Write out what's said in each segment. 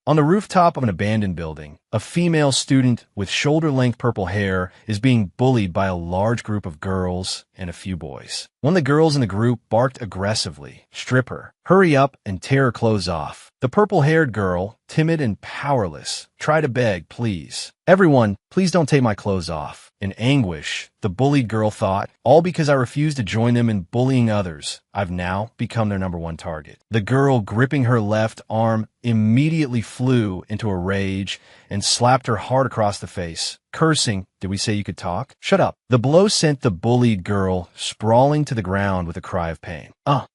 On the rooftop of an abandoned building, a female student with shoulder-length purple hair is being bullied by a large group of girls and a few boys. One of the girls in the group barked aggressively, "Strip her. Hurry up and tear her clothes off." The purple-haired girl, timid and powerless, tried to beg, "Please. Everyone, please don't take my clothes off." In anguish, the bullied girl thought, "All because I refused to join them in bullying others. I've now become their #1 target." The girl, gripping her left arm, immediately flew into a rage and slapped her hard across the face, cursing, "Did we say you could talk? Shut up." The blow sent the bullied girl sprawling to the ground with a cry of pain.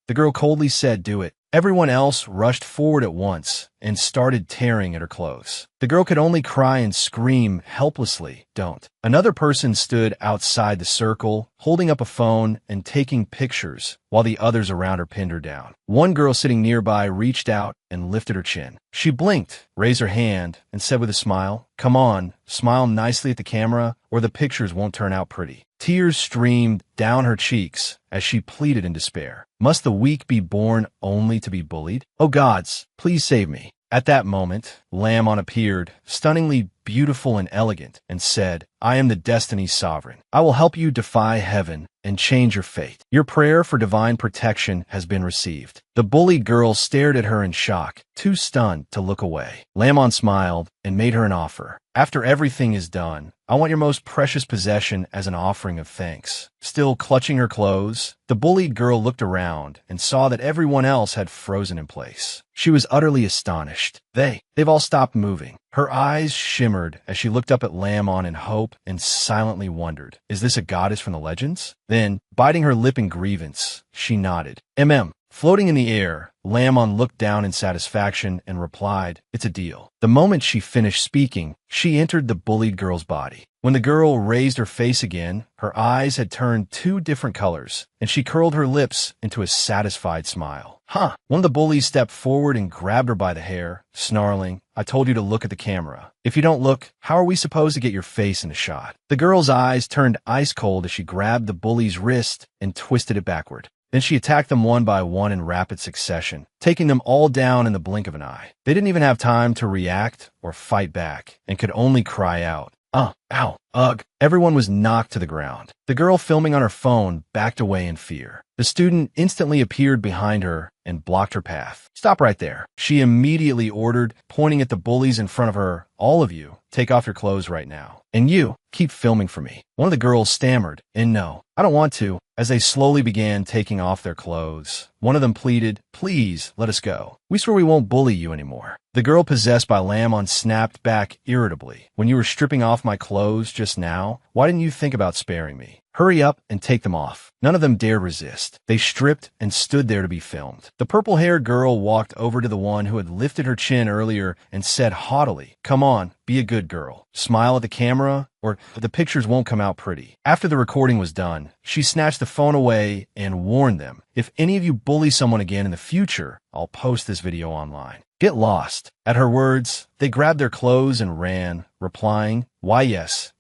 The girl coldly said, "Do it." Everyone else rushed forward at once and started tearing at her clothes. The girl could only cry and scream helplessly, "Don't." Another person stood outside the circle, holding up a phone and taking pictures, while the others around her pinned her down. One girl sitting nearby reached out and lifted her chin. She blinked, raised her hand, and said with a smile, "Come on, smile nicely at the camera, or the pictures won't turn out pretty." Tears streamed down her cheeks as she pleaded in despair. Must the weak be born only to be bullied? "Oh gods, please save me." At that moment, NAMA-MANGAI appeared, stunningly beautiful and elegant, and said, "I am the Destiny's sovereign. I will help you defy heaven and change your fate. Your prayer for divine protection has been received." The bullied girl stared at her in shock, too stunned to look away. NAMA-MANGAI smiled and made her an offer. "After everything is done, I want your most precious possession as an offering of thanks." Still clutching her clothes, the bullied girl looked around and saw that everyone else had frozen in place. She was utterly astonished. They've all stopped moving. Her eyes shimmered as she looked up at NAMA-MANGAI in hope and silently wondered, "Is this a goddess from the legends?" Then, biting her lip in grievance, she nodded. Floating in the air, NAMA-MANGAI looked down in satisfaction and replied, "It's a deal." The moment she finished speaking, she entered the bullied girl's body. When the girl raised her face again, her eyes had turned 2 different colors, and she curled her lips into a satisfied smile. One of the bullies stepped forward and grabbed her by the hair, snarling, "I told you to look at the camera. If you don't look, how are we supposed to get your face in a shot?" The girl's eyes turned ice cold as she grabbed the bully's wrist and twisted it backward. Then she attacked them one by one in rapid succession, taking them all down in the blink of an eye. They didn't even have time to react or fight back, and could only cry out, "Ow, ugh." Everyone was knocked to the ground. The girl filming on her phone backed away in fear. The student instantly appeared behind her and blocked her path. "Stop right there," she immediately ordered, pointing at the bullies in front of her. "All of you, take off your clothes right now. And you, keep filming for me." One of the girls stammered, "And no, I don't want to." As they slowly began taking off their clothes, one of them pleaded, "Please, let us go. We swear we won't bully you anymore." The girl possessed by NAMA-MANGAI snapped back irritably, "When you were stripping off my clothes just now, why didn't you think about sparing me? Hurry up and take them off." None of them dared resist. They stripped and stood there to be filmed. The purple-haired girl walked over to the one who had lifted her chin earlier and said haughtily, "Come on, be a good girl. Smile at the camera, or the pictures won't come out pretty." After the recording was done, she snatched the phone away and warned them, "If any of you bully someone again in the future, I'll post this video online. Get lost." At her words, they grabbed their clothes and ran, replying, "Why yes,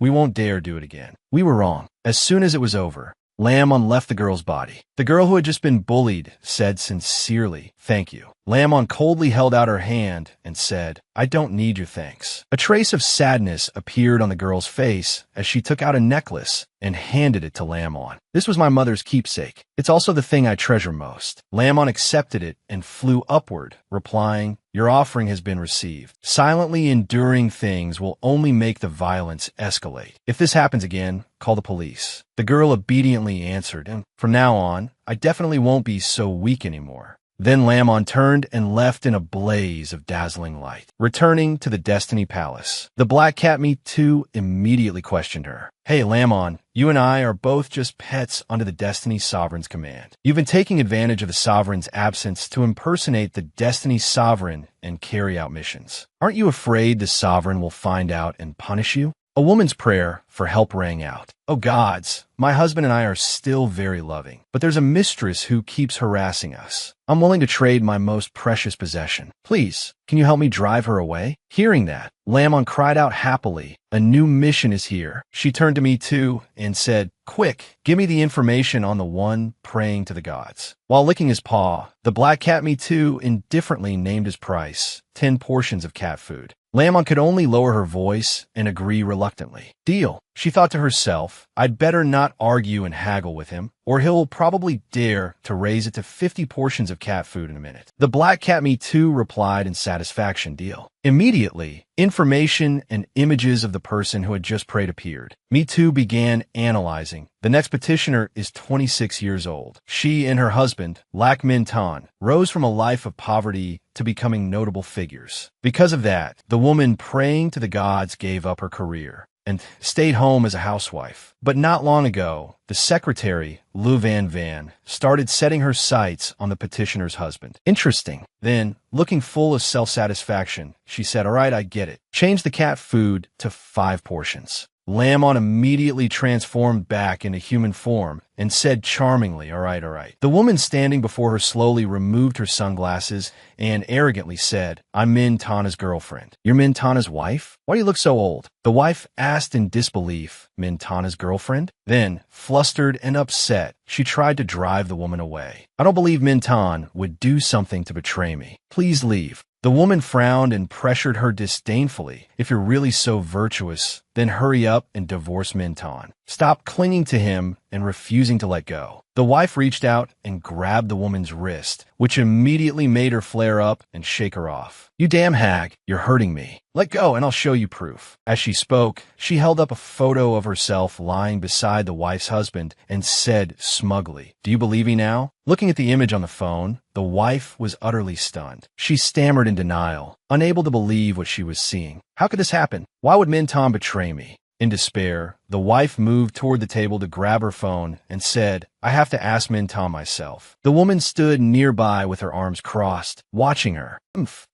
we won't dare do it again. We were wrong." As soon as it was over, NAMA-MANGAI left the girl's body. The girl who had just been bullied said sincerely, "Thank you." NAMA-MANGAI coldly held out her hand and said, "I don't need your thanks." A trace of sadness appeared on the girl's face as she took out a necklace and handed it to NAMA-MANGAI. "This was my mother's keepsake. It's also the thing I treasure most." NAMA-MANGAI accepted it and flew upward, replying, "Your offering has been received. Silently enduring things will only make the violence escalate. If this happens again, call the police." The girl obediently answered, "And from now on, I definitely won't be so weak anymore." Then NAMA-MANGAI turned and left in a blaze of dazzling light. Returning to the Destiny Palace, the Black Cat Me Too immediately questioned her. "Hey, NAMA-MANGAI, you and I are both just pets under the Destiny Sovereign's command. You've been taking advantage of the Sovereign's absence to impersonate the Destiny Sovereign and carry out missions. Aren't you afraid the Sovereign will find out and punish you?" A woman's prayer for help rang out. "Oh gods, my husband and I are still very loving, but there's a mistress who keeps harassing us. I'm willing to trade my most precious possession. Please, can you help me drive her away?" Hearing that, NAMA-MANGAI cried out happily, "A new mission is here." She turned to me too and said, "Quick, give me the information on the one praying to the gods." While licking his paw, the black cat Me Too indifferently named his price, 10 portions of cat food. Lamon could only lower her voice and agree reluctantly. Deal, she thought to herself. I'd better not argue and haggle with him, or he'll probably dare to raise it to 50 portions of cat food in a minute. The black cat Me Too replied in satisfaction. Deal. Immediately, information and images of the person who had just prayed appeared. Me Too began analyzing. The next petitioner is 26 years old. She and her husband, Lac Minh Tan, rose from a life of poverty to becoming notable figures. Because of that, the woman praying to the gods gave up her career and stayed home as a housewife. But not long ago, the secretary, Lou Van Van, started setting her sights on the petitioner's husband. Interesting. Then, looking full of self-satisfaction, she said, all right, I get it. Change the cat food to 5 portions. Lamon immediately transformed back into human form and said charmingly, all right, all right. The woman standing before her slowly removed her sunglasses and arrogantly said, I'm Minh Tana's girlfriend. You're Minh Tana's wife? Why do you look so old? The wife asked in disbelief, Minh Tana's girlfriend? Then, flustered and upset, she tried to drive the woman away. I don't believe Minh Tan would do something to betray me. Please leave. The woman frowned and pressured her disdainfully. If you're really so virtuous, then hurry up and divorce Minh Tan. Stop clinging to him and refusing to let go. The wife reached out and grabbed the woman's wrist, which immediately made her flare up and shake her off. You damn hag, you're hurting me. Let go and I'll show you proof. As she spoke, she held up a photo of herself lying beside the wife's husband and said smugly, do you believe me now? Looking at the image on the phone, the wife was utterly stunned. She stammered in denial, unable to believe what she was seeing. How could this happen? Why would Minh Tan betray me? In despair, the wife moved toward the table to grab her phone and said, I have to ask Minh Tan myself. The woman stood nearby with her arms crossed, watching her.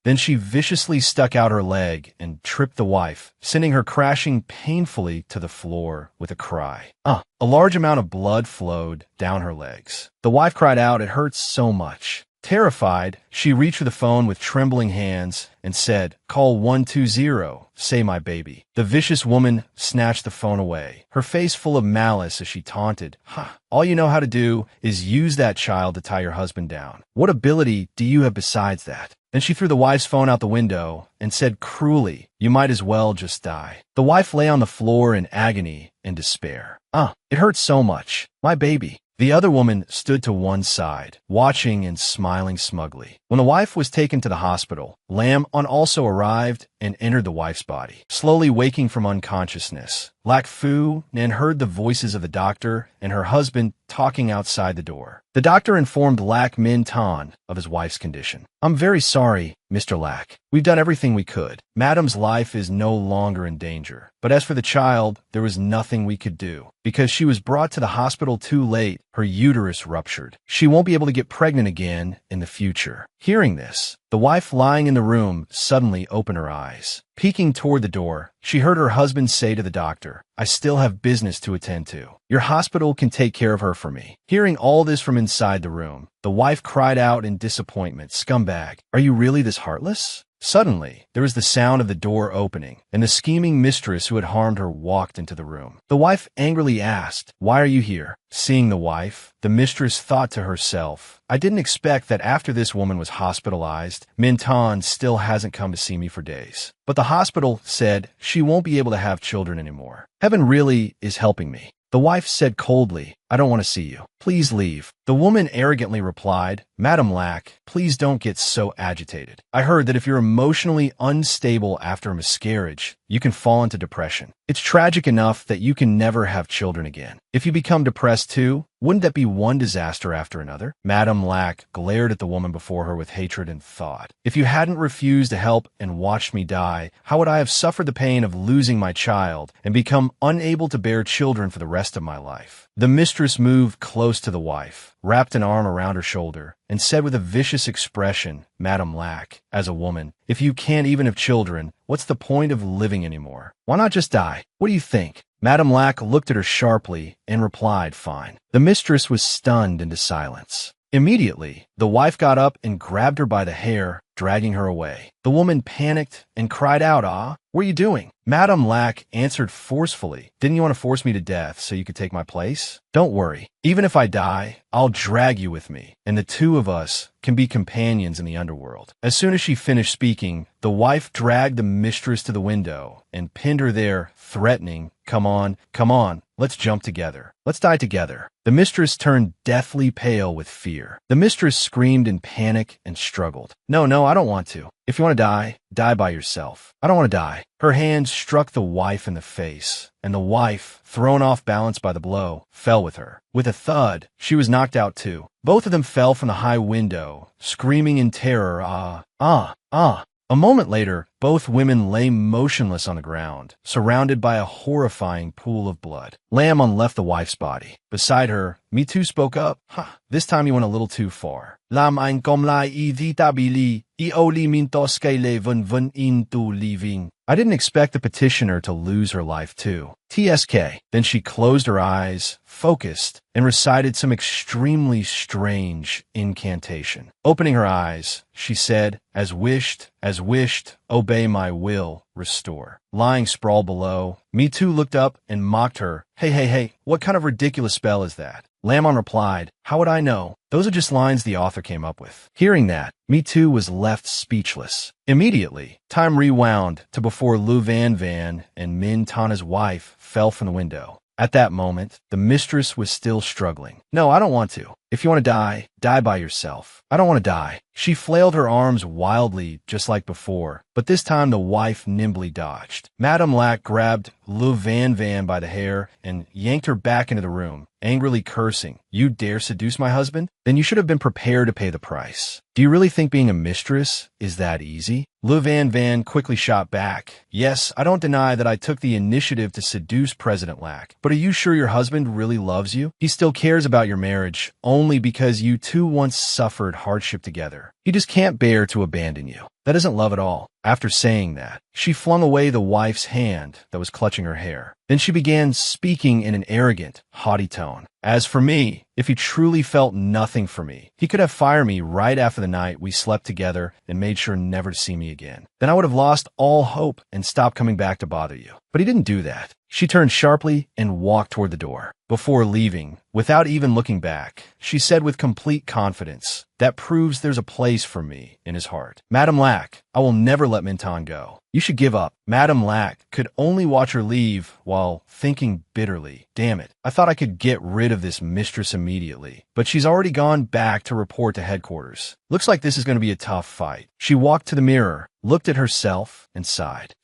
Then she viciously stuck out her leg and tripped the wife, sending her crashing painfully to the floor with a cry. A large amount of blood flowed down her legs. The wife cried out, it hurts so much. Terrified, she reached for the phone with trembling hands and said, call 120, say my baby. The vicious woman snatched the phone away, her face full of malice as she taunted, all you know how to do is use that child to tie your husband down. What ability do you have besides that? Then she threw the wife's phone out the window and said cruelly, you might as well just die. The wife lay on the floor in agony and despair. It hurts so much. My baby. The other woman stood to one side, watching and smiling smugly. When the wife was taken to the hospital, Lam also arrived and entered the wife's body. Slowly waking from unconsciousness, Lac Fu Nan heard the voices of the doctor and her husband talking outside the door. The doctor informed Lac Minh Tan of his wife's condition. I'm very sorry, Mr. Lac. We've done everything we could. Madam's life is no longer in danger. But as for the child, there was nothing we could do. Because she was brought to the hospital too late, her uterus ruptured. She won't be able to get pregnant again in the future. Hearing this, the wife lying in the room suddenly opened her eyes. Peeking toward the door, she heard her husband say to the doctor, I still have business to attend to. Your hospital can take care of her for me. Hearing all this from inside the room, the wife cried out in disappointment, Scumbag, are you really this heartless? Suddenly, there was the sound of the door opening, and the scheming mistress who had harmed her walked into the room. The wife angrily asked, Why are you here? Seeing the wife, the mistress thought to herself, I didn't expect that after this woman was hospitalized, Minh Tan still hasn't come to see me for days. But the hospital said she won't be able to have children anymore. Heaven really is helping me. The wife said coldly, I don't want to see you. Please leave. The woman arrogantly replied, Madam Lac, please don't get so agitated. I heard that if you're emotionally unstable after a miscarriage, you can fall into depression. It's tragic enough that you can never have children again. If you become depressed too, wouldn't that be one disaster after another? Madam Lac glared at the woman before her with hatred and thought, if you hadn't refused to help and watched me die, how would I have suffered the pain of losing my child and become unable to bear children for the rest of my life? The mistress moved close to the wife, wrapped an arm around her shoulder, and said with a vicious expression, Madam Lac, as a woman, if you can't even have children, what's the point of living anymore? Why not just die? What do you think? Madam Lac looked at her sharply and replied, fine. The mistress was stunned into silence. Immediately, the wife got up and grabbed her by the hair, dragging her away. The woman panicked and cried out, "Ah, what are you doing?" Madame Lac answered forcefully, "Didn't you want to force me to death so you could take my place? Don't worry. Even if I die, I'll drag you with me, and the two of us can be companions in the underworld." As soon as she finished speaking, the wife dragged the mistress to the window and pinned her there, threatening, come on, let's jump together. Let's die together." The mistress turned deathly pale with fear. The mistress screamed in panic and struggled. No, I don't want to. If you want to die, die by yourself. I don't want to die." Her hand struck the wife in the face, and the wife, thrown off balance by the blow, fell with her. With a thud, she was knocked out too. Both of them fell from the high window, screaming in terror, "Ah." A moment later, both women lay motionless on the ground, surrounded by a horrifying pool of blood. Lamon left the wife's body. Beside her, Me Too spoke up. This time you went a little too far. Lam ein komlai iditabili, oli mintos kailevan vun into living. I didn't expect the petitioner to lose her life too. TSK. Then she closed her eyes, focused, and recited some extremely strange incantation. Opening her eyes, she said, as wished, obey my will, restore. Lying sprawled below, Me Too looked up and mocked her. Hey, what kind of ridiculous spell is that? Lamon replied, "How would I know? Those are just lines the author came up with." Hearing that, Me Too was left speechless. Immediately, time rewound to before Lu Van Van and Min Tana's wife fell from the window. At that moment, the mistress was still struggling. "No, I don't want to. If you want to die, die by yourself. I don't want to die." She flailed her arms wildly, just like before, but this time the wife nimbly dodged. Madame Lac grabbed Lu Van Van by the hair and yanked her back into the room, angrily cursing, "You dare seduce my husband? Then you should have been prepared to pay the price. Do you really think being a mistress is that easy?" Lu Van Van quickly shot back. "Yes, I don't deny that I took the initiative to seduce President Lac, but are you sure your husband really loves you? He still cares about your marriage only because you two once suffered hardship together. He just can't bear to abandon you. That isn't love at all." After saying that, she flung away the wife's hand that was clutching her hair. Then she began speaking in an arrogant, haughty tone. "As for me, if he truly felt nothing for me, he could have fired me right after the night we slept together and made sure never to see me again. Then I would have lost all hope and stopped coming back to bother you. But he didn't do that." She turned sharply and walked toward the door. Before leaving, without even looking back, she said with complete confidence, "That proves there's a place for me in his heart. Madame Lac, I will never let Minton go. You should give up." Madame Lac could only watch her leave while thinking bitterly, "Damn it, I thought I could get rid of this mistress immediately. But she's already gone back to report to headquarters. Looks like this is going to be a tough fight." She walked to the mirror, looked at herself, and sighed.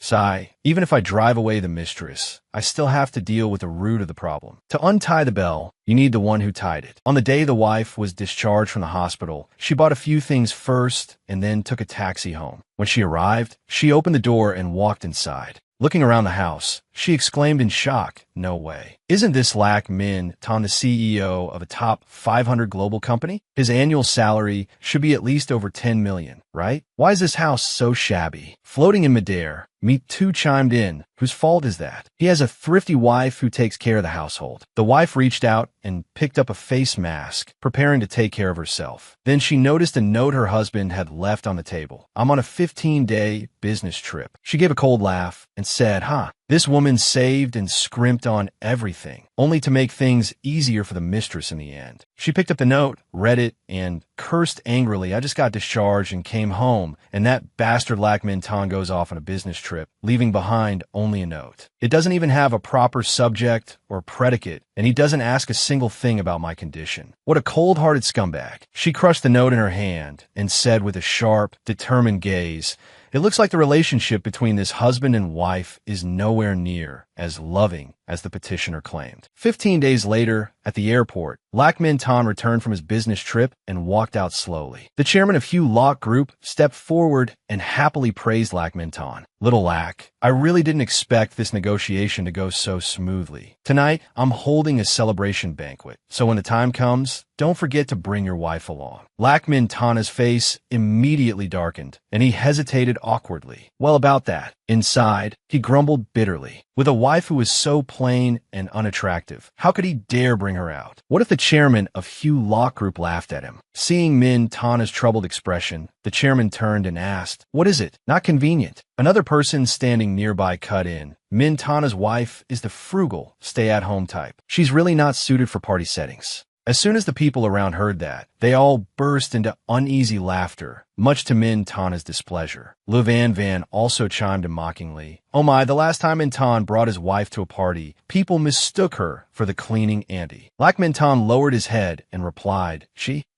Even if I drive away the mistress, I still have to deal with the root of the problem. To untie the bell, you need the one who tied it. On the day the wife was discharged from the hospital, she bought a few things first and then took a taxi home. When she arrived, she opened the door and walked inside. Looking around the house, she exclaimed in shock, "No way. Isn't this Lac Min Ton the CEO of a top 500 global company? His annual salary should be at least over 10 million, right? Why is this house so shabby?" Floating in midair, Me Too chimed in, "Whose fault is that? He has a thrifty wife who takes care of the household." The wife reached out and picked up a face mask, preparing to take care of herself. Then she noticed a note her husband had left on the table. "I'm on a 15-day business trip." She gave a cold laugh and said, This woman saved and scrimped on everything, only to make things easier for the mistress in the end." She picked up the note, read it, and cursed angrily, "I just got discharged and came home, and that bastard Lac Min Ton goes off on a business trip, leaving behind only a note. It doesn't even have a proper subject or predicate, and he doesn't ask a single thing about my condition. What a cold-hearted scumbag." She crushed the note in her hand and said with a sharp, determined gaze, "It looks like the relationship between this husband and wife is nowhere near as loving as the petitioner claimed." 15 days later, at the airport, Lac Min Ton returned from his business trip and walked out slowly. The chairman of Hugh Locke Group stepped forward and happily praised Lac Min Ton. "Little Lac, I really didn't expect this negotiation to go so smoothly. Tonight, I'm holding a celebration banquet, so when the time comes, don't forget to bring your wife along." Lac Min Ton's face immediately darkened, and he hesitated awkwardly. "Well, about that, Inside, he grumbled bitterly. With a wife who was so plain and unattractive, how could he dare bring her out? What if the chairman of Hugh Locke Group laughed at him? Seeing Min Tana's troubled expression, the chairman turned and asked, "What is it? Not convenient." Another person standing nearby cut in. Min Tana's wife is the frugal, stay-at-home type. She's really not suited for party settings. As soon as the people around heard that, they all burst into uneasy laughter, much to Min Tana's displeasure. Lu Van Van also chimed in mockingly. "Oh my, the last time Min Tan brought his wife to a party, people mistook her for the cleaning auntie." Lak Min Tan lowered his head and replied,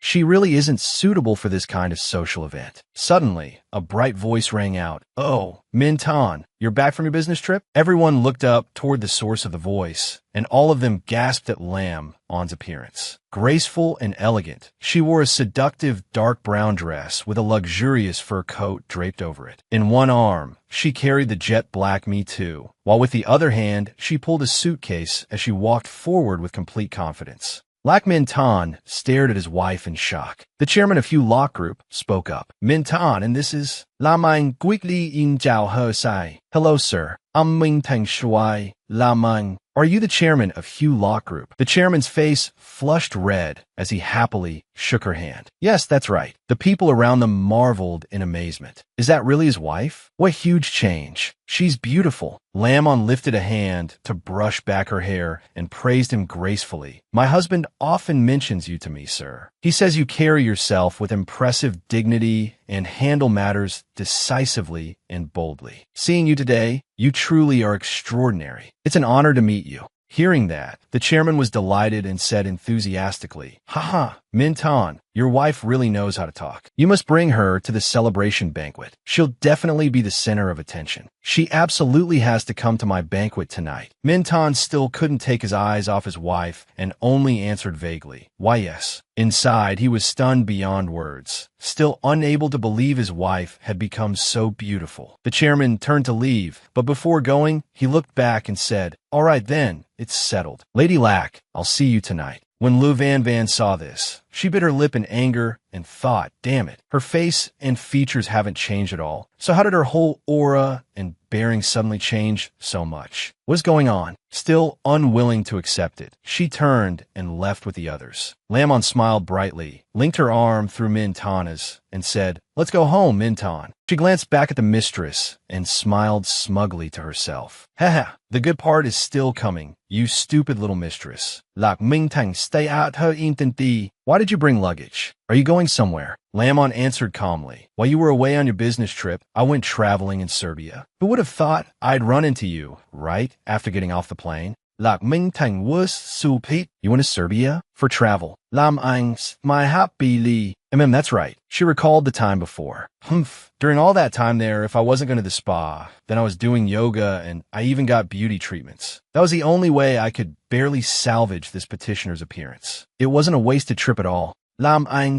She really isn't suitable for this kind of social event." Suddenly, a bright voice rang out. "Oh, Min Tan, you're back from your business trip?" Everyone looked up toward the source of the voice, and all of them gasped at Lam On's appearance. Graceful and elegant, she wore a seductive dark brown dress with a luxurious fur coat draped over it. In one arm, she carried the jet black Me Too, while with the other hand, she pulled a suitcase as she walked forward with complete confidence. Lak Min Tan stared at his wife in shock. The chairman of Hugh Locke Group spoke up. "Min Tan, and this is Lamang in Jiao He Sai." "Hello, sir. I'm Ming Tang Shuai Lamang. Are you the chairman of Hugh Locke Group?" The chairman's face flushed red as he happily shook her hand. "Yes, that's right." The people around them marveled in amazement. "Is that really his wife? What huge change. She's beautiful." Lamon lifted a hand to brush back her hair and praised him gracefully. "My husband often mentions you to me, sir. He says you carry yourself with impressive dignity and handle matters decisively and boldly. Seeing you today, you truly are extraordinary. It's an honor to meet you." Hearing that, the chairman was delighted and said enthusiastically, "Haha, Min Tan, your wife really knows how to talk. You must bring her to the celebration banquet. She'll definitely be the center of attention. She absolutely has to come to my banquet tonight." Min Tan still couldn't take his eyes off his wife and only answered vaguely, "Why, yes." Inside, he was stunned beyond words, still unable to believe his wife had become so beautiful. The chairman turned to leave, but before going, he looked back and said, "All right then, it's settled. Lady Lack, I'll see you tonight." When Lu Van Van saw this, she bit her lip in anger and thought, damn it, her face and features haven't changed at all. So how did her whole aura and bearing suddenly change so much? What's going on? Still unwilling to accept it, she turned and left with the others. Lamon smiled brightly, linked her arm through Min Tana's, and said, "Let's go home, Min Tan." She glanced back at the mistress and smiled smugly to herself. Haha, the good part is still coming, you stupid little mistress. Lak Ming Tang, stay out her identity. Why did you bring luggage? Are you going somewhere? Lamon answered calmly. While you were away on your business trip, I went traveling in Serbia. Who would have thought I'd run into you, right after getting off the plane? Lak Ming Tang was supit. You went to Serbia? For travel. Lam Angs, my happy Lee. That's right. She recalled the time before. Humph. During all that time there, if I wasn't going to the spa, then I was doing yoga and I even got beauty treatments. That was the only way I could barely salvage this petitioner's appearance. It wasn't a wasted trip at all. Lam Ang in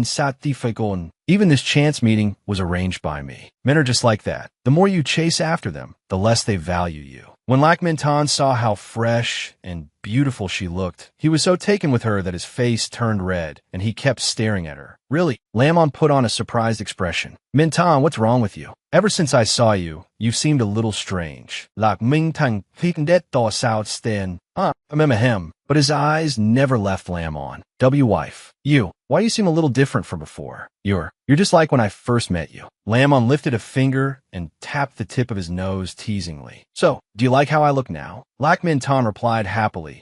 Satifagon. Even this chance meeting was arranged by me. Men are just like that. The more you chase after them, the less they value you. When Lak Min Tan saw how fresh and beautiful she looked, he was so taken with her that his face turned red, and he kept staring at her. Really? Lamon put on a surprised expression. Min Tan, what's wrong with you? Ever since I saw you, you've seemed a little strange. Lak Min Tan, remember him, but his eyes never left Lamon. Wife. You. Why you seem a little different from before? You're just like when I first met you. Lamon lifted a finger and tapped the tip of his nose teasingly. So, do you like how I look now? Lak Min Tan replied happily.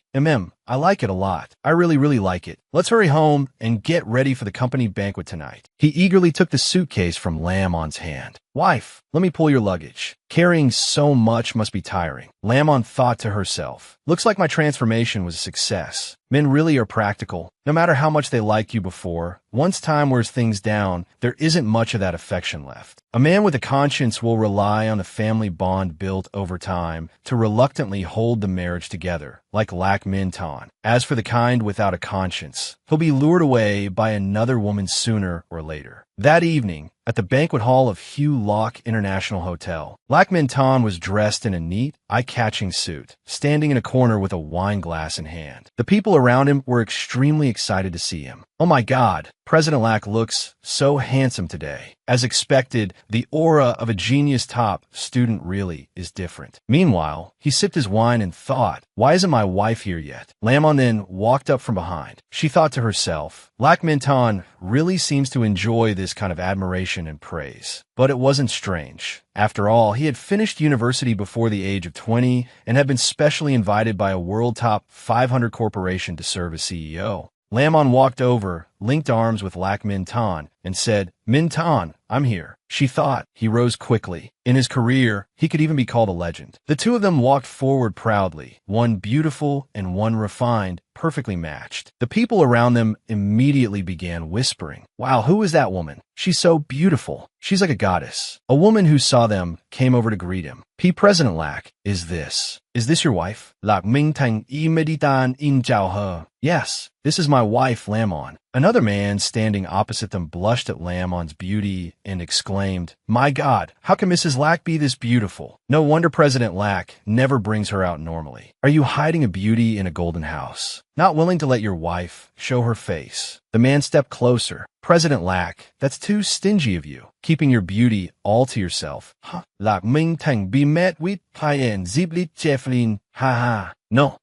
I like it a lot. I really like it. Let's hurry home and get ready for the company banquet tonight. He eagerly took the suitcase from Lamon's hand. Wife, let me pull your luggage. Carrying so much must be tiring. Lamon thought to herself. Looks like my transformation was a success. Men really are practical. No matter how much they liked you before, once time wears things down, there isn't much of that affection left. A man with a conscience will rely on the family bond built over time to reluctantly hold the marriage together, like Lak Min Tan. As for the kind without a conscience, he'll be lured away by another woman sooner or later. That evening, at the banquet hall of Hugh Locke International Hotel, Lak Min Tan was dressed in a neat, eye-catching suit, standing in a corner with a wine glass in hand. The people around him were extremely excited to see him. Oh my God, President Lack looks so handsome today. As expected, the aura of a genius top student really is different. Meanwhile, he sipped his wine and thought, why isn't my wife here yet? Lamon then walked up from behind. She thought to herself, Lack Minton really seems to enjoy this kind of admiration and praise. But it wasn't strange. After all, he had finished university before the age of 20 and had been specially invited by a world top 500 corporation to serve as CEO. Lamon walked over, linked arms with Lack Minton, and said, Minton, I'm here. She thought. He rose quickly. In his career, he could even be called a legend. The two of them walked forward proudly, one beautiful and one refined, perfectly matched. The people around them immediately began whispering, wow, who is that woman? She's so beautiful. She's like a goddess. A woman who saw them came over to greet him. President Lack, is this your wife? Lack Mingtang imeditan in jiao he. Yes, this is my wife, Lamon. Another man standing opposite them blushed at Lamon's beauty and exclaimed, my God, how can Mrs. Lack be this beautiful? No wonder President Lack never brings her out normally. Are you hiding a beauty in a golden house? Not willing to let your wife show her face? The man stepped closer. President Lack, that's too stingy of you, keeping your beauty all to yourself. Huh? Lack Ming Tang be met with Payan Zibli Jefflin. Ha ha. No.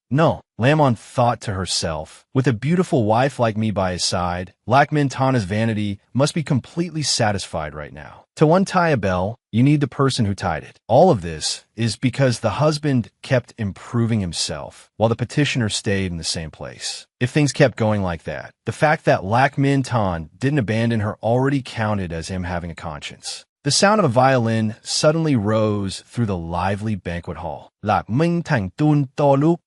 Lamon thought to herself, with a beautiful wife like me by his side, Lack Mintana's vanity must be completely satisfied right now. To untie a bell, you need the person who tied it. All of this is because the husband kept improving himself, while the petitioner stayed in the same place. If things kept going like that, the fact that Lack Mintan didn't abandon her already counted as him having a conscience. The sound of a violin suddenly rose through the lively banquet hall.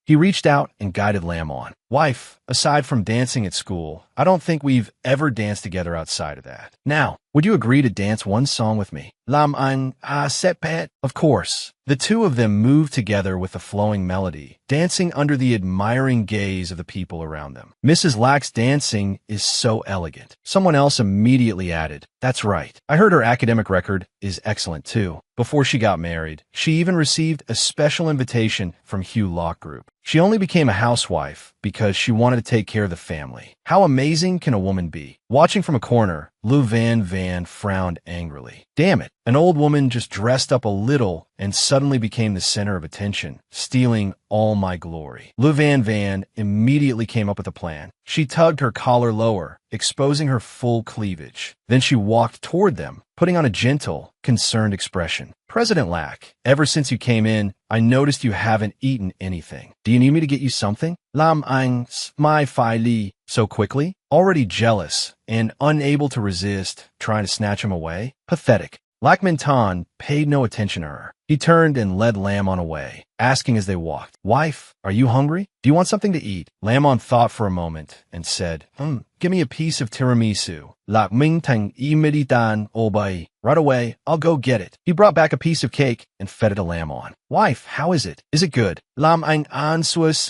He reached out and guided Lamon. Wife, aside from dancing at school, I don't think we've ever danced together outside of that. Now, would you agree to dance one song with me? Of course. The two of them moved together with a flowing melody, dancing under the admiring gaze of the people around them. Mrs. Lack's dancing is so elegant. Someone else immediately added, that's right. I heard her academic record is excellent too. Before she got married, she even received a special invitation from Hugh Locke Group. She only became a housewife because she wanted to take care of the family. How amazing can a woman be? Watching from a corner, Lou Van frowned angrily. Damn it, an old woman just dressed up a little and suddenly became the center of attention, stealing all my glory. Lou Van immediately came up with a plan. She tugged her collar lower, exposing her full cleavage. Then she walked toward them, putting on a gentle, concerned expression. President Lack, ever since you came in, I noticed you haven't eaten anything. Do you need me to get you something? Lam Ang Smai Fai Li. So quickly? Already jealous and unable to resist, trying to snatch him away? Pathetic. Lack Mintan paid no attention to her. He turned and led Lamon away, asking as they walked, Wife, are you hungry? Do you want something to eat? Lamon thought for a moment and said, give me a piece of tiramisu. Lack Mingtang imeditan obay. Right away, I'll go get it. He brought back a piece of cake and fed it to Lamon. Wife, how is it? Is it good? Lam ang answers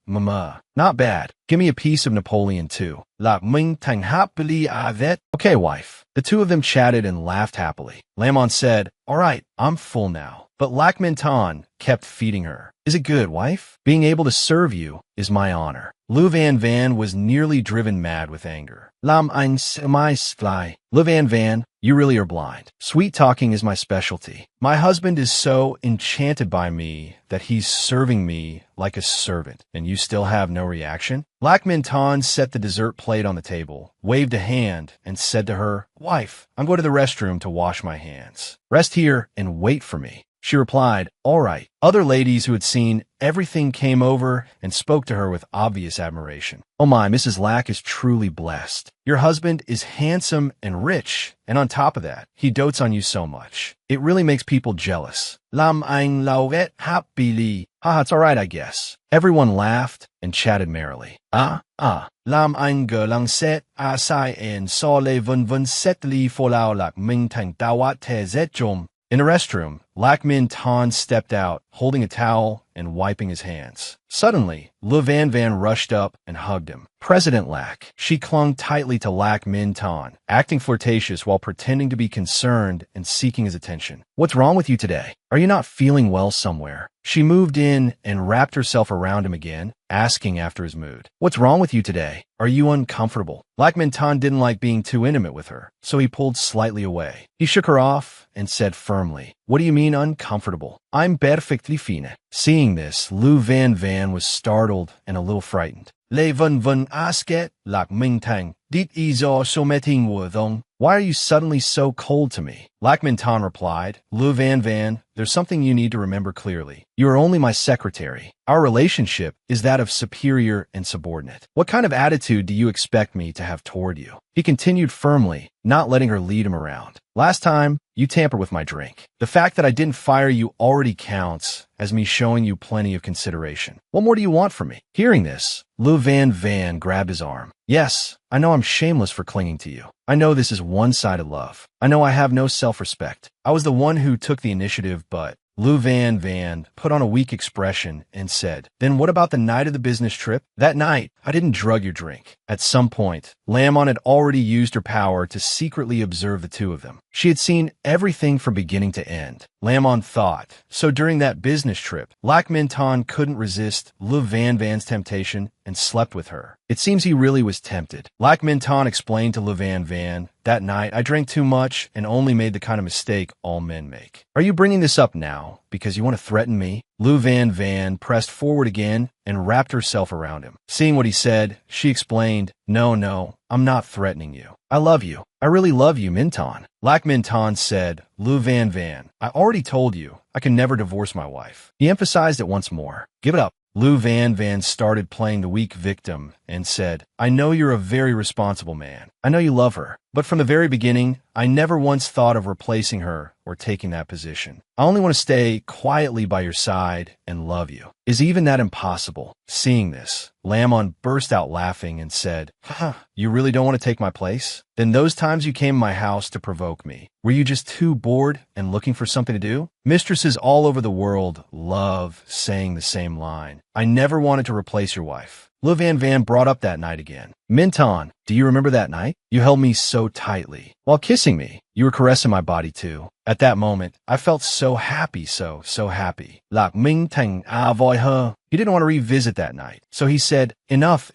mama. Not bad. Give me a piece of Napoleon too. Lack Mingtang happily avet. Okay, wife. The two of them chatted and laughed happily. Lamon said, all right, I'm full now. But Lack Mintan kept feeding her. Is it good, wife? Being able to serve you is my honor. Lou Van was nearly driven mad with anger. Lam ein fly. Lou Van, you really are blind. Sweet talking is my specialty. My husband is so enchanted by me that he's serving me like a servant, and you still have no reaction? Lack Mintan set the dessert plate on the table, waved a hand, and said to her, Wife, I'm going to the restroom to wash my hands. Rest here and wait for me. She replied, all right. Other ladies who had seen everything came over and spoke to her with obvious admiration. Oh my, Mrs. Lack is truly blessed. Your husband is handsome and rich, and on top of that, he dotes on you so much. It really makes people jealous. Lam ein lauet happily. Haha, it's all right, I guess. Everyone laughed and chatted merrily. Lam ein gelang set asai en sole vun setli folao lak ming tang dawat te zetjom. In a restroom, Lack Mintan stepped out, holding a towel and wiping his hands. Suddenly, Lou Van rushed up and hugged him. President Lack. She clung tightly to Lack Mintan, acting flirtatious while pretending to be concerned and seeking his attention. What's wrong with you today? Are you not feeling well somewhere? She moved in and wrapped herself around him again, asking after his mood. What's wrong with you today? Are you uncomfortable? Black Minton didn't like being too intimate with her, so he pulled slightly away. He shook her off and said firmly, What do you mean uncomfortable? I'm perfectly fine. Seeing this, Lu Van Van was startled and a little frightened. Le Van Van asket Lak Mingtang. Dit is so meting wudong. Why are you suddenly so cold to me? Lak Minton replied, Lu Van Van, there's something you need to remember clearly. You are only my secretary. Our relationship is that of superior and subordinate. What kind of attitude do you expect me to have toward you? He continued firmly, not letting her lead him around. Last time, you tampered with my drink. The fact that I didn't fire you already counts as me showing you plenty of consideration. What more do you want from me? Hearing this, Lu Van Van grabbed his arm. Yes, I know I'm shameless for clinging to you. I know this is one-sided love. I know I have no self-respect. I was the one who took the initiative, but Lu Van Van put on a weak expression and said, Then what about the night of the business trip? That night, I didn't drug your drink. At some point, Lamon had already used her power to secretly observe the two of them. She had seen everything from beginning to end. Lamon thought. So during that business trip, Lak Minton couldn't resist Lu Van Van's temptation and slept with her. It seems he really was tempted. Lak Minton explained to Lu Van Van, That night, I drank too much and only made the kind of mistake all men make. Are you bringing this up now because you want to threaten me? Lu Van Van pressed forward again and wrapped herself around him. Seeing what he said, she explained, No, I'm not threatening you. I love you. I really love you, Minton. Lak Minton said, Lu Van Van, I already told you I can never divorce my wife. He emphasized it once more. Give it up. Lu Van Van started playing the weak victim and said, I know you're a very responsible man. I know you love her. But from the very beginning, I never once thought of replacing her or taking that position. I only want to stay quietly by your side and love you. Is even that impossible? Seeing this, Lamon burst out laughing and said, You really don't want to take my place? Then those times you came to my house to provoke me, were you just too bored and looking for something to do? Mistresses all over the world love saying the same line. I never wanted to replace your wife. Lu Van Van brought up that night again. Minton, do you remember that night? You held me so tightly. While kissing me, you were caressing my body too. At that moment, I felt so happy, so happy. Lak Ming Tang avoy her. He didn't want to revisit that night. So he said, Enough.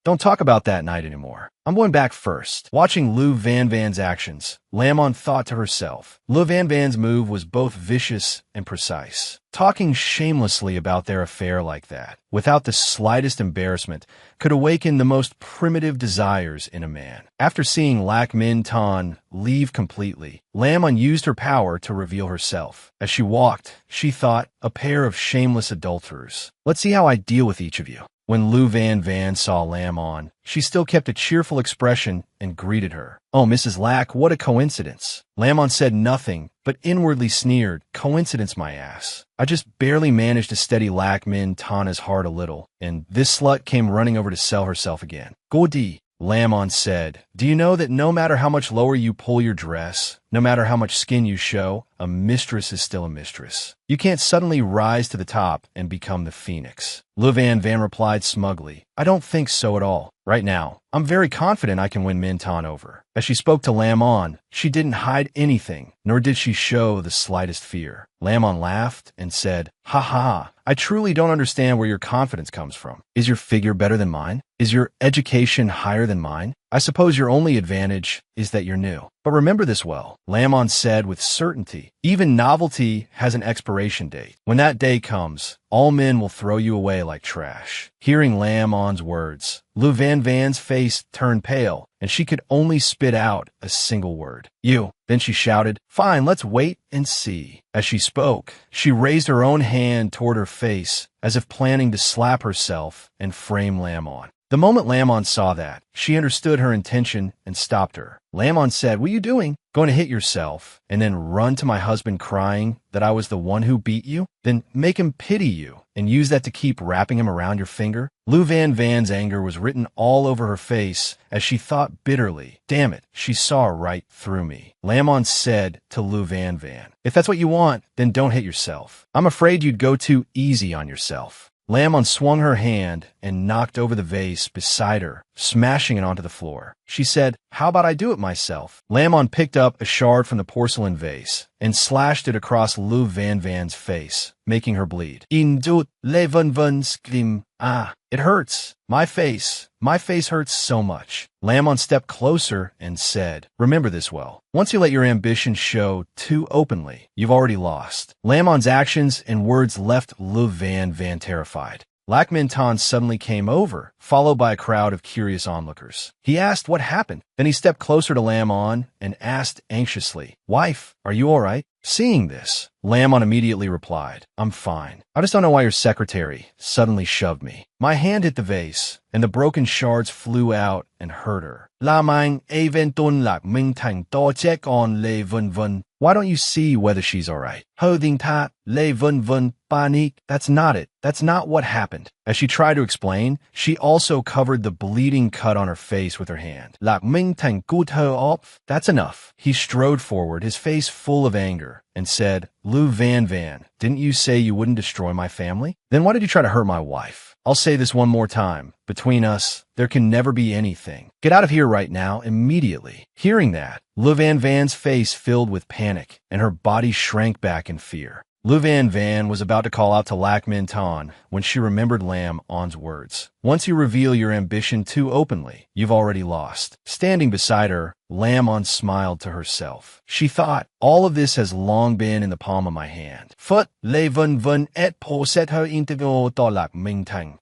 Don't talk about that night anymore. I'm going back first. Watching Lu Van Van's actions, Lamon thought to herself. Lu Van Van's move was both vicious and precise. Talking shamelessly about their affair like that, without the slightest embarrassment, could awaken the most primitive desires in a man. After seeing Lak Minton leave completely, Lamon used her power to reveal herself. As she walked, she thought, a pair of shameless adulterers. Let's see how I deal with each of you. When Lu Van Van saw Lamon, she still kept a cheerful expression and greeted her. Oh, Mrs. Lack, what a coincidence. Lamon said nothing, but inwardly sneered, Coincidence my ass. I just barely managed to steady Lak Minton's heart a little, and this slut came running over to sell herself again. Godi, Lamon said, do you know that no matter how much lower you pull your dress, no matter how much skin you show, a mistress is still a mistress. You can't suddenly rise to the top and become the phoenix. Lu Van Van replied smugly, I don't think so at all. Right now, I'm very confident I can win Minton over. As she spoke to Lamon, she didn't hide anything, nor did she show the slightest fear. Lamon laughed and said, Ha ha, I truly don't understand where your confidence comes from. Is your figure better than mine? Is your education higher than mine? I suppose your only advantage is that you're new. But remember this well, Lamon said with certainty, even novelty has an expiration date. When that day comes, all men will throw you away like trash. Hearing Lamon's words, Lu Van Van's face turned pale, and she could only spit out a single word. You. Then she shouted, Fine, let's wait and see. As she spoke, she raised her own hand toward her face, as if planning to slap herself and frame Lamon. The moment Lamon saw that, she understood her intention and stopped her. Lamon said, What are you doing? Going to hit yourself and then run to my husband crying that I was the one who beat you? Then make him pity you and use that to keep wrapping him around your finger? Lu Van Van's anger was written all over her face as she thought bitterly, Damn it, she saw right through me. Lamon said to Lu Van Van, If that's what you want, then don't hit yourself. I'm afraid you'd go too easy on yourself. Lamon swung her hand and knocked over the vase beside her, smashing it onto the floor. She said, "How about I do it myself?" Lamon picked up a shard from the porcelain vase and slashed it across Lou Van Van's face, making her bleed. Indut Le Van Van scream. Ah, it hurts. My face hurts so much. Lamon stepped closer and said, "Remember this well. Once you let your ambition show too openly, you've already lost." Lamon's actions and words left Lou Van Van terrified. Lac Minh Tan suddenly came over, followed by a crowd of curious onlookers. He asked what happened. Then he stepped closer to Lamon and asked anxiously, "Wife, are you all right?" Seeing this, Lamon immediately replied, "I'm fine. I just don't know why your secretary suddenly shoved me." My hand hit the vase, and the broken shards flew out and hurt her. Why don't you see whether she's all right? That's not it. That's not what happened. As she tried to explain, she also covered the bleeding cut on her face with her hand. That's enough. He strode forward, his face full of anger, and said, "Lou Van Van, didn't you say you wouldn't destroy my family? Then why did you try to hurt my wife? I'll say this one more time. Between us, there can never be anything. Get out of here right now, immediately." Hearing that, Lou Van Van's face filled with panic, and her body shrank back in fear. Lou Van Van was about to call out to Lac Minh Tan when she remembered Lam On's words. "Once you reveal your ambition too openly, you've already lost." Standing beside her, Lam On smiled to herself. She thought, "All of this has long been in the palm of my hand." The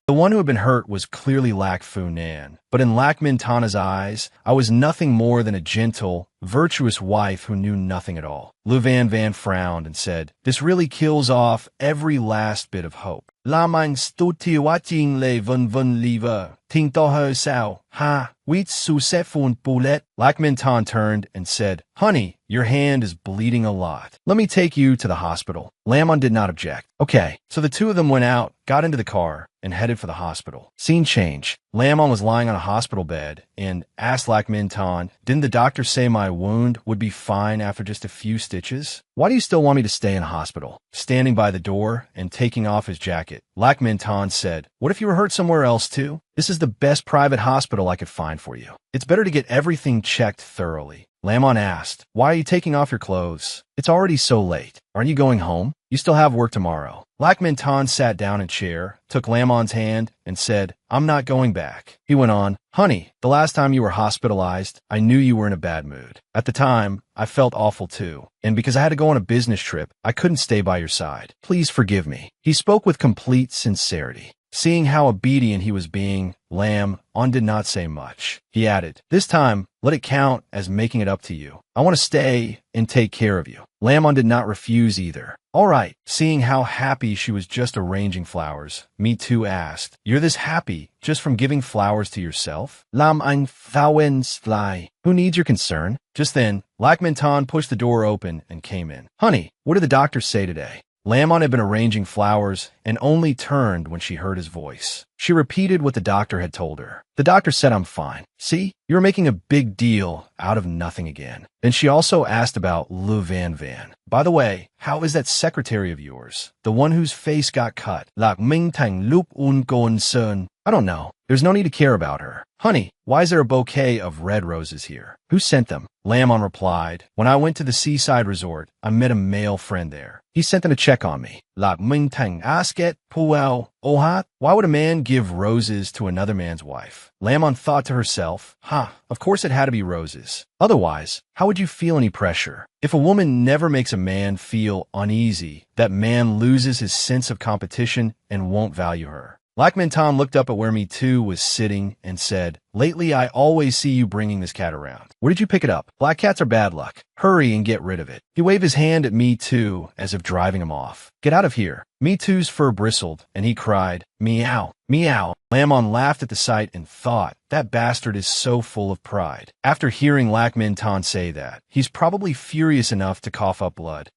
one who had been hurt was clearly Lac Fu Nan, but in Lac Minh Tana's eyes, I was nothing more than a gentle, virtuous wife who knew nothing at all. Lou Van Van frowned and said, "This really kills off every last bit of hope." La Mang stuti watching le vun vun lever. Ting to her sao. Ha, wheat su set fun bullet. Lac Minh Tan turned and said, "Honey, your hand is bleeding a lot. Let me take you to the hospital." Lamon did not object. Okay, so the two of them went out, got into the car, and headed for the hospital. Scene change. Lamon was lying on a hospital bed and asked Lac Minh Tan, "Didn't the doctor say my wound would be fine after just a few stitches? Why do you still want me to stay in a hospital?" Standing by the door and taking off his jacket, Lac Minh Tan said, "What if you were hurt somewhere else too? This is the best private hospital I could find for you. It's better to get everything checked thoroughly." Lamon asked, "Why are you taking off your clothes? It's already so late. Aren't you going home? You still have work tomorrow." Lac Minh Tan sat down in a chair, took Lamon's hand, and said, "I'm not going back." He went on, "Honey, the last time you were hospitalized, I knew you were in a bad mood. At the time, I felt awful too. And because I had to go on a business trip, I couldn't stay by your side. Please forgive me." He spoke with complete sincerity. Seeing how obedient he was being, Lam On did not say much. He added, "This time, let it count as making it up to you. I want to stay and take care of you." Lam On did not refuse either. "All right." Seeing how happy she was just arranging flowers, Me Too asked, "You're this happy just from giving flowers to yourself?" Lam Ein Thouens Fly. "Who needs your concern?" Just then, Lac Minh Tan pushed the door open and came in. "Honey, what did the doctor say today?" Lamon had been arranging flowers and only turned when she heard his voice. She repeated what the doctor had told her. "The doctor said I'm fine. See, you're making a big deal out of nothing again." Then she also asked about Lou Van Van. "By the way, how is that secretary of yours? The one whose face got cut?" Lac Minh Tang Lup Un Gon Sun. "I don't know. There's no need to care about her." "Honey, why is there a bouquet of red roses here? Who sent them?" Lamon replied, "When I went to the seaside resort, I met a male friend there. He sent them to check on me." Lac Minh Tang Asket Puel Ohat. "Why would a man give roses to another man's wife?" Lamon thought to herself, of course it had to be roses. Otherwise, how would you feel any pressure? If a woman never makes a man feel uneasy, that man loses his sense of competition and won't value her. Lac Minh Tan looked up at where Me Too was sitting and said, "Lately I always see you bringing this cat around. Where did you pick it up? Black cats are bad luck. Hurry and get rid of it." He waved his hand at Me Too as if driving him off. "Get out of here." Me Too's fur bristled and he cried, "Meow, meow." Lamon laughed at the sight and thought, that bastard is so full of pride. After hearing Lac Minh Tan say that, he's probably furious enough to cough up blood.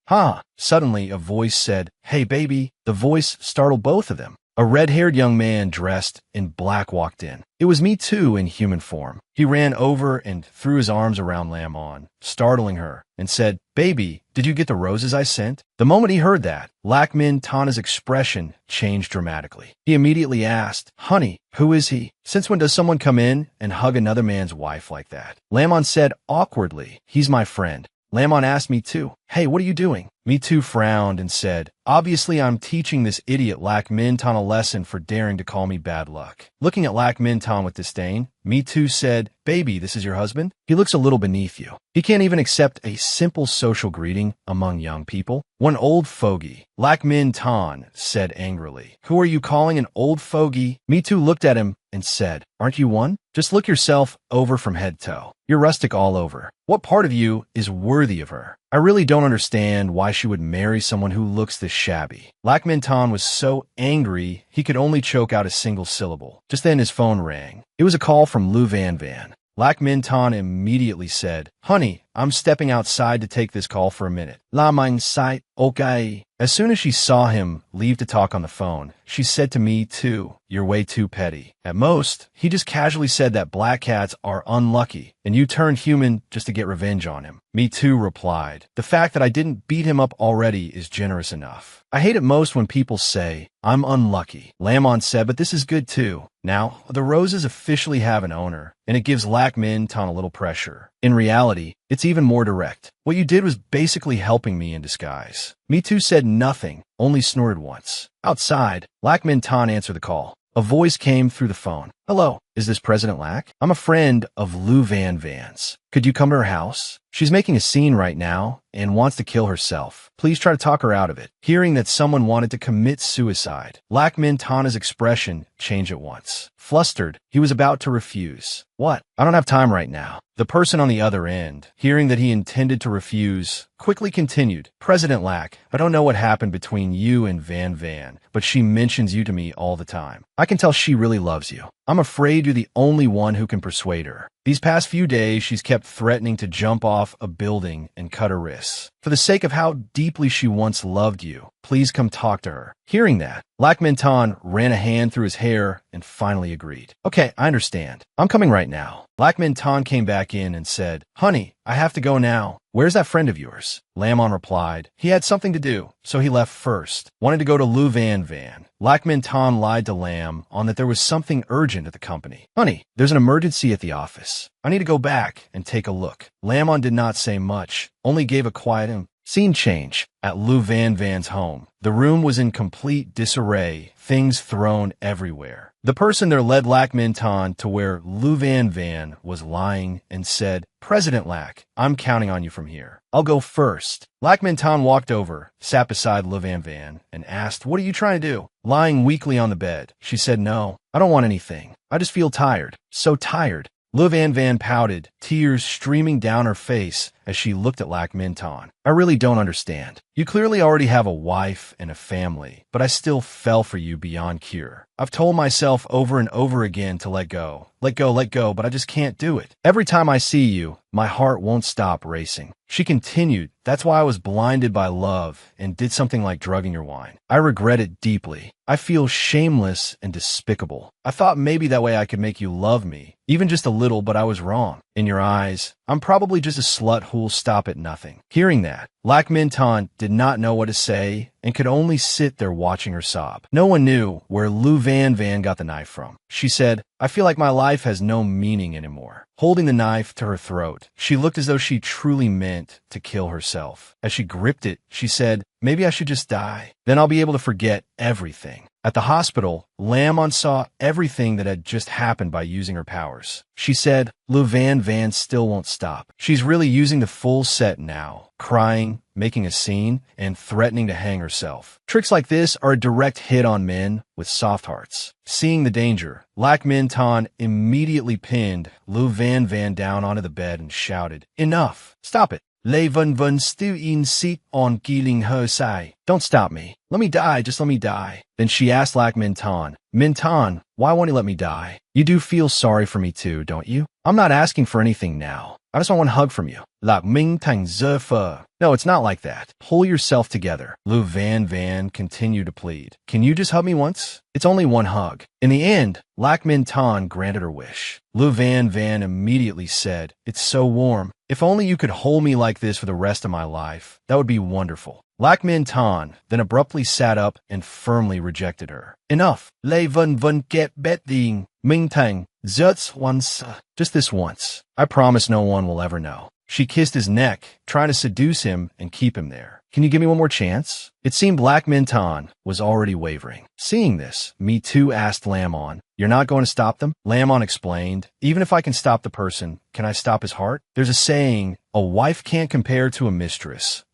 Suddenly a voice said, "Hey baby." The voice startled both of them. A red-haired young man dressed in black walked in. It was Me Too in human form. He ran over and threw his arms around Lamon, startling her, and said, "Baby, did you get the roses I sent?" The moment he heard that, Lak Min Tana's expression changed dramatically. He immediately asked, "Honey, who is he? Since when does someone come in and hug another man's wife like that?" Lamon said awkwardly, "He's my friend." Lamon asked Me Too, "Hey, what are you doing?" Me Too frowned and said, "Obviously I'm teaching this idiot Lak Minton a lesson for daring to call me bad luck." Looking at Lak Minton with disdain, Me Too said, "Baby, this is your husband? He looks a little beneath you. He can't even accept a simple social greeting among young people." "One old fogey," Lak Minton said angrily. "Who are you calling an old fogey?" Me Too looked at him and said, "Aren't you one? Just look yourself over from head to toe. You're rustic all over. What part of you is worthy of her? I really don't understand why she would marry someone who looks this shabby." Lak Minton was so angry he could only choke out a single syllable. Just then his phone rang. It was a call from Lou Van Van. Lak Minton immediately said, "Honey, I'm stepping outside to take this call for a minute." "NAMA-MANGAI, okay." As soon as she saw him leave to talk on the phone, she said to Me Too, "You're way too petty." At most, he just casually said that black cats are unlucky, and you turned human just to get revenge on him. Me Too replied, "The fact that I didn't beat him up already is generous enough. I hate it most when people say, I'm unlucky." Lamon said, "But this is good too. Now, the roses officially have an owner, and it gives Lak Minton a little pressure. In reality, it's even more direct. What you did was basically helping me in disguise." Me Too said nothing, only snorted once. Outside, Lak Minton answered the call. A voice came through the phone. "Hello, is this President Lak? I'm a friend of Lou Van Van's. Could you come to her house? She's making a scene right now and wants to kill herself. Please try to talk her out of it." Hearing that someone wanted to commit suicide, Lak Minton's expression changed at once. Flustered, he was about to refuse. "What? I don't have time right now." The person on the other end, hearing that he intended to refuse, quickly continued, "President Lak, I don't know what happened between you and Van Van, but she mentions you to me all the time. I can tell she really loves you. I'm afraid you're the only one who can persuade her. These past few days, she's kept threatening to jump off a building and cut her wrists. For the sake of how deeply she once loved you, please come talk to her." Hearing that, Lak Minton ran a hand through his hair and finally agreed. "Okay, I understand. I'm coming right now." Lak Minton came back in and said, "Honey, I have to go now. Where's that friend of yours?" Lamon replied, "He had something to do, so he left first. Wanted to go to Lou Van Van." Lak Minton lied to Lam on that there was something urgent at the company. "Honey, there's an emergency at the office. I need to go back and take a look." Lamon did not say much, only gave a quiet Scene change at Lou Van Van's home. The room was in complete disarray, things thrown everywhere. The person there led Lak Minton to where Lou Van Van was lying and said, "President Lak, I'm counting on you from here. I'll go first." Lak Minton walked over, sat beside Lou Van Van, and asked, "What are you trying to do?" Lying weakly on the bed, she said, "No, I don't want anything. I just feel tired. So tired." Lou Van Van pouted, tears streaming down her face as she looked at Lak Minton. "I really don't understand. You clearly already have a wife and a family, but I still fell for you beyond cure. I've told myself over and over again to let go, but I just can't do it. Every time I see you, my heart won't stop racing." She continued, "That's why I was blinded by love and did something like drugging your wine. I regret it deeply. I feel shameless and despicable. I thought maybe that way I could make you love me, even just a little, but I was wrong. In your eyes, I'm probably just a slut who'll stop at nothing." Hearing that, Lak Minton did not know what to say and could only sit there watching her sob. No one knew where Lou Van Van got the knife from. She said, "I feel like my life has no meaning anymore." Holding the knife to her throat, she looked as though she truly meant to kill herself. As she gripped it, she said, "Maybe I should just die. Then I'll be able to forget everything." At the hospital, Lamon saw everything that had just happened by using her powers. She said, "Lou Van Van still won't stop. She's really using the full set now, crying, making a scene, and threatening to hang herself. Tricks like this are a direct hit on men with soft hearts." Seeing the danger, Lak Minton immediately pinned Lou Van Van down onto the bed and shouted, "Enough! Stop it! Les Van still incite on killing her say. Don't stop me. Let me die, just let me die." Then she asked Lak Minton, "Minton, why won't you let me die? You do feel sorry for me too, don't you?" I'm not asking for anything now. I just want one hug from you. Lạc Minh Thành Zhe Phe. No, it's not like that. Pull yourself together. Lu Van Van continued to plead. Can you just hug me once? It's only one hug. In the end, Lạc Minh Tan granted her wish. Lu Van Van immediately said, It's so warm. If only you could hold me like this for the rest of my life. That would be wonderful. Lạc Minh Tan then abruptly sat up and firmly rejected her. Enough. Lê Vân Vân get bet ding. Minh Thành. Just once. Just this once. I promise no one will ever know. She kissed his neck, trying to seduce him and keep him there. Can you give me one more chance? It seemed Lạc Minh Tan was already wavering. Seeing this, Me Too asked Lamon, You're not going to stop them? Lamon explained, Even if I can stop the person, can I stop his heart? There's a saying, a wife can't compare to a mistress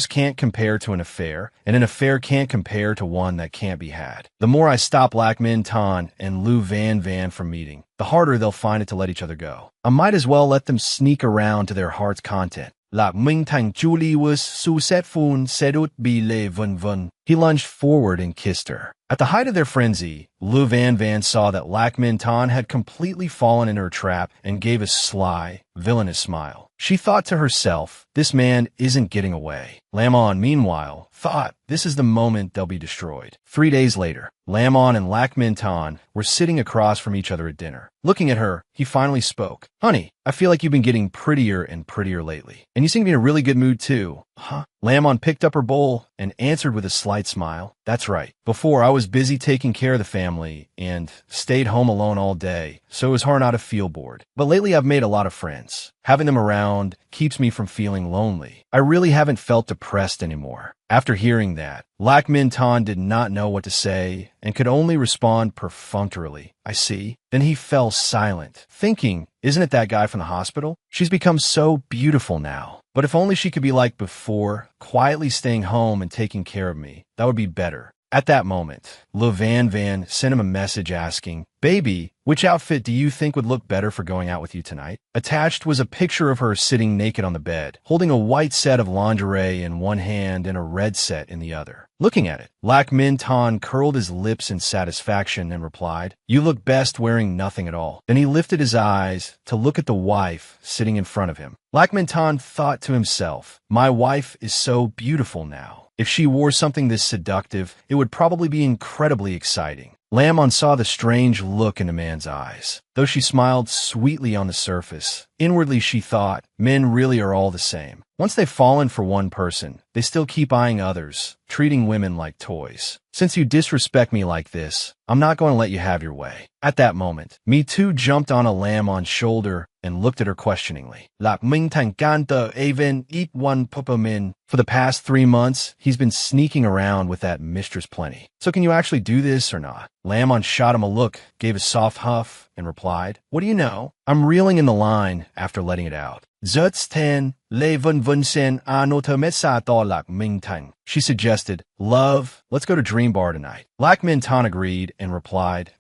can't compare to an affair can't compare to one that can't be had. The more I stop Lạc Minh Tan and Lu Van Van from meeting, the harder they'll find it to let each other go. I might as well let them sneak around to their heart's content. Lạc Minh Thành Julie was su set phun sedut bi Lê Vân Vân. He lunged forward and kissed her. At the height of their frenzy, Lu Van Van saw that Lạc Minh Tan had completely fallen into her trap and gave a sly, villainous smile. She thought to herself, this man isn't getting away. Lamon, meanwhile, thought, this is the moment they'll be destroyed. 3 days later, Lamon and Lạc Minh Tan were sitting across from each other at dinner. Looking at her, he finally spoke. Honey, I feel like you've been getting prettier and prettier lately. And you seem to be in a really good mood too. Huh? Lamon picked up her bowl and answered with a slight smile. That's right. Before, I was busy taking care of the family and stayed home alone all day, so it was hard not to feel bored. But lately I've made a lot of friends. Having them around keeps me from feeling lonely. I really haven't felt depressed anymore. After hearing that, Lạc Minh Tan did not know what to say and could only respond perfunctorily. I see. Then he fell silent, thinking, isn't it that guy from the hospital? She's become so beautiful now. But if only she could be like before, quietly staying home and taking care of me, that would be better. At that moment, Lu Van Van sent him a message asking, Baby, which outfit do you think would look better for going out with you tonight? Attached was a picture of her sitting naked on the bed, holding a white set of lingerie in one hand and a red set in the other. Looking at it, Lạc Minh Tan curled his lips in satisfaction and replied, You look best wearing nothing at all. Then he lifted his eyes to look at the wife sitting in front of him. Lạc Minh Tan thought to himself, My wife is so beautiful now. If she wore something this seductive, it would probably be incredibly exciting. Lamon saw the strange look in the man's eyes. Though she smiled sweetly on the surface, inwardly she thought, men really are all the same. Once they've fallen for one person, they still keep eyeing others, treating women like toys. Since you disrespect me like this, I'm not going to let you have your way. At that moment, Me Too jumped on a Lamon's shoulder and looked at her questioningly. Lạc Minh Thành Canta even eat one pupamin. For the past 3 months, he's been sneaking around with that Mistress Plenty. So can you actually do this or not? Lamon shot him a look, gave a soft huff, and replied, What do you know? I'm reeling in the line after letting it out. Zuts ten, Lê Vân Vân sen anoter mesa to Lạc Minh Thành. She suggested, Love, let's go to Dream Bar tonight. Lạc Minh Tan agreed and replied,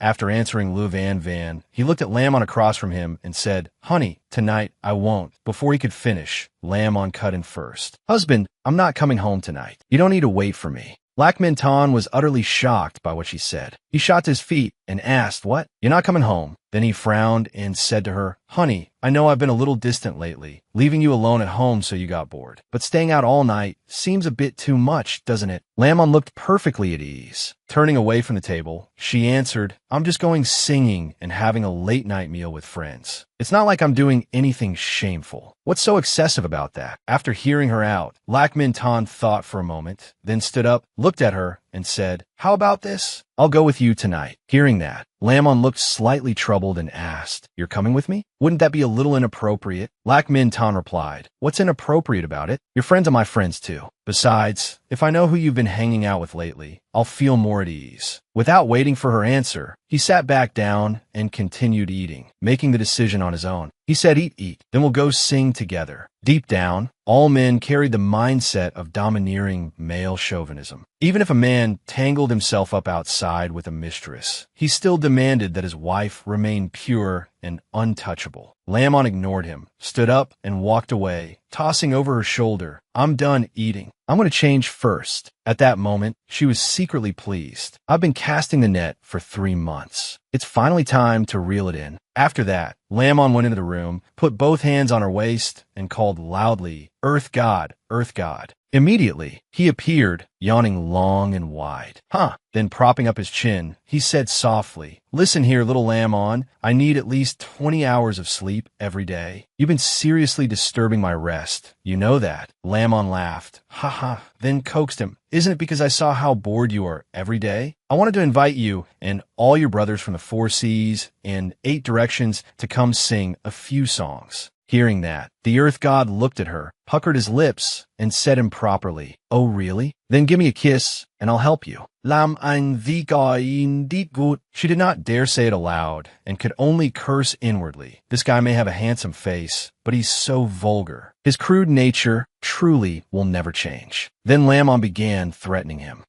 After answering Lu Van Van, he looked at Lamon across from him and said, Honey, tonight I won't. Before he could finish, Lamon cut in first. Husband, I'm not coming home tonight. You don't need to wait for me. Lạc Minh Tan was utterly shocked by what she said. He shot to his feet and asked, What? You're not coming home? Then he frowned and said to her, Honey, I know I've been a little distant lately, leaving you alone at home so you got bored. But staying out all night seems a bit too much, doesn't it? Lamon looked perfectly at ease. Turning away from the table, she answered, I'm just going singing and having a late night meal with friends. It's not like I'm doing anything shameful. What's so excessive about that? After hearing her out, Lạc Minh Tan thought for a moment, then stood up, looked at her, and said, How about this? I'll go with you tonight. Hearing that, Lamon looked slightly troubled and asked, You're coming with me? Wouldn't that be a little inappropriate? Lạc Minh Tan replied, What's inappropriate about it? Your friends are my friends too. Besides, if I know who you've been hanging out with lately, I'll feel more at ease. Without waiting for her answer, he sat back down and continued eating, making the decision on his own. He said, Eat, then we'll go sing together. Deep down, all men carried the mindset of domineering male chauvinism. Even if a man tangled himself up outside with a mistress, he still demanded that his wife remain pure and untouchable. Lamon ignored him, stood up, and walked away, tossing over her shoulder, "I'm done eating. I'm going to change first." At that moment, she was secretly pleased. "I've been casting the net for 3 months. It's finally time to reel it in." After that, Lamon went into the room, put both hands on her waist, and called loudly, "Earth God, Earth God." Immediately, he appeared, yawning long and wide. "Huh." Then propping up his chin, he said softly, "Listen here, little Lamon. I need at least 20 hours of sleep every day. You've been seriously disturbing my rest. You know that." Lamon laughed. "Ha ha." Then coaxed him, "Isn't it because I saw how bored you are every day? I wanted to invite you and all your brothers from the 4 Seas and 8 directions to come sing a few songs." Hearing that, the Earth God looked at her, puckered his lips, and said improperly, "Oh, really? Then give me a kiss, and I'll help you." "NAMA-MANGAI." She did not dare say it aloud, and could only curse inwardly. This guy may have a handsome face, but he's so vulgar. His crude nature truly will never change. Then Lamon began threatening him.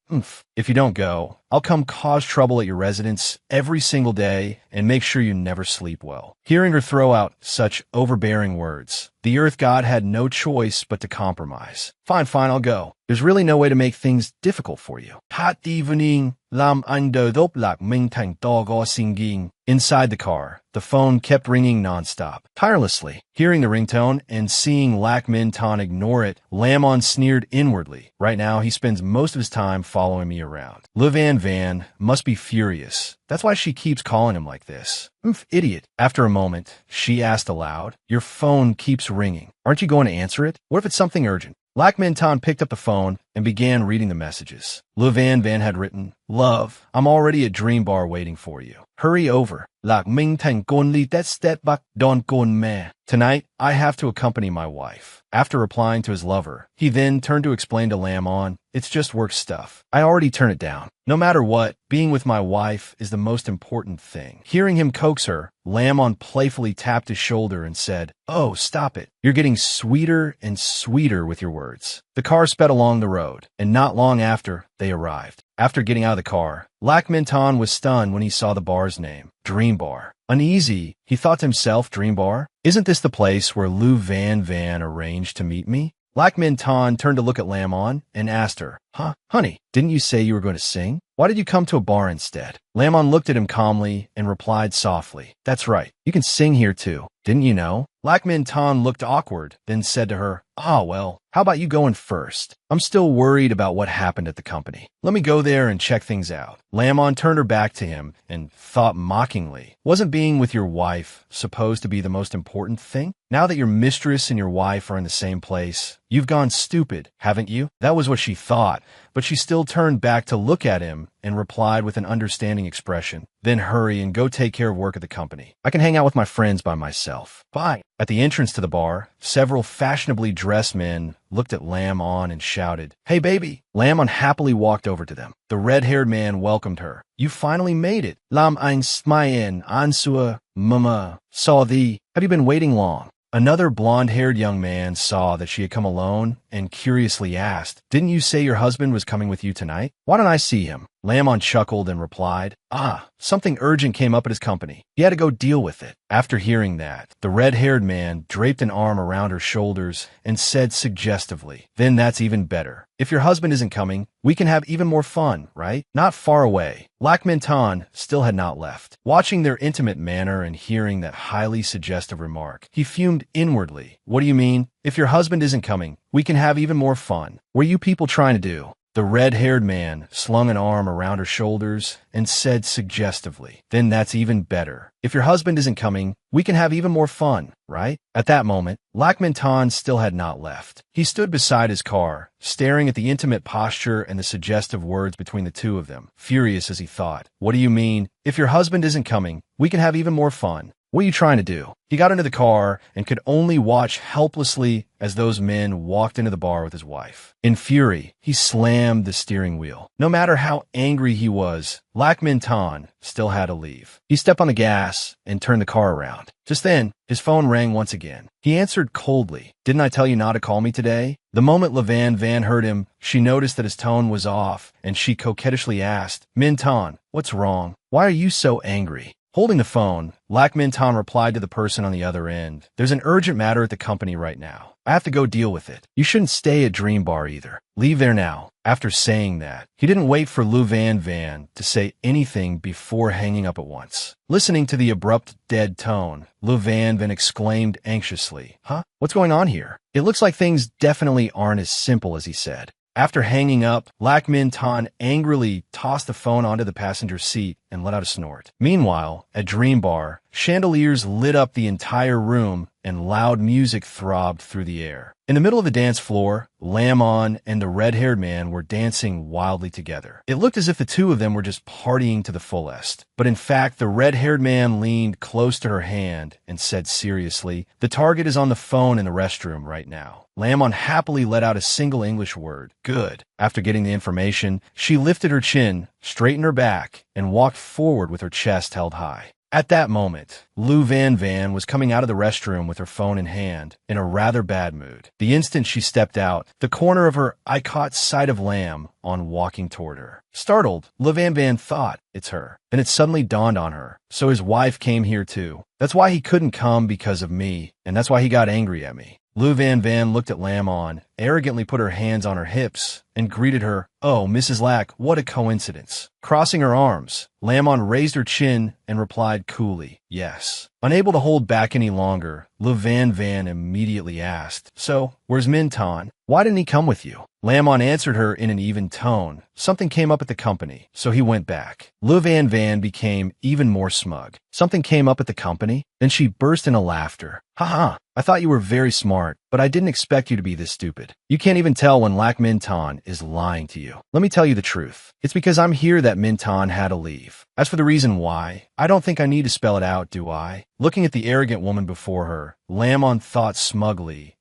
"If you don't go, I'll come cause trouble at your residence every single day and make sure you never sleep well." Hearing her throw out such overbearing words, the Earth God had no choice but to compromise. Fine, I'll go. There's really no way to make things difficult for you." Hot evening, Lam Ando Doplak Ming Tang Dogo Singing. Inside the car, the phone kept ringing nonstop, tirelessly. Hearing the ringtone and seeing Lac Min Ton ignore it, Lamon sneered inwardly. Right now, he spends most of his time following me around. Le Van must be furious. That's why she keeps calling him like this. Idiot. After a moment, she asked aloud, "Your phone keeps ringing. Aren't you going to answer it? What if it's something urgent?" Lac Min Ton picked up the phone and began reading the messages. Le Van had written, "Love, I'm already at Dream Bar waiting for you. Hurry over. Lac Min Tang Gon Li Det Stet Bak Don Gon Me. Tonight, I have to accompany my wife." After replying to his lover, he then turned to explain to Lamon, "It's just work stuff. I already turned it down. No matter what, being with my wife is the most important thing." Hearing him coax her, Lamon playfully tapped his shoulder and said, "Oh, stop it. You're getting sweeter and sweeter with your words." The car sped along the road, and not long after, they arrived. After getting out of the car, Lac Min Ton was stunned when he saw the bar's name, Dream Bar. Uneasy, he thought to himself, Dream Bar? Isn't this the place where Lou Van arranged to meet me? Lac Min Ton turned to look at Lamon and asked her, "Huh, honey, didn't you say you were going to sing? Why did you come to a bar instead?" Lamon looked at him calmly and replied softly, "That's right, you can sing here too. Didn't you know?" Lac Min Ton looked awkward, then said to her, Well, how about you going first? I'm still worried about what happened at the company. Let me go there and check things out." Lamon turned her back to him and thought mockingly, "Wasn't being with your wife supposed to be the most important thing? Now that your mistress and your wife are in the same place, you've gone stupid, haven't you?" That was what she thought, but she still turned back to look at him and replied with an understanding expression, "Then hurry and go take care of work at the company. I can hang out with my friends by myself. Bye." At the entrance to the bar, several fashionably dressed men looked at Lamon and shouted, "Hey, baby." Lamon happily walked over to them. The red-haired man welcomed her. "You finally made it. Lam ein smayen ansua mama. Saw thee. Have you been waiting long?" Another blonde-haired young man saw that she had come alone and curiously asked, "Didn't you say your husband was coming with you tonight? Why don't I see him?" Lamon chuckled and replied, Something urgent came up at his company. He had to go deal with it." After hearing that, the red-haired man draped an arm around her shoulders and said suggestively, "Then that's even better. If your husband isn't coming, we can have even more fun, right? Not far away." Lac Min Ton still had not left. Watching their intimate manner and hearing that highly suggestive remark, he fumed inwardly. "What do you mean? If your husband isn't coming, we can have even more fun. What are you people trying to do?" The red-haired man slung an arm around her shoulders and said suggestively, "Then that's even better. If your husband isn't coming, we can have even more fun, right?" At that moment, Lac Min Ton still had not left. He stood beside his car, staring at the intimate posture and the suggestive words between the two of them, furious as he thought, "What do you mean? If your husband isn't coming, we can have even more fun. What are you trying to do?" He got into the car and could only watch helplessly as those men walked into the bar with his wife. In fury, he slammed the steering wheel. No matter how angry he was, Lac Min Ton still had to leave. He stepped on the gas and turned the car around. Just then, his phone rang once again. He answered coldly, "Didn't I tell you not to call me today?" The moment Le Van heard him, she noticed that his tone was off, and she coquettishly asked, "Min Ton, what's wrong? Why are you so angry?" Holding the phone, Lac Minton replied to the person on the other end. There's an urgent matter at the company right now. I have to go deal with it. You shouldn't stay at Dream Bar either. Leave there now. After saying that, he didn't wait for Lou Van Van to say anything before hanging up at once. Listening to the abrupt, dead tone, Lou Van Van exclaimed anxiously, "Huh? What's going on here? It looks like things definitely aren't as simple as he said." After hanging up, Lac Minton angrily tossed the phone onto the passenger seat and let out a snort. Meanwhile, at Dream Bar, chandeliers lit up the entire room and loud music throbbed through the air. In the middle of the dance floor, Lamon and the red-haired man were dancing wildly together. It looked as if the two of them were just partying to the fullest. But in fact, the red-haired man leaned close to her hand and said seriously, "The target is on the phone in the restroom right now." Lamon happily let out a single English word, "Good." After getting the information, she lifted her chin, straightened her back, and walked forward with her chest held high. At that moment, Lou Van Van was coming out of the restroom with her phone in hand, in a rather bad mood. The instant she stepped out, the corner of her eye caught sight of Lam on walking toward her. Startled, Lou Van Van thought, "It's her." Then it suddenly dawned on her. So his wife came here too. That's why he couldn't come because of me, and that's why he got angry at me. Lou Van Van looked at Lamon, arrogantly put her hands on her hips, and greeted her, "Oh, Mrs. Lack, what a coincidence." Crossing her arms, Lamon raised her chin and replied coolly, "Yes." Unable to hold back any longer, Lou Van Van immediately asked, "So, where's Minton? Why didn't he come with you?" Lamon answered her in an even tone. Something came up at the company, so he went back. Lou Van Van became even more smug. Something came up at the company? Then she burst into laughter. "Ha! I thought you were very smart, but I didn't expect you to be this stupid. You can't even tell when Lac Minton is lying to you. Let me tell you the truth. It's because I'm here that Minton had to leave. As for the reason why, I don't think I need to spell it out, do I?" Looking at the arrogant woman before her, Lamon thought smugly,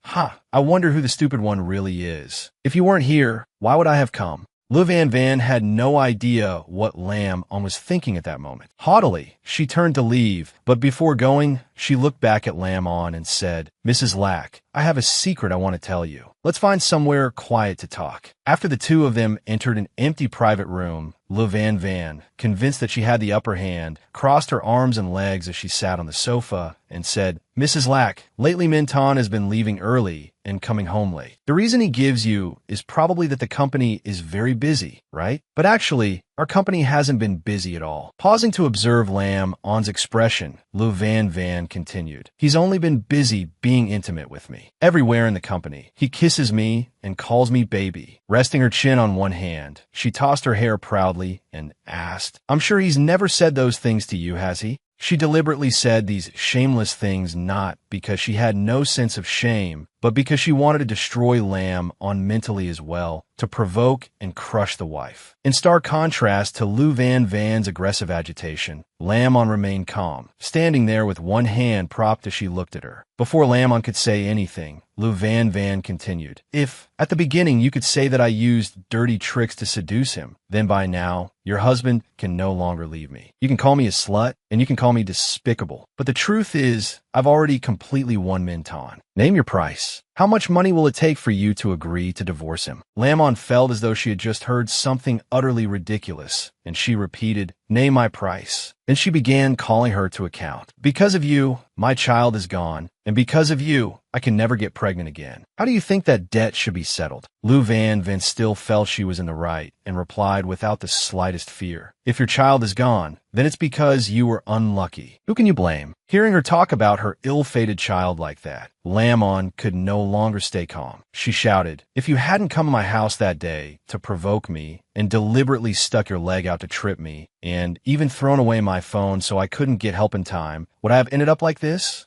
I wonder who the stupid one really is. If you weren't here, why would I have come?" Lou Van Van had no idea what Lamon was thinking at that moment. Haughtily, she turned to leave, but before going, she looked back at Lamon and said, "Mrs. Lack, I have a secret I want to tell you. Let's find somewhere quiet to talk." After the two of them entered an empty private room, Lou Van Van, convinced that she had the upper hand, crossed her arms and legs as she sat on the sofa and said, "Mrs. Lack, lately Minton has been leaving early and coming home late. The reason he gives you is probably that the company is very busy, right? But actually, our company hasn't been busy at all." Pausing to observe Lamon's expression, Lou Van Van continued, "He's only been busy being intimate with me. Everywhere in the company, he kisses me and calls me baby." Resting her chin on one hand, she tossed her hair proudly and asked, "I'm sure he's never said those things to you, has he?" She deliberately said these shameless things not because she had no sense of shame, but because she wanted to destroy Lamon mentally as well, to provoke and crush the wife. In stark contrast to Lou Van Van's aggressive agitation, Lamon remained calm, standing there with one hand propped as she looked at her. Before Lamon could say anything, Lou Van Van continued, "If, at the beginning, you could say that I used dirty tricks to seduce him, then by now, your husband can no longer leave me. You can call me a slut, and you can call me despicable. But the truth is, I've already completely won Minton. Name your price. How much money will it take for you to agree to divorce him?" Lamon felt as though she had just heard something utterly ridiculous, and she repeated, "Name my price." Then she began calling her to account. "Because of you, my child is gone, and because of you, I can never get pregnant again. How do you think that debt should be settled?" Lou Van Van still felt she was in the right, and replied without the slightest fear, "If your child is gone, then it's because you were unlucky. Who can you blame?" Hearing her talk about her ill-fated child like that, Lamon could no longer stay calm. She shouted, "If you hadn't come to my house that day to provoke me, and deliberately stuck your leg out to trip me, and even thrown away my phone so I couldn't get help in time, would I have ended up like this?"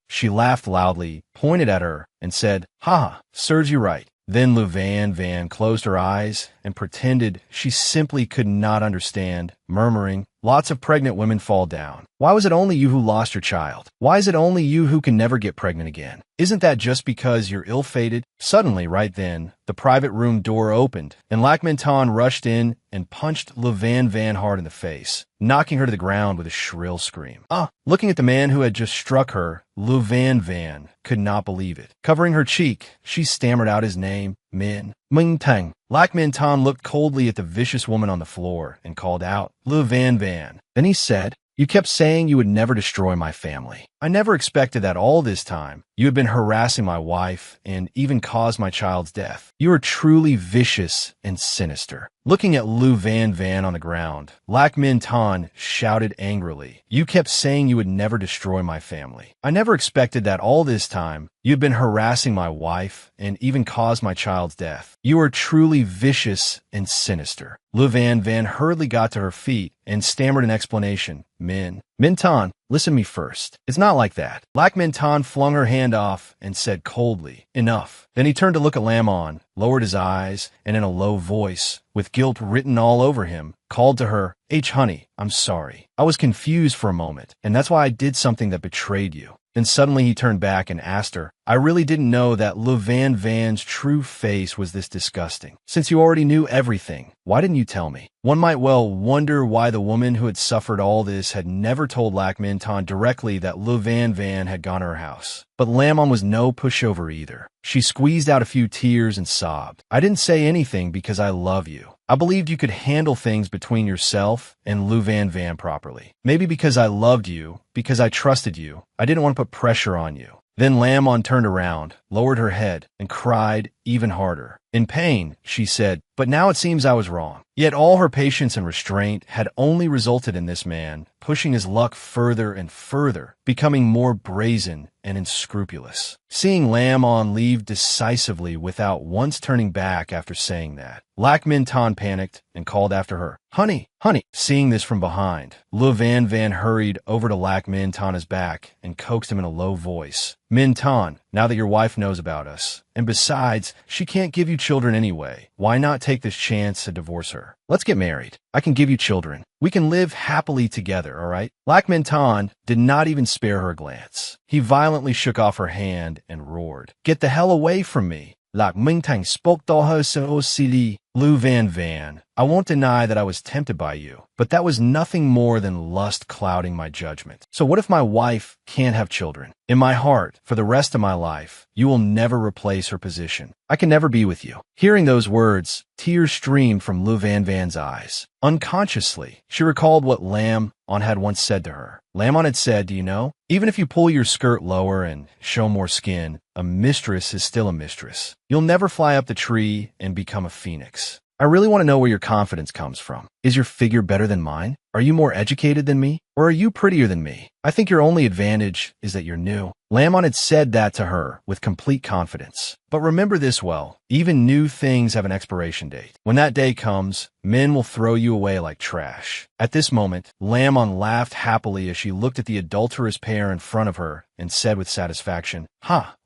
She laughed loudly, pointed at her, and said, "Ha, serves you right." Then Lou Van Van closed her eyes and pretended she simply could not understand, murmuring, "Lots of pregnant women fall down. Why was it only you who lost your child? Why is it only you who can never get pregnant again? Isn't that just because you're ill-fated?" Suddenly, right then, the private room door opened, and Lac Minton rushed in and punched Lou Van Van hard in the face, knocking her to the ground with a shrill scream. Looking at the man who had just struck her, Lou Van Van could not believe it. Covering her cheek, she stammered out his name, Min. Ming Tang. Lac Min Tan looked coldly at the vicious woman on the floor and called out, Lu Van Van. Then he said, you kept saying you would never destroy my family. I never expected that all this time you had been harassing my wife and even caused my child's death. You are truly vicious and sinister. Looking at Lu Van Van on the ground, Lac Min Tan shouted angrily, you kept saying you would never destroy my family. I never expected that all this time you had been harassing my wife and even caused my child's death. You are truly vicious and sinister. Lu Van Van hurriedly got to her feet and stammered an explanation. Min Tan, listen to me first. It's not like that. Lac Min Tan flung her hand off and said coldly, enough. Then he turned to look at Lamon, lowered his eyes, and in a low voice, with guilt written all over him, called to her, honey, I'm sorry. I was confused for a moment, and that's why I did something that betrayed you. Then suddenly he turned back and asked her, I really didn't know that Lu Van Van's true face was this disgusting. Since you already knew everything, why didn't you tell me? One might well wonder why the woman who had suffered all this had never told Lac Min Tan directly that Lu Van Van had gone to her house. But Lamon was no pushover either. She squeezed out a few tears and sobbed. I didn't say anything because I love you. I believed you could handle things between yourself and Lu Van Van properly. Maybe because I loved you, because I trusted you, I didn't want to put pressure on you. Then Lamon turned around, lowered her head, and cried even harder. In pain, she said, but now it seems I was wrong. Yet all her patience and restraint had only resulted in this man pushing his luck further and further, becoming more brazen and unscrupulous. Seeing Lamon leave decisively without once turning back after saying that, Lac Min Tan panicked and called after her, honey. Seeing this from behind, Lu Van Van hurried over to Lac Min Tan's back and coaxed him in a low voice. Min Tan, now that your wife knows about us, and besides, she can't give you children anyway, why not take this chance to divorce her? Let's get married. I can give you children. We can live happily together, all right? Lac Min Tan did not even spare her a glance. He violently shook off her hand and roared, get the hell away from me. Lac Min Tan spoke to her so silly. Lu Van Van, I won't deny that I was tempted by you, but that was nothing more than lust clouding my judgment. So what if my wife can't have children? In my heart, for the rest of my life, you will never replace her position. I can never be with you. Hearing those words, tears streamed from Lu Van Van's eyes. Unconsciously, she recalled what Lamon had once said to her. Lamon had said, do you know, even if you pull your skirt lower and show more skin, a mistress is still a mistress. You'll never fly up the tree and become a phoenix. I really want to know where your confidence comes from. Is your figure better than mine? Are you more educated than me? Or are you prettier than me? I think your only advantage is that you're new. Lamon had said that to her with complete confidence. But remember this well, even new things have an expiration date. When that day comes, men will throw you away like trash. At this moment, Lamon laughed happily as she looked at the adulterous pair in front of her and said with satisfaction,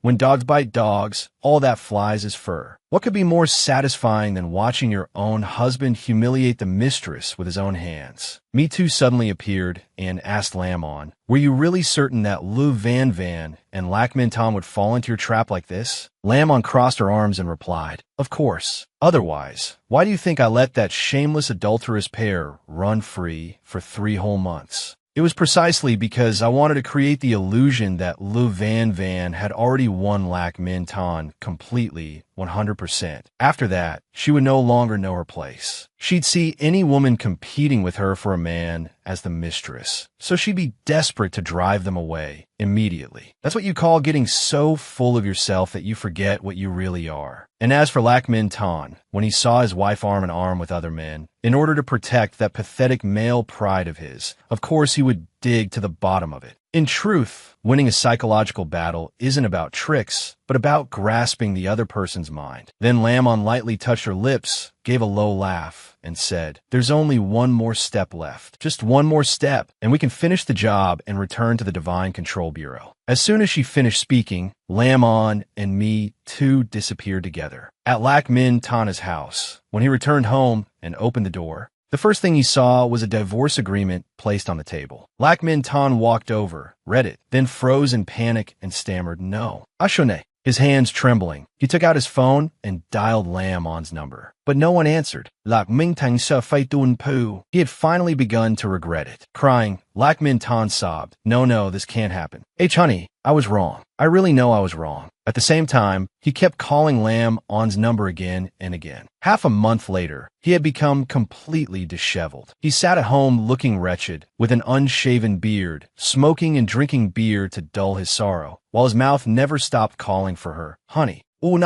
when dogs bite dogs, all that flies is fur. What could be more satisfying than watching your own husband humiliate the mistress with his own hands? Me Too suddenly appeared and asked Lamon, were you really certain that Lu Van Van and Lac Min Tan would fall into your trap like this? Lamon crossed her arms and replied, of course. Otherwise, why do you think I let that shameless adulterous pair run free for 3 whole months? It was precisely because I wanted to create the illusion that Lu Van Van had already won Lac Min Tan completely, 100%. After that, she would no longer know her place. She'd see any woman competing with her for a man as the mistress, so she'd be desperate to drive them away immediately. That's what you call getting so full of yourself that you forget what you really are. And as for Lac Min Tan, when he saw his wife arm in arm with other men, in order to protect that pathetic male pride of his, of course he would dig to the bottom of it. In truth, winning a psychological battle isn't about tricks, but about grasping the other person's mind. Then Lamon lightly touched her lips, gave a low laugh, and said, there's only one more step left. Just one more step, and we can finish the job and return to the Divine Control Bureau. As soon as she finished speaking, Lamon and Me Too disappeared together. At Lac Min Tan's house, when he returned home and opened the door, the first thing he saw was a divorce agreement placed on the table. Lac Min Tan walked over, read it, then froze in panic and stammered, no. Ashone. His hands trembling, he took out his phone and dialed Lamon's number. But no one answered. Lac Min Tan sa fai dun poo. He had finally begun to regret it. Crying, Lac Min Tan sobbed, no, this can't happen. Honey, I was wrong. I really know I was wrong. At the same time, he kept calling Lam On's number again and again. Half a month later, he had become completely disheveled. He sat at home looking wretched, with an unshaven beard, smoking and drinking beer to dull his sorrow, while his mouth never stopped calling for her, honey. In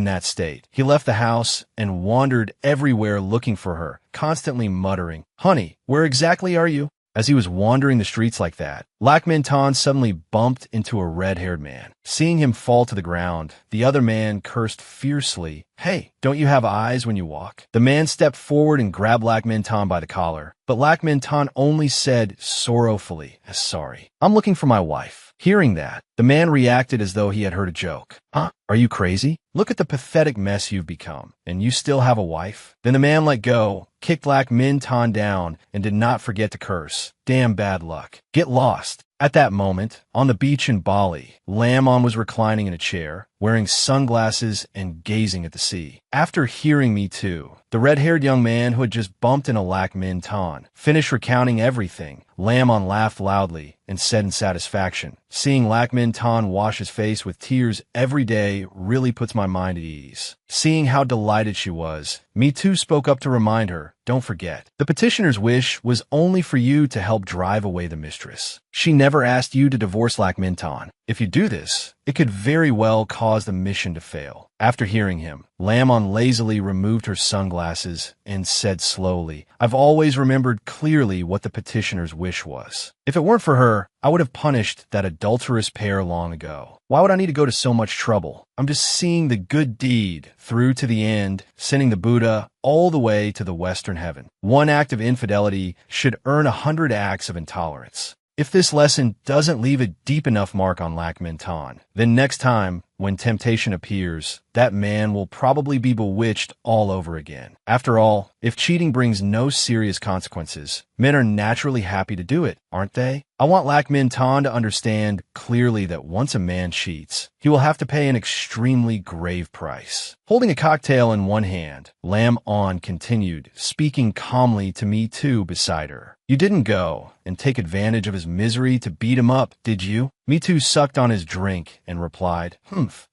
that state, he left the house and wandered everywhere looking for her, constantly muttering, honey, where exactly are you? As he was wandering the streets like that, Lac Minh suddenly bumped into a red-haired man. Seeing him fall to the ground, the other man cursed fiercely, hey, don't you have eyes when you walk? The man stepped forward and grabbed Lac Minh by the collar, but Lac Minh only said sorrowfully, sorry, I'm looking for my wife. Hearing that, the man reacted as though he had heard a joke. Huh? Are you crazy? Look at the pathetic mess you've become, and you still have a wife? Then the man let go, kicked Lac Minh down, and did not forget to curse. Damn bad luck. Get lost. At that moment, on the beach in Bali, Lam On was reclining in a chair, wearing sunglasses and gazing at the sea. After hearing Me Too, the red-haired young man who had just bumped into Lac Minh finished recounting everything. Lam On laughed loudly and said in satisfaction, seeing Lac Minh wash his face with tears every day really puts my mind at ease. Seeing how delighted she was, Me Too spoke up to remind her, don't forget, the petitioner's wish was only for you to help drive away the mistress. She never asked you to divorce Lac Minh. If you do this, it could very well cause the mission to fail. After hearing him, Lam On lazily removed her sunglasses and said slowly, I've always remembered clearly what the petitioner's wish was. If it weren't for her, I would have punished that adulterous pair long ago. Why would I need to go to so much trouble? I'm just seeing the good deed through to the end, sending the Buddha all the way to the Western heaven. One act of infidelity should earn 100 acts of intolerance. If this lesson doesn't leave a deep enough mark on Lac Minh, then next time, when temptation appears, that man will probably be bewitched all over again. After all, if cheating brings no serious consequences, men are naturally happy to do it, aren't they? I want Lac Minh to understand clearly that once a man cheats, he will have to pay an extremely grave price. Holding a cocktail in one hand, Lam On continued, speaking calmly to Me Too beside her. You didn't go and take advantage of his misery to beat him up, did you? Me Too sucked on his drink and replied,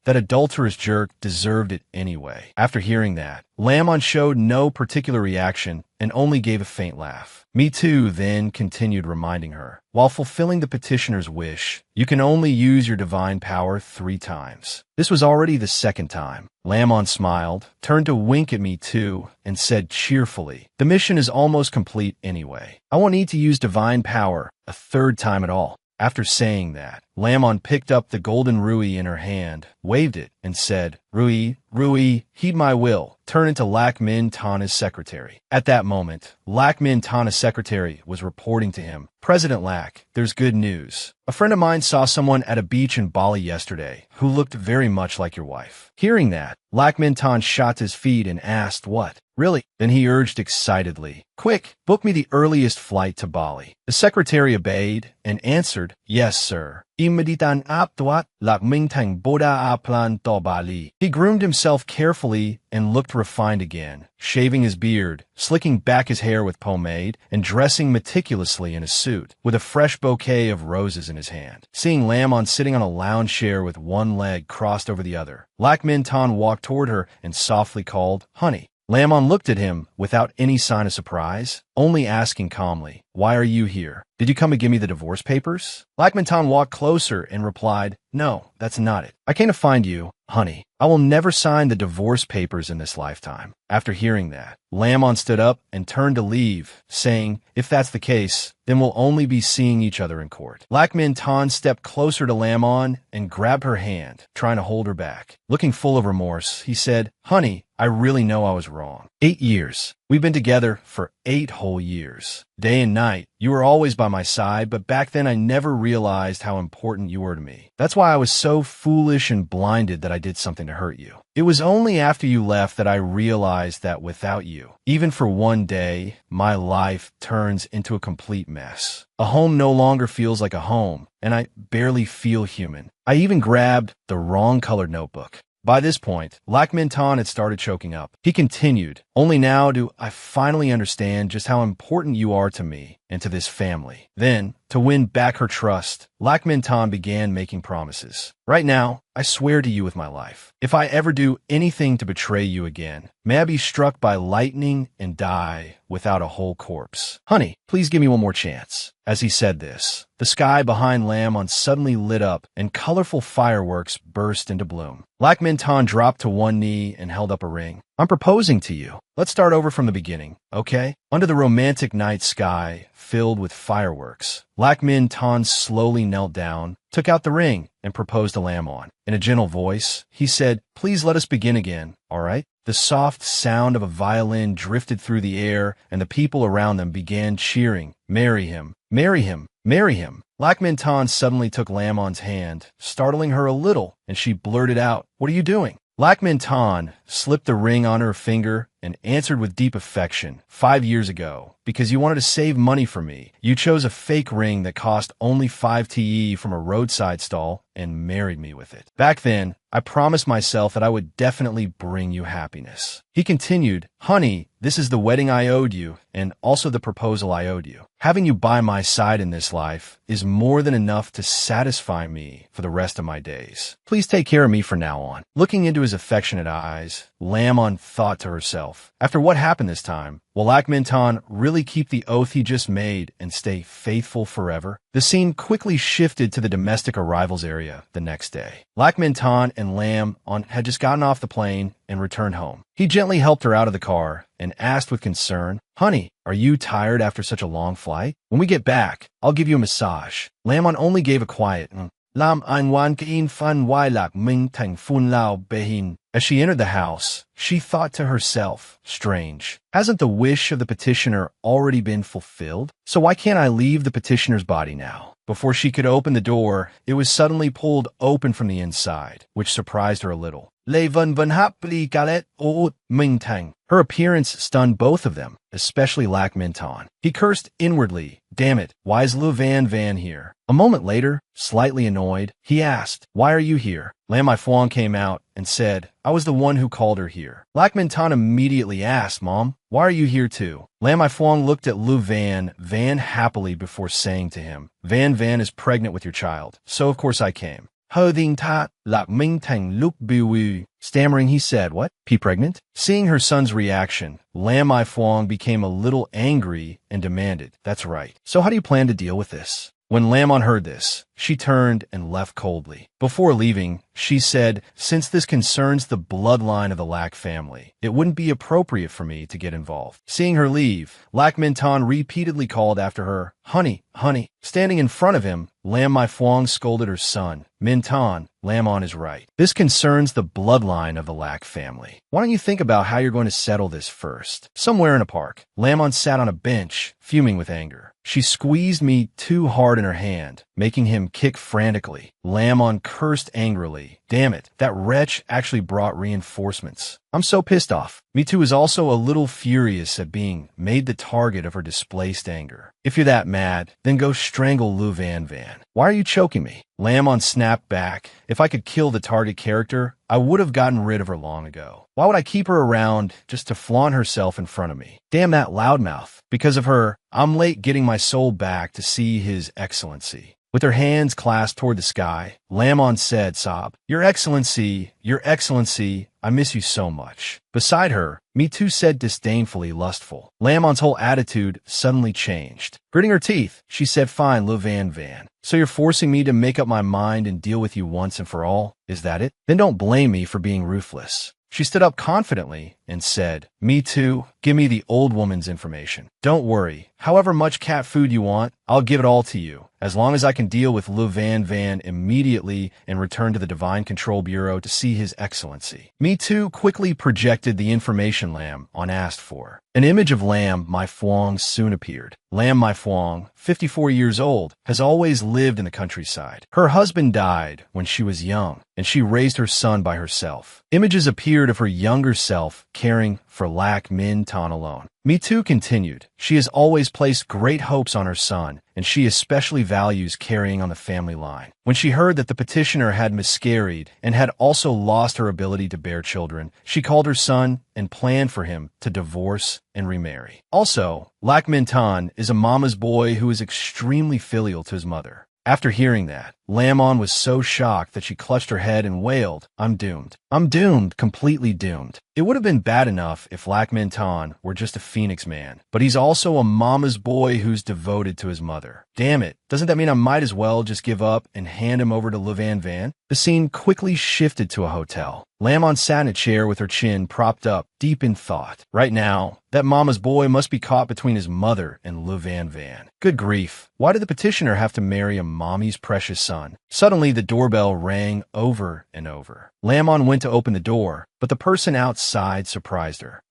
that adulterous jerk deserved it anyway. After hearing that, Lam On showed no particular reaction and only gave a faint laugh. Me Too then continued reminding her, while fulfilling the petitioner's wish, you can only use your divine power 3 times. This was already the 2nd time. Lam On smiled, turned to wink at Me Too, and said cheerfully, the mission is almost complete anyway. I won't need to use divine power a 3rd time at all. After saying that, Lam On picked up the golden rui in her hand, waved it, and said, Rui, Rui, heed my will, turn into Lac Minh secretary. At that moment, Lac Minh secretary was reporting to him, President Lac, there's good news. A friend of mine saw someone at a beach in Bali yesterday who looked very much like your wife. Hearing that, Lac Minh shot to his feet and asked, what? Really? Then he urged excitedly, quick, book me the earliest flight to Bali. The secretary obeyed and answered, yes, sir. Imeditan aptuat Lac Minh boda aplan to Bali. He groomed himself carefully and looked refined again, shaving his beard, slicking back his hair with pomade, and dressing meticulously in a suit, with a fresh bouquet of roses in his hand. Seeing Lam On sitting on a lounge chair with one leg crossed over the other, Lac Minh walked toward her and softly called, honey. Lam On looked at him without any sign of surprise, only asking calmly, why are you here? Did you come to give me the divorce papers? Lac Minh walked closer and replied, no, that's not it. I came to find you, honey. I will never sign the divorce papers in this lifetime. After hearing that, Lam On stood up and turned to leave, saying, if that's the case, then we'll only be seeing each other in court. Lac Minh stepped closer to Lam On and grabbed her hand, trying to hold her back. Looking full of remorse, he said, honey, I really know I was wrong. 8 years. We've been together for 8 whole years. Day and night, you were always by my side, but back then I never realized how important you were to me. That's why I was so foolish and blinded that I did something to hurt you. It was only after you left that I realized that without you, even for one day, my life turns into a complete mess. A home no longer feels like a home, and I barely feel human. I even grabbed the wrong colored notebook. By this point, Lac Minh had started choking up. He continued, only now do I finally understand just how important you are to me and to this family. Then, To win back her trust, Lac Minh began making promises. Right now, I swear to you with my life, if I ever do anything to betray you again, may I be struck by lightning and die without a whole corpse. Honey, please give me one more chance. As he said this, the sky behind Lam suddenly lit up and colorful fireworks burst into bloom. Lac Minh dropped to one knee and held up a ring. I'm proposing to you. Let's start over from the beginning, okay? Under the romantic night sky filled with fireworks, Lac Minh slowly knelt down, took out the ring, and proposed to Lam. In a gentle voice, he said, "Please let us begin again, all right?" The soft sound of a violin drifted through the air, and the people around them began cheering, "Marry him, marry him, marry him." Lac Minh suddenly took Lamon's hand, startling her a little, and she blurted out, "What are you doing?" Lac Minh slipped the ring on her finger and answered with deep affection, 5 years ago, because you wanted to save money for me, you chose a fake ring that cost only 5 TE from a roadside stall and married me with it. Back then, I promised myself that I would definitely bring you happiness. He continued, "Honey, this is the wedding I owed you, and also the proposal I owed you. Having you by my side in this life is more than enough to satisfy me for the rest of my days. Please take care of me from now on." Looking into his affectionate eyes, Lam thought to herself, after what happened this time, will Lac Minh really keep the oath he just made and stay faithful forever? The scene quickly shifted to the domestic arrivals area the next day. Lac Minh and Lam had just gotten off the plane and returned home. He gently helped her out of the car and asked with concern, "Honey, are you tired after such a long flight? When we get back, I'll give you a massage." Lam only gave a quiet, "Lam ein wan kain fan wai Lac Minh fun lao behin." As she entered the house, she thought to herself, strange, hasn't the wish of the petitioner already been fulfilled? So why can't I leave the petitioner's body now? Before she could open the door, it was suddenly pulled open from the inside, which surprised her a little. Her appearance stunned both of them, especially Lac Minh. He cursed inwardly, "Damn it, why is Lu Van Van here?" A moment later, slightly annoyed, he asked, "Why are you here?" Lam Fuang came out and said, "I was the one who called her here." Lac Minh immediately asked, "Mom, why are you here too?" Lam Fuang looked at Lu Van Van happily before saying to him, "Van Van is pregnant with your child, so of course I came." Holding tat, Lac Minh look biu. Stammering, he said, "What? P pregnant?" Seeing her son's reaction, Lam Fuang became a little angry and demanded, "That's right. So how do you plan to deal with this?" When Lam heard this, she turned and left coldly. Before leaving, she said, "Since this concerns the bloodline of the Lac family, it wouldn't be appropriate for me to get involved." Seeing her leave, Lac Minh repeatedly called after her, "Honey, honey." Standing in front of him, Lam Fuang scolded her son, "Minh, Lam is right. This concerns the bloodline of the Lac family. Why don't you think about how you're going to settle this first?" Somewhere in a park, Lam sat on a bench, fuming with anger. She squeezed me too hard in her hand, making him kick frantically. Lam cursed angrily. "Damn it, that wretch actually brought reinforcements. I'm so pissed off." Me Too is also a little furious at being made the target of her displaced anger. "If you're that mad, then go strangle Lu Van Van. Why are you choking me?" Lam snapped back. "If I could kill the target character, I would have gotten rid of her long ago. Why would I keep her around just to flaunt herself in front of me? Damn that loudmouth. Because of her, I'm late getting my soul back to see His Excellency." With her hands clasped toward the sky, Lam said, sob, Your Excellency, I miss you so much." Beside her, Me Too said disdainfully lustful. Lamon's whole attitude suddenly changed. Gritting her teeth, she said, "Fine, Lu Van Van. So you're forcing me to make up my mind and deal with you once and for all? Is that it? Then don't blame me for being ruthless." She stood up confidently and said, "Me Too, give me the old woman's information. Don't worry. However much cat food you want, I'll give it all to you, as long as I can deal with Lu Van Van immediately and return to the Divine Control Bureau to see His Excellency." Me Too quickly projected the information Lam asked for. An image of Lam My Phuong soon appeared. Lam My Phuong, 54 years old, has always lived in the countryside. Her husband died when she was young, and she raised her son by herself. Images appeared of her younger self caring for Lak Min Tan alone. Me Too continued. She has always placed great hopes on her son, and she especially values carrying on the family line. When she heard that the petitioner had miscarried and had also lost her ability to bear children, she called her son and planned for him to divorce and remarry. Also, Lak Min Tan is a mama's boy who is extremely filial to his mother. After hearing that, Lamon was so shocked that she clutched her head and wailed, "I'm doomed. I'm doomed, completely doomed." It would have been bad enough if Lak Min Tan were just a Phoenix man, but he's also a mama's boy who's devoted to his mother. Damn it, doesn't that mean I might as well just give up and hand him over to Le Van Van? The scene quickly shifted to a hotel. Lamon sat in a chair with her chin propped up, deep in thought. Right now, that mama's boy must be caught between his mother and Le Van Van. Good grief, why did the petitioner have to marry a mommy's precious son? Suddenly, the doorbell rang over and over. Lamon went to open the door, but the person outside surprised her.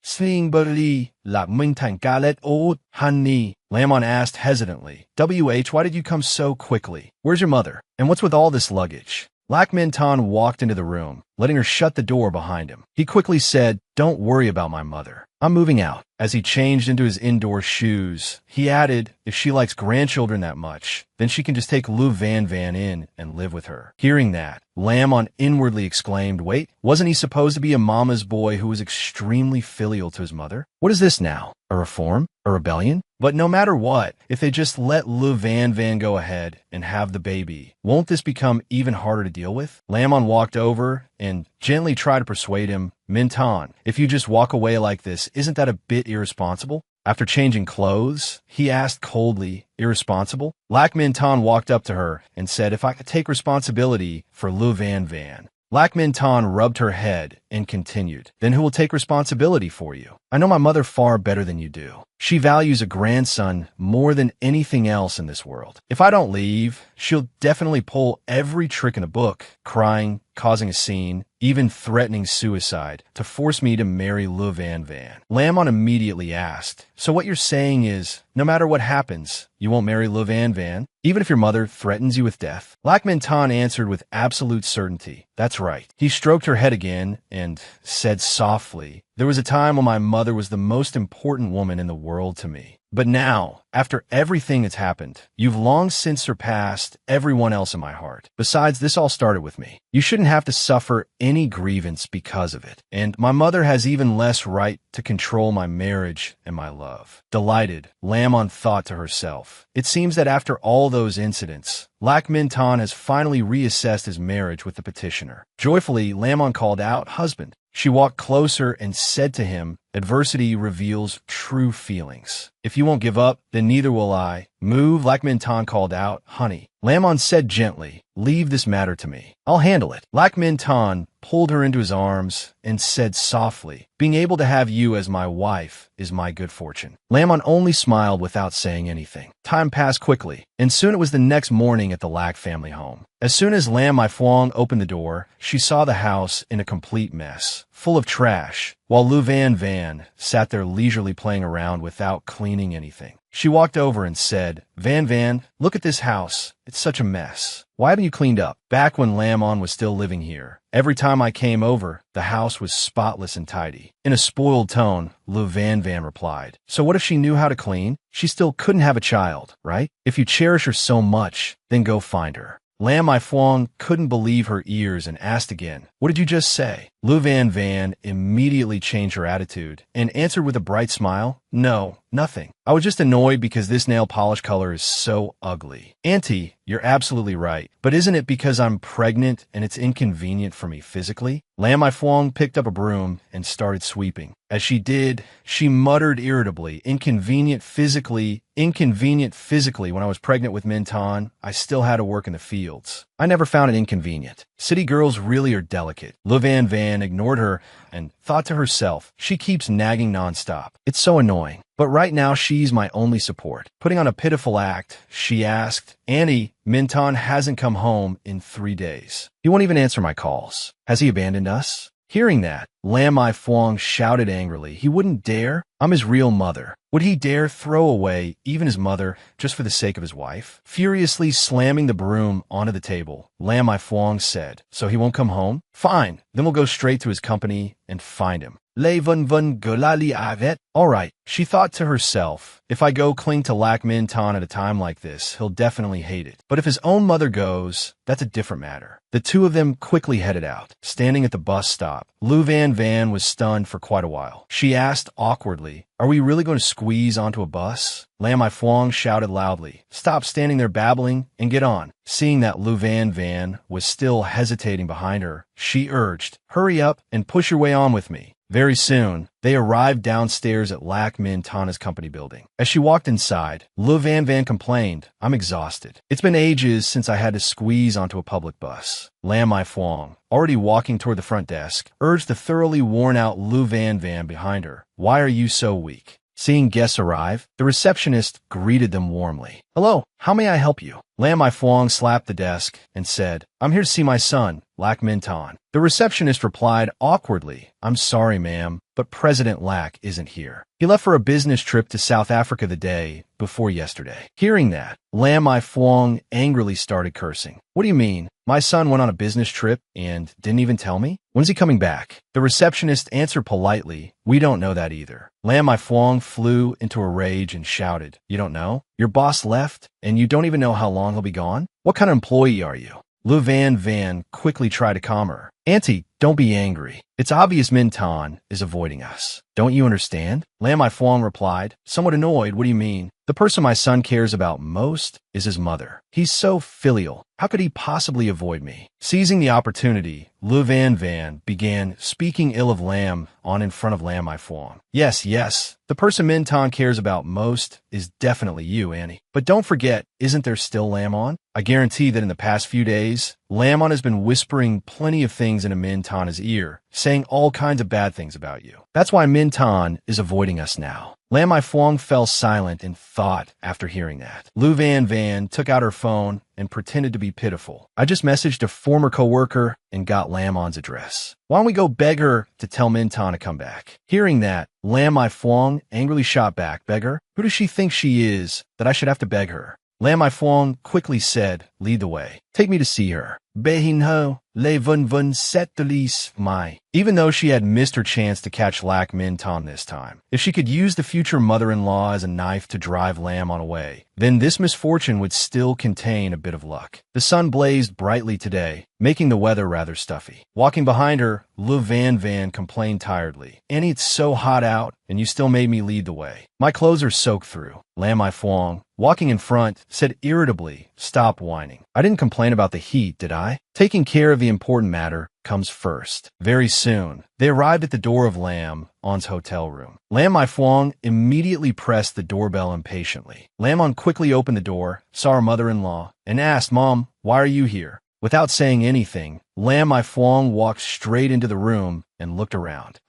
"Honey," Lamon asked hesitantly. "WH, why did you come so quickly? Where's your mother? And what's with all this luggage?" Lak Min Tan walked into the room, letting her shut the door behind him. He quickly said, "Don't worry about my mother. I'm moving out." As he changed into his indoor shoes, he added, "If she likes grandchildren that much, then she can just take Lou Van Van in and live with her." Hearing that, Lamon inwardly exclaimed, "Wait, wasn't he supposed to be a mama's boy who was extremely filial to his mother? What is this now? A reform? A rebellion?" But no matter what, if they just let Lou Van Van go ahead and have the baby, won't this become even harder to deal with? Lamon walked over and gently tried to persuade him, "Min Tan, if you just walk away like this, isn't that a bit irresponsible?" After changing clothes, he asked coldly, "Irresponsible?" Lak Min Tan walked up to her and said, "If I could take responsibility for Lou Van Van." Lak Min Tan rubbed her head and continued, "Then who will take responsibility for you? I know my mother far better than you do. She values a grandson more than anything else in this world. If I don't leave, she'll definitely pull every trick in the book, crying, causing a scene, even threatening suicide, to force me to marry Le Van Van." Lamon immediately asked, "So what you're saying is, no matter what happens, you won't marry Le Van Van, even if your mother threatens you with death?" Lak Min Tan answered with absolute certainty, "That's right." He stroked her head again and said softly, "There was a time when my mother was the most important woman in the world to me. But now, after everything that's happened, you've long since surpassed everyone else in my heart. Besides, this all started with me. You shouldn't have to suffer any grievance because of it. And my mother has even less right to control my marriage and my love." Delighted, Lamon thought to herself, "It seems that after all those incidents, Lak Min Tan has finally reassessed his marriage with the petitioner." Joyfully, Lamon called out, "Husband." She walked closer and said to him, "Adversity reveals true feelings. If you won't give up, then neither will I." "Move," Lak Min Tan called out. "Honey." Lamon said gently, "Leave this matter to me. I'll handle it." Lak Min Tan pulled her into his arms and said softly, "Being able to have you as my wife is my good fortune." Lamon only smiled without saying anything. Time passed quickly, and soon it was the next morning at the Lak family home. As soon as Lam Mai Phuong opened the door, she saw the house in a complete mess, full of trash, while Lou Van Van sat there leisurely playing around without cleaning anything. She walked over and said, "Van Van, look at this house. It's such a mess. Why haven't you cleaned up?" Back when Lamon was still living here, every time I came over, the house was spotless and tidy. In a spoiled tone, Lou Van Van replied, "So what if she knew how to clean? She still couldn't have a child, right? If you cherish her so much, then go find her." Lam Mai Phuong couldn't believe her ears and asked again, "What did you just say?" Lou Van Van immediately changed her attitude and answered with a bright smile, "No, nothing. I was just annoyed because this nail polish color is so ugly." "Auntie, you're absolutely right. But isn't it because I'm pregnant and it's inconvenient for me physically?" Lam Mai Phuong picked up a broom and started sweeping. As she did, she muttered irritably, inconvenient physically. When I was pregnant with Min Tan, I still had to work in the fields. I never found it inconvenient. City girls really are delicate." Lou Van Van ignored her and thought to herself, "She keeps nagging nonstop. It's so annoying. But right now, she's my only support." Putting on a pitiful act, she asked, "Annie, Min Tan hasn't come home in 3 days. He won't even answer my calls. Has he abandoned us?" Hearing that, Lam Mai Phuong shouted angrily, "He wouldn't dare. I'm his real mother. Would he dare throw away even his mother just for the sake of his wife?" Furiously slamming the broom onto the table, Lam Mai Phuong said, "So he won't come home? Fine, then we'll go straight to his company and find him. Le vun vun gulali avet. Alright, she thought to herself, if I go cling to Lac Min Ton at a time like this, he'll definitely hate it. But if his own mother goes, that's a different matter. The two of them quickly headed out. Standing at the bus stop, Lu Van Van was stunned for quite a while. She asked awkwardly, are we really going to squeeze onto a bus? Lam I Phuong shouted loudly, stop standing there babbling and get on. Seeing that Lu Van Van was still hesitating behind her, she urged, hurry up and push your way on with me. Very soon, they arrived downstairs at Lac Min Tana's company building. As she walked inside, Lu Van Van complained, I'm exhausted. It's been ages since I had to squeeze onto a public bus. Lam I Phuong, already walking toward the front desk, urged the thoroughly worn-out Lu Van Van behind her. Why are you so weak? Seeing guests arrive, the receptionist greeted them warmly. Hello, how may I help you? Lam I Phuong slapped the desk and said, I'm here to see my son, Lac Min Ton. The receptionist replied awkwardly, I'm sorry, ma'am, but President Lac isn't here. He left for a business trip to South Africa the day before yesterday. Hearing that, Lam I Phuong angrily started cursing. What do you mean? My son went on a business trip and didn't even tell me? When's he coming back? The receptionist answered politely, we don't know that either. Lam I Phuong flew into a rage and shouted, you don't know? Your boss left, and you don't even know how long he'll be gone? What kind of employee are you? Lu Van Van quickly tried to calm her. Auntie, don't be angry. It's obvious Min Ton is avoiding us. Don't you understand? Lam I Phuong replied, somewhat annoyed, what do you mean? The person my son cares about most is his mother. He's so filial. How could he possibly avoid me? Seizing the opportunity, Lu Van Van began speaking ill of Lam on in front of Lam I Phuong. Yes, the person Min Ton cares about most is definitely you, Annie. But don't forget, isn't there still Lam On? I guarantee that in the past few days, Lam On has been whispering plenty of things into Min Ton's ear, saying all kinds of bad things about you. That's why Min Ton is avoiding us now. Lam I Phuong fell silent in thought after hearing that. Lu Van Van took out her phone and pretended to be pitiful. I just messaged a former coworker and got Lam On's address. Why don't we go beg her to tell Min Ton to come back? Hearing that, Lam I Phuong angrily shot back, beg her? Who does she think she is that I should have to beg her? Lam I Phuong quickly said, lead the way. Take me to see her. Behin ho, le vun vun set de lis mai. Even though she had missed her chance to catch Lac Min Ton this time, if she could use the future mother-in-law as a knife to drive Lam On away, then this misfortune would still contain a bit of luck. The sun blazed brightly today, making the weather rather stuffy. Walking behind her, Lu Van Van complained tiredly, Annie, it's so hot out, and you still made me lead the way. My clothes are soaked through. Lam I Phuong, walking in front, said irritably, stop whining. I didn't complain about the heat, did I? Taking care of the important matter comes first. Very soon, they arrived at the door of Lam On's hotel room. Lam I Phuong immediately pressed the doorbell impatiently. Lam On quickly opened the door, saw her mother-in-law, and asked, Mom, why are you here? Without saying anything, Lam I Phuong walked straight into the room and looked around.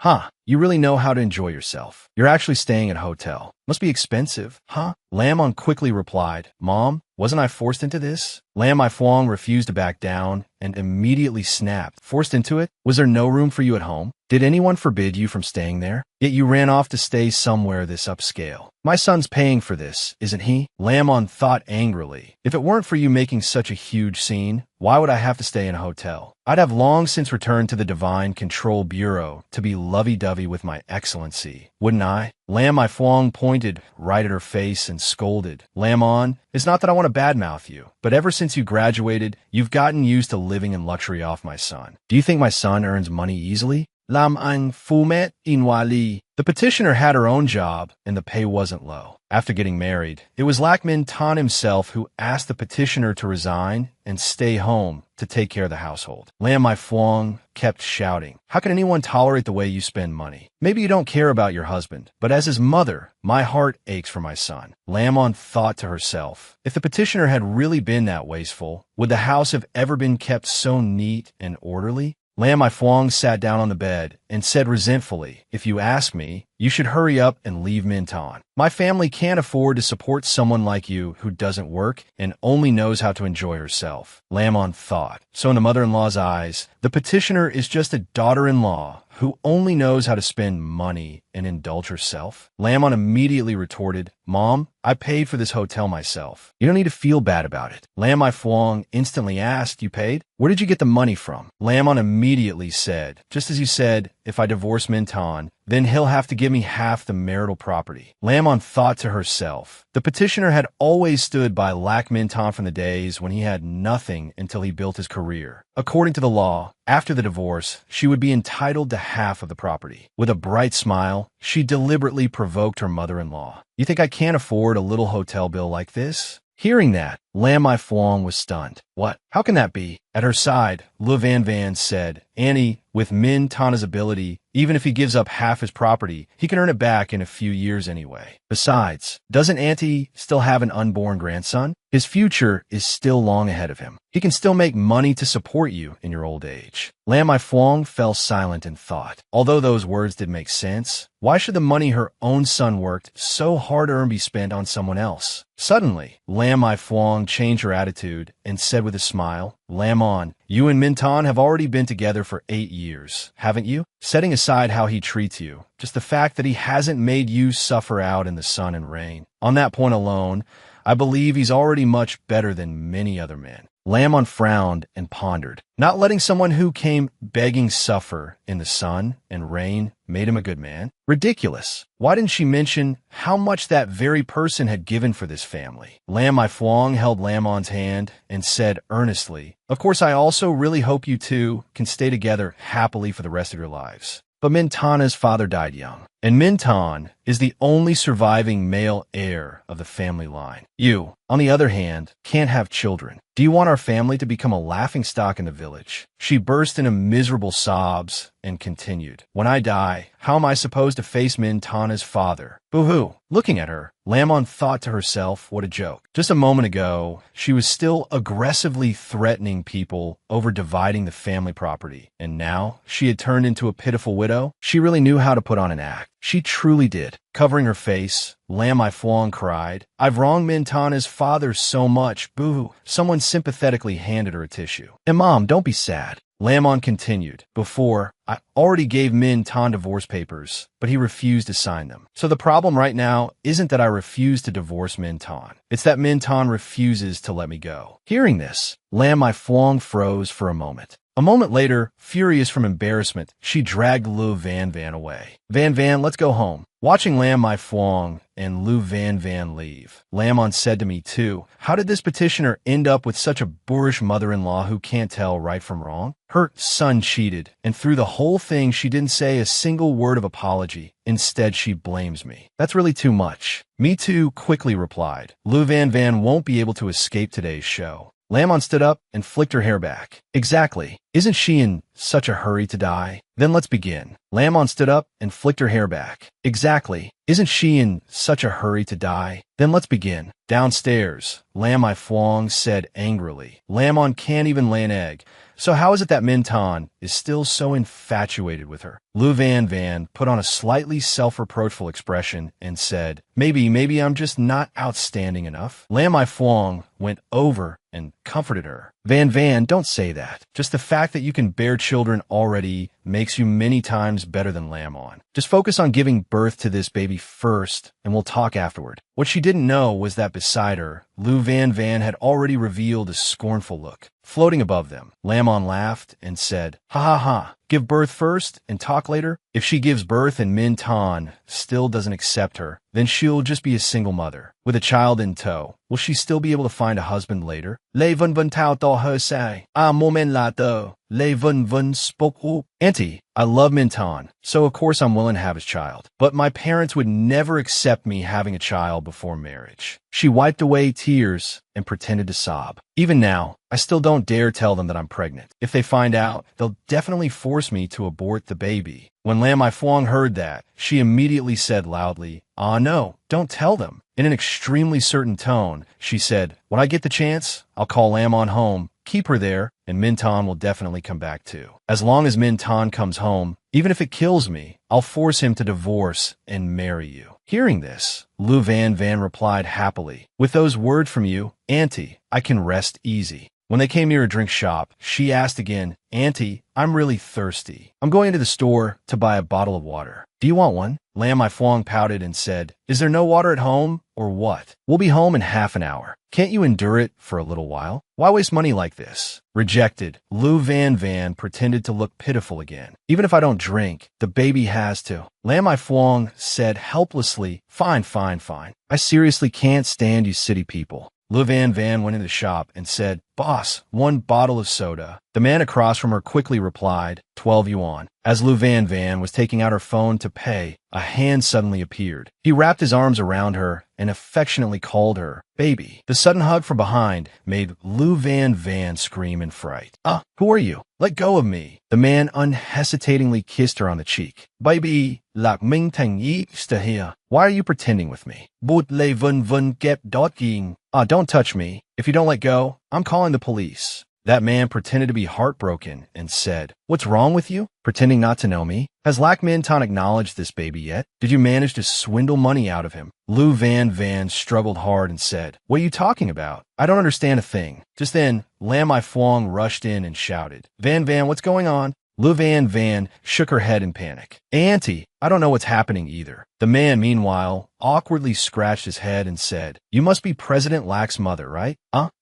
You really know how to enjoy yourself. You're actually staying at a hotel. Must be expensive, huh? Lam On quickly replied, Mom, wasn't I forced into this? Lam I Phuong refused to back down and immediately snapped. Forced into it? Was there no room for you at home? Did anyone forbid you from staying there? Yet you ran off to stay somewhere this upscale. My son's paying for this, isn't he? Lam On thought angrily. If it weren't for you making such a huge scene, why would I have to stay in a hotel? I'd have long since returned to the Divine Control Bureau to be lovey-dovey with my excellency, wouldn't I? Lam I Phuong pointed right at her face and scolded. Lam On, it's not that I want to badmouth you, but ever since you graduated, you've gotten used to living in luxury off my son. Do you think my son earns money easily? Lam An Phumet Inwali. The petitioner had her own job, and the pay wasn't low. After getting married, it was Lac Min Ton himself who asked the petitioner to resign and stay home to take care of the household. Lam I Phuong kept shouting, how can anyone tolerate the way you spend money? Maybe you don't care about your husband, but as his mother, my heart aches for my son. Lam On thought to herself, if the petitioner had really been that wasteful, would the house have ever been kept so neat and orderly? Lam I Phuong sat down on the bed and said resentfully, if you ask me, you should hurry up and leave Min Ton. My family can't afford to support someone like you who doesn't work and only knows how to enjoy herself. Lam On thought. So in the mother-in-law's eyes, the petitioner is just a daughter-in-law who only knows how to spend money and indulge herself? Lamon immediately retorted, Mom, I paid for this hotel myself. You don't need to feel bad about it. Lam Mai Fuang instantly asked, You paid? Where did you get the money from? Lamon immediately said, Just as you said, if I divorce Minton, then he'll have to give me half the marital property. Lamon thought to herself. The petitioner had always stood by Lac Minton from the days when he had nothing until he built his career. According to the law, after the divorce, she would be entitled to half of the property. With a bright smile, she deliberately provoked her mother-in-law. You think I can't afford a little hotel bill like this? Hearing that, Lam Mai Fuang was stunned. What? How can that be? At her side, Lu Van Van said, Annie, with Min Tana's ability, even if he gives up half his property, he can earn it back in a few years anyway. Besides, doesn't Auntie still have an unborn grandson? His future is still long ahead of him. He can still make money to support you in your old age. Lam Mai Fuang fell silent in thought. Although those words did make sense, why should the money her own son worked so hard to earn be spent on someone else? Suddenly, Lam Mai Fuang changed her attitude and said with a smile, Lamon, you and Minton have already been together for 8 years, haven't you? Setting aside how he treats you, just the fact that he hasn't made you suffer out in the sun and rain. On that point alone, I believe he's already much better than many other men. Lamon frowned and pondered. Not letting someone who came begging suffer in the sun and rain made him a good man? Ridiculous. Why didn't she mention how much that very person had given for this family? Lam Mai Fuang held Lamon's hand and said earnestly, Of course, I also really hope you two can stay together happily for the rest of your lives. But Mintana's father died young, and Minton is the only surviving male heir of the family line. You, on the other hand, can't have children. Do you want our family to become a laughingstock in the village? She burst into miserable sobs and continued, When I die, how am I supposed to face Mintana's father? Boo-hoo. Looking at her, Lamon thought to herself, what a joke. Just a moment ago, she was still aggressively threatening people over dividing the family property, and now she had turned into a pitiful widow. She really knew how to put on an act. She truly did. Covering her face, Lam Mai Fuang cried, I've wronged Mintana's father so much, boo. Someone sympathetically handed her a tissue. And Mom, don't be sad. Lamon continued, Before, I already gave Min Tan divorce papers, but he refused to sign them. So the problem right now isn't that I refuse to divorce Min Tan. It's that Min Tan refuses to let me go. Hearing this, Lam Mai Fuang froze for a moment. A moment later, furious from embarrassment, she dragged Lu Van Van away. Van Van, let's go home. Watching Lam Mai Fuang and Lu Van Van leave, Lamon said to me too, How did this petitioner end up with such a boorish mother-in-law who can't tell right from wrong? Her son cheated, and through the whole thing she didn't say a single word of apology. Instead, she blames me. That's really too much. Me too quickly replied. Lu Van Van won't be able to escape today's show. Lamon stood up and flicked her hair back. Exactly. Isn't she in such a hurry to die? Then let's begin. Lamon stood up and flicked her hair back. Exactly. Isn't she in such a hurry to die? Then let's begin. Downstairs, Lam Mai Fuang said angrily. Lamon can't even lay an egg. So how is it that Minton is still so infatuated with her? Lu Van Van put on a slightly self-reproachful expression and said, Maybe I'm just not outstanding enough. Lam Mai Fuang went over and comforted her. Van Van, don't say that. Just the fact that you can bear children already makes you many times better than Lamon. Just focus on giving birth to this baby first, and we'll talk afterward. What she didn't know was that beside her, Lu Van Van had already revealed a scornful look. Floating above them, Lamon laughed and said, Ha ha ha, give birth first and talk later? If she gives birth and Min Tan still doesn't accept her, then she'll just be a single mother. With a child in tow, will she still be able to find a husband later? Lei Vun Vun Tao Do He Sai, A Moment La Do, Lei Vun Vun spoke up. Auntie, I love Min Tan, so of course I'm willing to have his child. But my parents would never accept me having a child before marriage. She wiped away tears and pretended to sob. Even now, I still don't dare tell them that I'm pregnant. If they find out, they'll definitely force me to abort the baby. When Lam Mai Fuang heard that, she immediately said loudly, Ah no, don't tell them. In an extremely certain tone, she said, When I get the chance, I'll call Lamon home, keep her there, and Minton will definitely come back too. As long as Minton comes home, even if it kills me, I'll force him to divorce and marry you. Hearing this, Lu Van Van replied happily, With those words from you, Auntie, I can rest easy. When they came near a drink shop, she asked again, Auntie, I'm really thirsty. I'm going to the store to buy a bottle of water. Do you want one? Lam Mai Fuang pouted and said, "Is there no water at home, or what? We'll be home in half an hour. Can't you endure it for a little while? Why waste money like this?" Rejected, Lu Van Van pretended to look pitiful again. "Even if I don't drink, the baby has to." Lam Mai Fuang said helplessly, "Fine, fine, fine. I seriously can't stand you city people." Lu Van Van went into the shop and said, "Boss, 1 bottle of soda." The man across from her quickly replied, 12 yuan. As Lu Van Van was taking out her phone to pay, a hand suddenly appeared. He wrapped his arms around her and affectionately called her, "Baby." The sudden hug from behind made Lu Van Van scream in fright. Who are you? Let go of me." The man unhesitatingly kissed her on the cheek. "Baby, lạc minh thành ý here. Why are you pretending with me? Bụt lê vân vân kẹp đót ging. Don't touch me. If you don't let go, I'm calling the police." That man pretended to be heartbroken and said, "What's wrong with you? Pretending not to know me? Has Lac Minh Tan acknowledged this baby yet? Did you manage to swindle money out of him?" Lu Van Van struggled hard and said, "What are you talking about? I don't understand a thing." Just then, Lam Mai Fuang rushed in and shouted, "Van Van, what's going on?" Lu Van Van shook her head in panic. "Auntie, I don't know what's happening either." The man, meanwhile, awkwardly scratched his head and said, "You must be President Lac's mother, right?"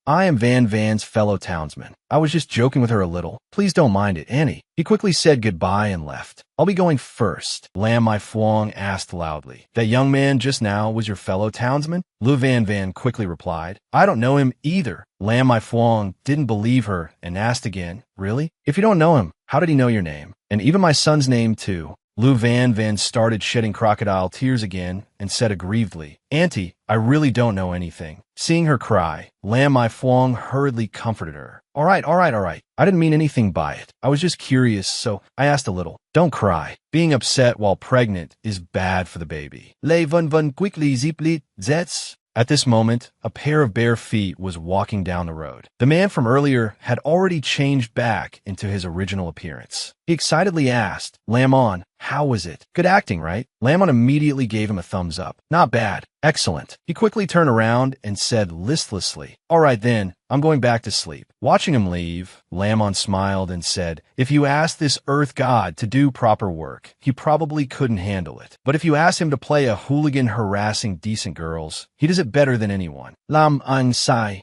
I am Van Van's fellow townsman. I was just joking with her a little. Please don't mind it, Annie." He quickly said goodbye and left. "I'll be going first," Lam Mai Fuang asked loudly. "That young man just now was your fellow townsman?" Lu Van Van quickly replied, "I don't know him either." Lam Mai Fuang didn't believe her and asked again, "Really? If you don't know him, how did he know your name? And even my son's name, too." Lu Van Van started shedding crocodile tears again and said aggrievedly, "Auntie, I really don't know anything." Seeing her cry, Lam Mai Fuang hurriedly comforted her. All right. I didn't mean anything by it. I was just curious, so I asked a little. Don't cry. Being upset while pregnant is bad for the baby." Lê vân vân quickly ziplit zets. At this moment, a pair of bare feet was walking down the road. The man from earlier had already changed back into his original appearance. He excitedly asked, "Lamon, how was it? Good acting, right?" Lamon immediately gave him a thumbs up. "Not bad. Excellent." He quickly turned around and said listlessly, "All right then, I'm going back to sleep." Watching him leave, Lamon smiled and said, "If you ask this earth god to do proper work, he probably couldn't handle it. But if you ask him to play a hooligan harassing decent girls, he does it better than anyone." Lam Ang Sai.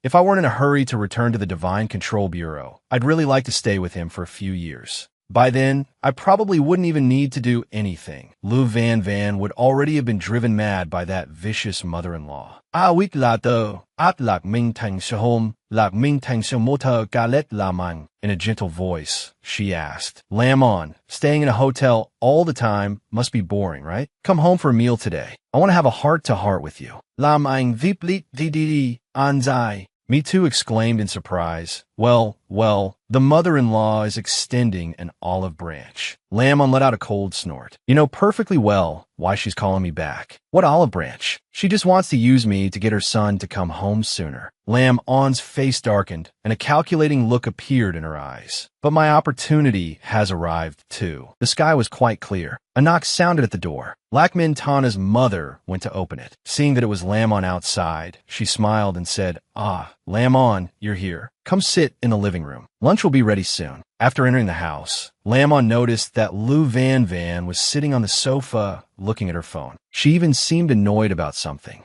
If I weren't in a hurry to return to the Divine Control Bureau, I'd really like to stay with him for a few years. By then, I probably wouldn't even need to do anything. Lu Van Van would already have been driven mad by that vicious mother-in-law. Wit la do, at lak ming tang shahom, lak ming tang shomota galet lamang. In a gentle voice, she asked, "Lamon, staying in a hotel all the time must be boring, right? Come home for a meal today. I want to have a heart-to-heart with you." Lamang viplit didi anzai. Me too exclaimed in surprise. Well, the mother-in-law is extending an olive branch. Lamon let out a cold snort. "You know perfectly well why she's calling me back." "What olive branch?" "She just wants to use me to get her son to come home sooner." Lam On's face darkened, and a calculating look appeared in her eyes. "But my opportunity has arrived, too." The sky was quite clear. A knock sounded at the door. Lac Minh Tana's mother went to open it. Seeing that it was Lamon outside, she smiled and said, Lamon, you're here. Come sit in the living room. Lunch will be ready soon." After entering the house, Lamon noticed that Lu Van Van was sitting on the sofa looking at her phone. She even seemed annoyed about something.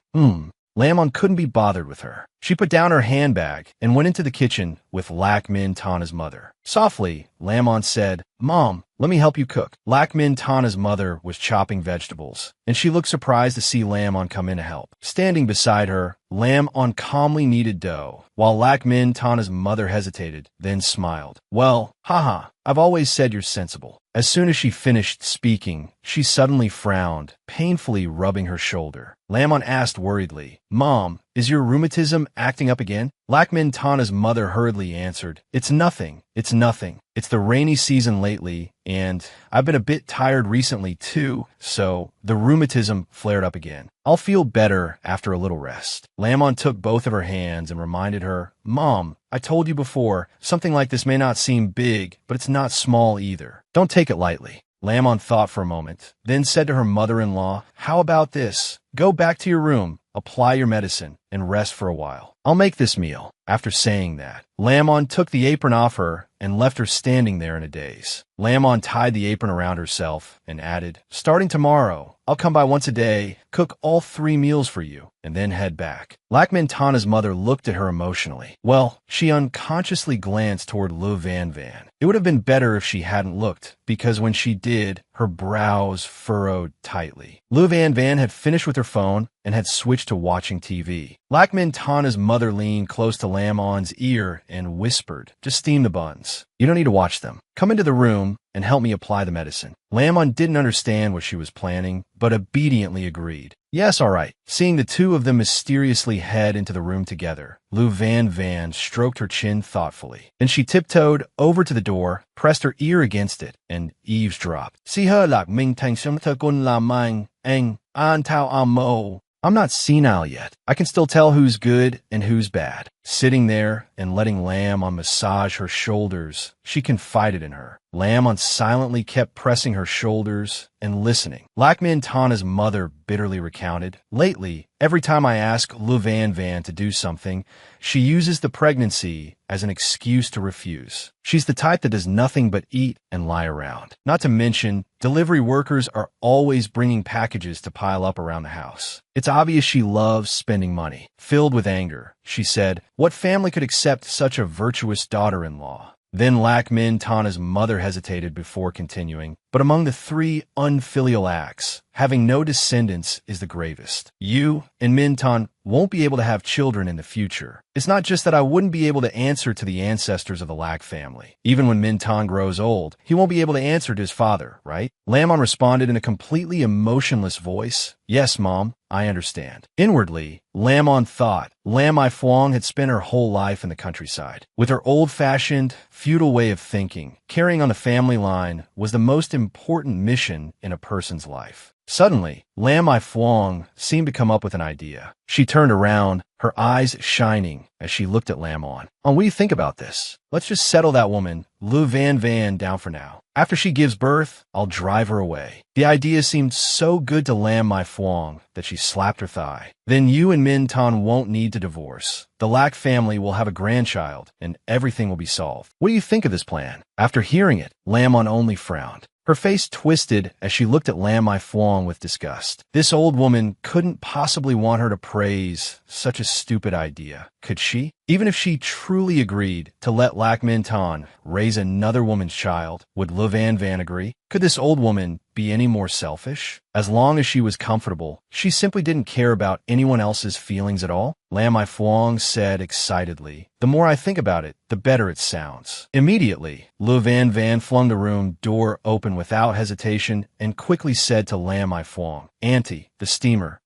Lamon couldn't be bothered with her. She put down her handbag and went into the kitchen with Lac Minh Tana's mother. Softly, Lamon said, "Mom, let me help you cook." Lac Minh Tana's mother was chopping vegetables, and she looked surprised to see Lamon come in to help. Standing beside her, Lamon calmly kneaded dough, while Lac Minh Tana's mother hesitated, then smiled. "Well, I've always said you're sensible." As soon as she finished speaking, she suddenly frowned, painfully rubbing her shoulder. Lamon asked worriedly, "Mom, is your rheumatism acting up again?" Lac Minh Tana's mother hurriedly answered, It's nothing. It's the rainy season lately, and I've been a bit tired recently too, so the rheumatism flared up again. I'll feel better after a little rest." Lamon took both of her hands and reminded her, "Mom, I told you before, something like this may not seem big, but it's not small either. Don't take it lightly." Lamon thought for a moment, then said to her mother-in-law, "How about this? Go back to your room, apply your medicine, and rest for a while. I'll make this meal." After saying that, Lamon took the apron off her and left her standing there in a daze. Lam untied the apron around herself and added, "Starting tomorrow, I'll come by once a day, cook all 3 meals for you, and then head back." Lakmintana's mother looked at her emotionally. Well, she unconsciously glanced toward Lu Van Van. It would have been better if she hadn't looked, because when she did, her brows furrowed tightly. Lu Van Van had finished with her phone and had switched to watching TV. Lakmintana's mother leaned close to Lamon's ear and whispered, "Just steam the buns. You don't need to watch them. Come into the room and help me apply the medicine." Lamon didn't understand what she was planning, but obediently agreed. "Yes, all right." Seeing the two of them mysteriously head into the room together, Lu Van Van stroked her chin thoughtfully. Then she tiptoed over to the door, pressed her ear against it, and eavesdropped. "Si her Lakmintana's lamang ang antao amo." I'm not senile yet. I can still tell who's good and who's bad. Sitting there and letting Lamon massage her shoulders, she confided in her. Lamon silently kept pressing her shoulders and listening. Lakmintana's mother bitterly recounted, "Lately, every time I ask Lu Van Van to do something, she uses the pregnancy as an excuse to refuse. She's the type that does nothing but eat and lie around. Not to mention, delivery workers are always bringing packages to pile up around the house. It's obvious she loves spending money." Filled with anger, she said, "What family could accept such a virtuous daughter-in-law?" Then Lakmintana's mother hesitated before continuing, "But among the 3 unfilial acts, having no descendants is the gravest. You and Mintan won't be able to have children in the future. It's not just that I wouldn't be able to answer to the ancestors of the Lak family. Even when Mintan grows old, he won't be able to answer to his father, right?" Lamon responded in a completely emotionless voice, "Yes, Mom, I understand." Inwardly, Lamon thought Lamai Phuong had spent her whole life in the countryside. With her old-fashioned, feudal way of thinking, carrying on the family line was the most important mission in a person's life. Suddenly, Lamai Phuong seemed to come up with an idea. She turned around, her eyes shining as she looked at Lamon. "What do you think about this? Let's just settle that woman, Lu Van Van, down for now. After she gives birth, I'll drive her away." The idea seemed so good to Lamai Phuong that she slapped her thigh. "Then you and Mintan won't need to divorce. The Lak family will have a grandchild, and everything will be solved. What do you think of this plan?" After hearing it, Lamon only frowned. Her face twisted as she looked at Lamai Phuong with disgust. This old woman couldn't possibly want her to praise such a stupid idea, could she? Even if she truly agreed to let Lakmintan raise another woman's child, would Lu Van Van agree? Could this old woman be any more selfish? As long as she was comfortable, she simply didn't care about anyone else's feelings at all. Lamai Phuong said excitedly, "The more I think about it, the better it sounds." Immediately, Lu Van Van flung the room door open without hesitation and quickly said to Lamai Phuong, "Auntie, the steamer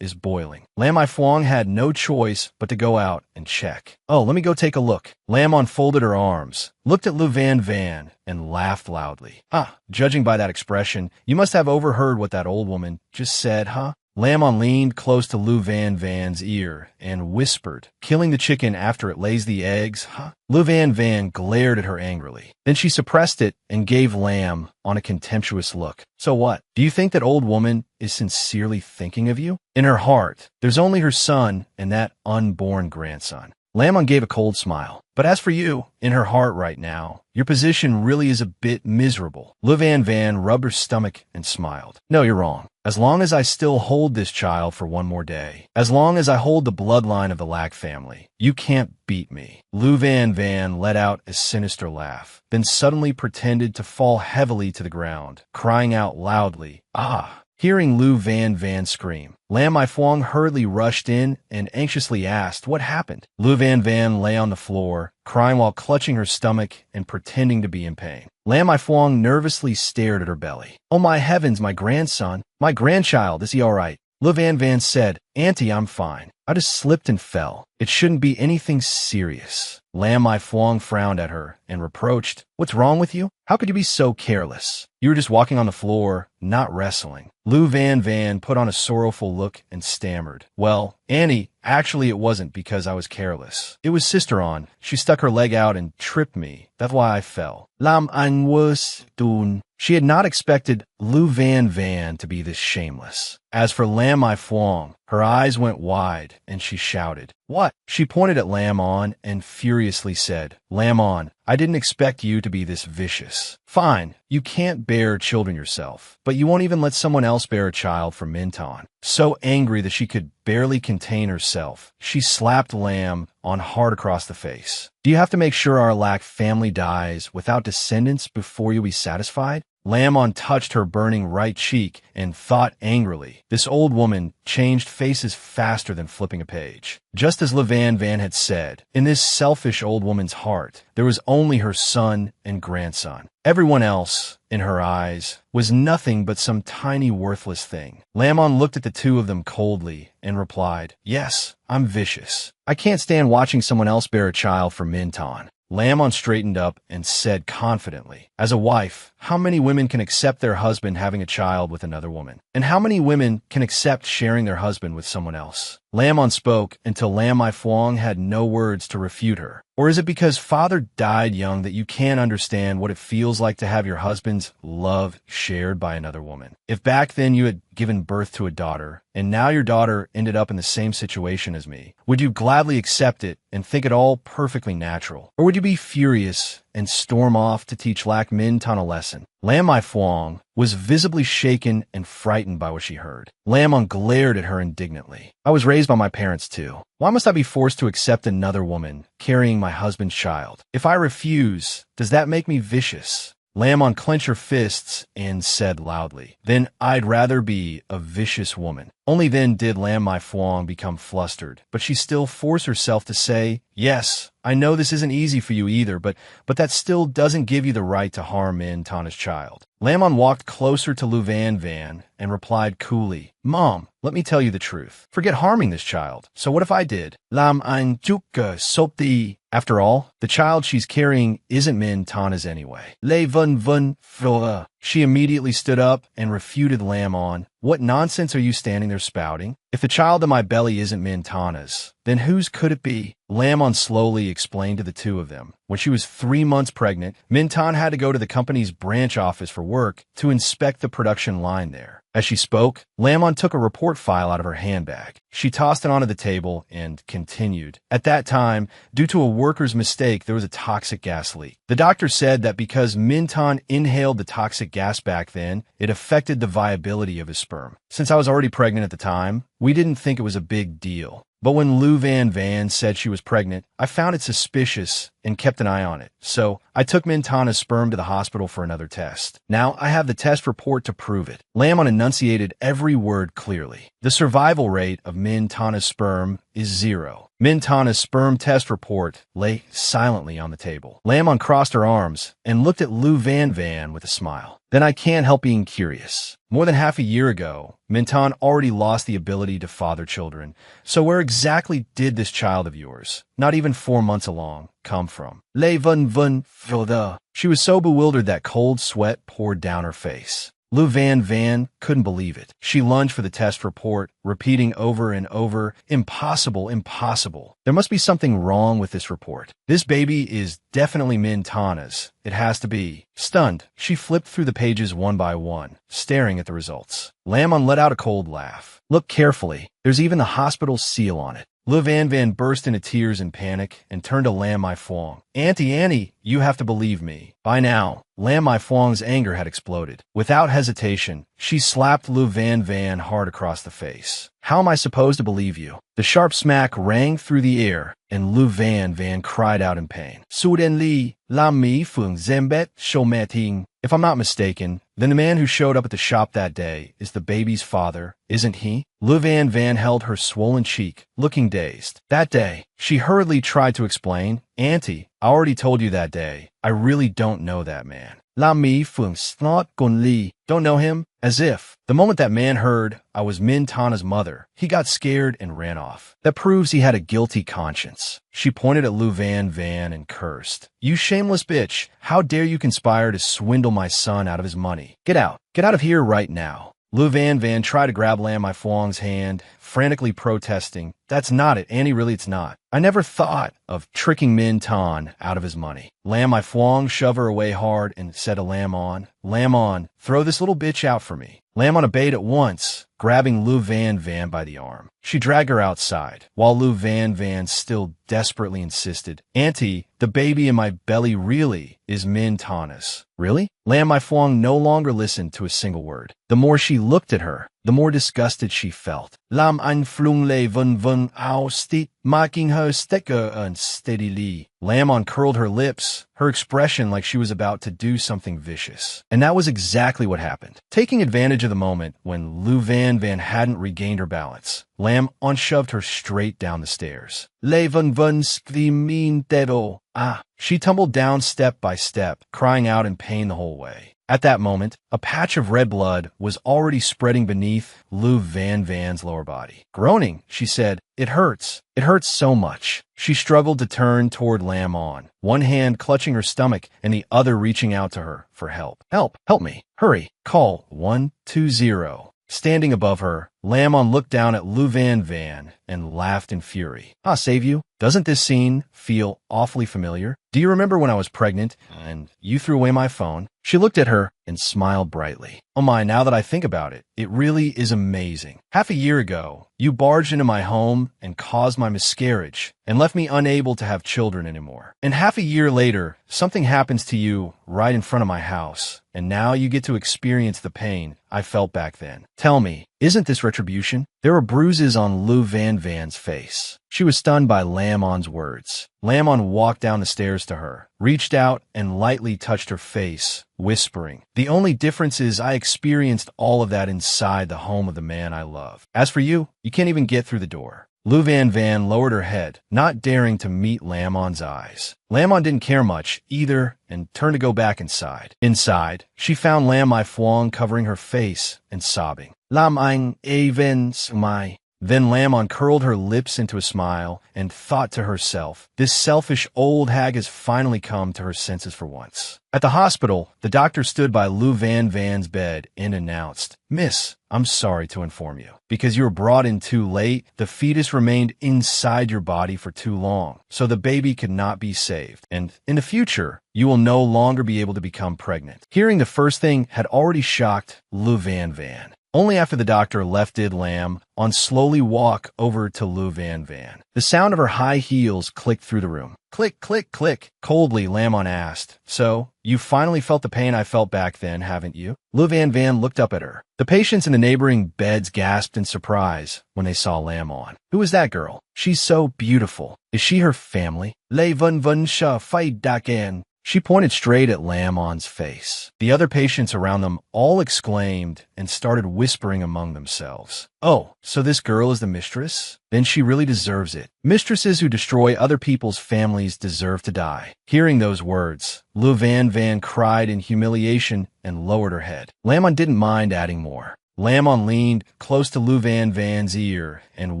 is boiling." Lamai Phuong had no choice but to go out and check. "Oh, let me go take a look." Lam unfolded her arms, looked at Lu Van Van, and laughed loudly. "Ah, judging by that expression, you must have overheard what that old woman just said, huh?" Lamon leaned close to Lu Van Van's ear and whispered, "Killing the chicken after it lays the eggs, huh?" Lu Van Van glared at her angrily. Then she suppressed it and gave Lam on a contemptuous look. "So what? Do you think that old woman is sincerely thinking of you? In her heart, there's only her son and that unborn grandson." Lamon gave a cold smile. "But as for you, in her heart right now, your position really is a bit miserable." Lu Van Van rubbed her stomach and smiled. "No, you're wrong. As long as I still hold this child for one more day, as long as I hold the bloodline of the Lak family, you can't beat me." Lu Van Van let out a sinister laugh, then suddenly pretended to fall heavily to the ground, crying out loudly, "Ah!" Hearing Lu Van Van scream, Lamai Phuong hurriedly rushed in and anxiously asked what happened. Lu Van Van lay on the floor, crying while clutching her stomach and pretending to be in pain. Lamai Phuong nervously stared at her belly. "Oh my heavens, my grandson, my grandchild, is he all right?" Lu Van Van said, "Auntie, I'm fine. I just slipped and fell. It shouldn't be anything serious." Lamai Phuong frowned at her and reproached, "What's wrong with you? How could you be so careless? You were just walking on the floor, not wrestling." Lu Van Van put on a sorrowful look and stammered, "Well, Annie, actually it wasn't because I was careless. It was Sister On. She stuck her leg out and tripped me. That's why I fell." Lam An was dun. She had not expected Lu Van Van to be this shameless. As for Lamai Phuong, Her eyes went wide, and she shouted, "What?" She pointed at Lam-on and furiously said, "Lam-on, I didn't expect you to be this vicious. Fine, you can't bear children yourself, but you won't even let someone else bear a child for Minton." So angry that she could barely contain herself, she slapped Lam-on hard across the face. "Do you have to make sure our Lack family dies without descendants before you'll be satisfied?" Lam-on touched her burning right cheek and thought angrily. This old woman changed faces faster than flipping a page. Just as Levan had said, in this selfish old woman's heart, there was only her son and grandson. Everyone else, in her eyes, was nothing but some tiny worthless thing. Lam-on looked at the two of them coldly and replied, "Yes, I'm vicious. I can't stand watching someone else bear a child for Minton." Lam-on straightened up and said confidently, "As a wife, how many women can accept their husband having a child with another woman? And how many women can accept sharing their husband with someone else?" Lam-on spoke until Lam-I-Fuang had no words to refute her. "Or is it because father died young that you can't understand what it feels like to have your husband's love shared by another woman? If back then you had given birth to a daughter, and now your daughter ended up in the same situation as me, would you gladly accept it and think it all perfectly natural? Or would you be furious and storm off to teach Lac Minton a lesson?" Lam-I-Fuang was visibly shaken and frightened by what she heard. Lam-on glared at her indignantly. "I was raised by my parents too. Why must I be forced to accept another woman carrying my husband's child? If I refuse, does that make me vicious?" Lam-on clenched her fists and said loudly, "Then I'd rather be a vicious woman." Only then did Lam-I-Fuang become flustered, but she still forced herself to say, "Yes, I know this isn't easy for you either, but that still doesn't give you the right to harm Minton's child." Lam-on walked closer to Luvan and replied coolly, "Mom, let me tell you the truth. Forget harming this child. So what if I did? Lam-an Juka Sopti. After all, the child she's carrying isn't Minton's anyway. Le Vun Vun Phila." She immediately stood up and refuted Lam-on. "What nonsense are you standing there spouting? If the child in my belly isn't Minton's, then whose could it be?" Lam-on slowly explained to the two of them. When she was 3 months pregnant, Minton had to go to the company's branch office for work to inspect the production line there. As she spoke, Lam-on took a report file out of her handbag. She tossed it onto the table and continued. "At that time, due to a worker's mistake, there was a toxic gas leak. The doctor said that because Minton inhaled the toxic gas back then, it affected the viability of his sperm. Since I was already pregnant at the time, we didn't think it was a big deal. But when Luvan said she was pregnant, I found it suspicious and kept an eye on it. So I took Minton's sperm to the hospital for another test. Now I have the test report to prove it." Lam-on enunciated every word clearly. "The survival rate of Minton's sperm is 0. Minton's sperm test report lay silently on the table. Lam-on crossed her arms and looked at Luvan with a smile. "Then I can't help being curious. More than half a year ago, Minton already lost the ability to father children. So where exactly did this child of yours, not even 4 months along, come from?" Le Vun Vun Philda. She was so bewildered that cold sweat poured down her face. Luvan couldn't believe it. She lunged for the test report, repeating over and over, "Impossible, impossible. There must be something wrong with this report. This baby is definitely Minton's. It has to be." Stunned, she flipped through the pages one by one, staring at the results. Lam-on let out a cold laugh. "Look carefully. There's even the hospital seal on it." Luvan burst into tears in panic and turned to Lam-I-Fuang. Annie, you have to believe me." By now, Lam-I-Fuang's anger had exploded. Without hesitation, she slapped Luvan hard across the face. "How am I supposed to believe you?" The sharp smack rang through the air, and Luvan cried out in pain. "Suden Li, Lam Mi Fung Zembet Shometing." If I'm not mistaken, then the man who showed up at the shop that day is the baby's father, isn't he? Luvan held her swollen cheek, looking dazed. That day, she hurriedly tried to explain, "Auntie, I already told you that day. I really don't know that man. La Mi Fung Snot Gun Li. Don't know him?" As if. The moment that man heard I was Minton's mother, he got scared and ran off. That proves he had a guilty conscience. She pointed at Luvan and cursed. "You shameless bitch. How dare you conspire to swindle my son out of his money? Get out. Get out of here right now." Luvan tried to grab Lam-I-Fuang's hand, frantically protesting that's not it, Annie, really it's not. I never thought of tricking Min Tan out of his money. Lam I Fuang shove her away hard and said to Lam On, throw this little bitch out for me. Lam On obeyed at once, grabbing Lu Van Van by the arm. She dragged her outside, while Lu Van Van still desperately insisted, Auntie, the baby in my belly really is Min Tanis. Really? Lam I Fuang no longer listened to a single word. The more she looked at her, the more disgusted she felt. Lam An Flung Le Vun Vun Ao Stit, marking her sticker unsteadily. Lam uncurled her lips, her expression like she was about to do something vicious. And that was exactly what happened. Taking advantage of the moment when Lu Van Van hadn't regained her balance, Lam unshoved her straight down the stairs. Le Vun Vun Screaming Devil. Ah! She tumbled down step by step, crying out in pain the whole way. At that moment, a patch of red blood was already spreading beneath Lu Van Van's lower body. Groaning, she said, It hurts. It hurts so much. She struggled to turn toward Lam On, one hand clutching her stomach and the other reaching out to her for help. Help me. Hurry. Call 120. Standing above her, Lam On looked down at Lu Van Van and laughed in fury. I'll save you. Doesn't this scene feel awfully familiar? Do you remember when I was pregnant and you threw away my phone? She looked at her and smiled brightly. Oh my, now that I think about it, it really is amazing. Half a year ago, you barged into my home and caused my miscarriage and left me unable to have children anymore. And half a year later, something happens to you right in front of my house, and now you get to experience the pain I felt back then. Tell me, isn't this retribution? There were bruises on Lu Van Van's face. She was stunned by Lam On's words. Lam On walked down the stairs to her, reached out and lightly touched her face, whispering, The only difference is I experienced all of that inside the home of the man I love. As for you, you can't even get through the door. Lu Van Van lowered her head, not daring to meet Lam On's eyes. Lam On didn't care much, either, and turned to go back inside. Inside, she found Lam I Fuang covering her face and sobbing. Lam Ang Aven Smai. Then Lam On curled her lips into a smile and thought to herself, this selfish old hag has finally come to her senses for once. At the hospital, the doctor stood by Lu Van Van's bed and announced, Miss, I'm sorry to inform you. Because you were brought in too late, the fetus remained inside your body for too long, so the baby could not be saved. And in the future, you will no longer be able to become pregnant. Hearing the first thing had already shocked Lu Van Van. Only after the doctor left did Lam On slowly walk over to Lu Van Van. The sound of her high heels clicked through the room. Click, click, click. Coldly, Lam On asked, So, you finally felt the pain I felt back then, haven't you? Lu Van Van looked up at her. The patients in the neighboring beds gasped in surprise when they saw Lam On. Who is that girl? She's so beautiful. Is she her family? Le Vun Vun Sha Fai Dakan. She pointed straight at Lam On's face. The other patients around them all exclaimed and started whispering among themselves. Oh, so this girl is the mistress? Then she really deserves it. Mistresses who destroy other people's families deserve to die. Hearing those words, Lu Van Van cried in humiliation and lowered her head. Lam On didn't mind adding more. Lam On leaned close to Lu Van Van's ear and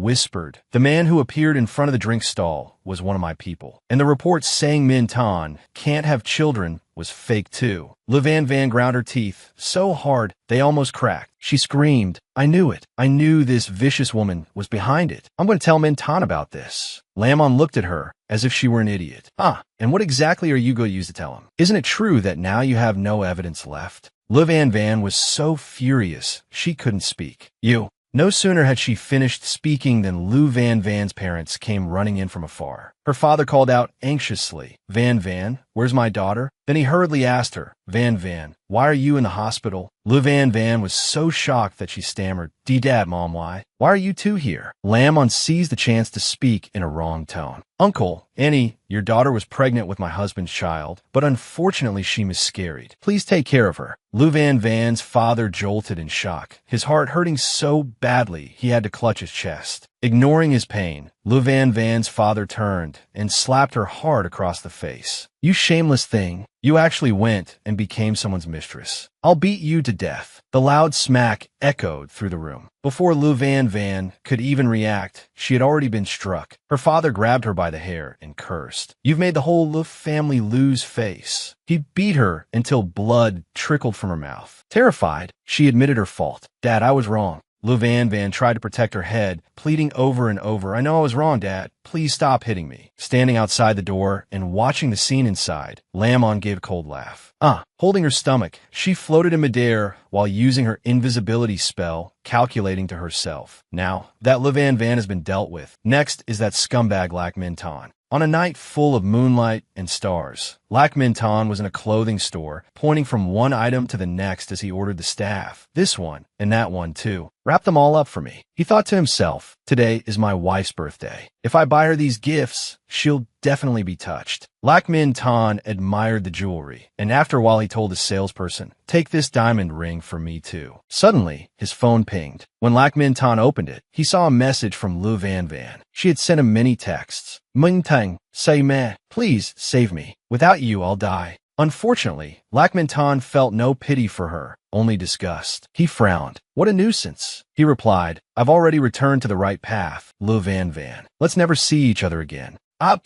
whispered, The man who appeared in front of the drink stall was one of my people. And the report saying Min Tan can't have children was fake too. Lu Van Van ground her teeth so hard they almost cracked. She screamed, I knew it. I knew this vicious woman was behind it. I'm going to tell Min Tan about this. Lam On looked at her as if she were an idiot. And what exactly are you going to use to tell him? Isn't it true that now you have no evidence left? Lu Van Van was so furious she couldn't speak. No sooner had she finished speaking than Lu Van Van's parents came running in from afar. Her father called out anxiously, Van Van, where's my daughter? Then he hurriedly asked her, Van Van, why are you in the hospital? Lu Van Van was so shocked that she stammered, Dad, Mom, why? Why are you two here? Lam On seized the chance to speak in a wrong tone. Uncle, Annie, your daughter was pregnant with my husband's child, but unfortunately she miscarried. Please take care of her. Lu Van Van's father jolted in shock, his heart hurting so badly he had to clutch his chest. Ignoring his pain, Lu Van Van's father turned and slapped her hard across the face. You shameless thing. You actually went and became someone's mistress. I'll beat you to death. The loud smack echoed through the room. Before Lu Van Van could even react, she had already been struck. Her father grabbed her by the hair and cursed. You've made the whole Lu family lose face. He beat her until blood trickled from her mouth. Terrified, she admitted her fault. Dad, I was wrong. Lu Van Van tried to protect her head, pleading over and over, "I know I was wrong, Dad. Please stop hitting me." Standing outside the door and watching the scene inside, Lamon gave a cold laugh. Holding her stomach, she floated in midair while using her invisibility spell, calculating to herself. Now, that Lu Van Van has been dealt with. Next is that scumbag Lac Minh. On a night full of moonlight and stars, Lac Minh was in a clothing store, pointing from one item to the next as he ordered the staff. "This one, and that one too. Wrap them all up for me." He thought to himself, "Today is my wife's birthday. If I buy her these gifts, she'll definitely be touched." Lac Minh admired the jewelry, and after a while he told his salesperson, "Take this diamond ring for me too." Suddenly, his phone pinged. When Lac Minh opened it, he saw a message from Lu Van Van. She had sent him many texts. "Minh Tang, say meh. Please save me. Without you, I'll die." Unfortunately, Lac Minh felt no pity for her, only disgust. He frowned. "What a nuisance." He replied, "I've already returned to the right path, Lu Van Van. Let's never see each other again." Lac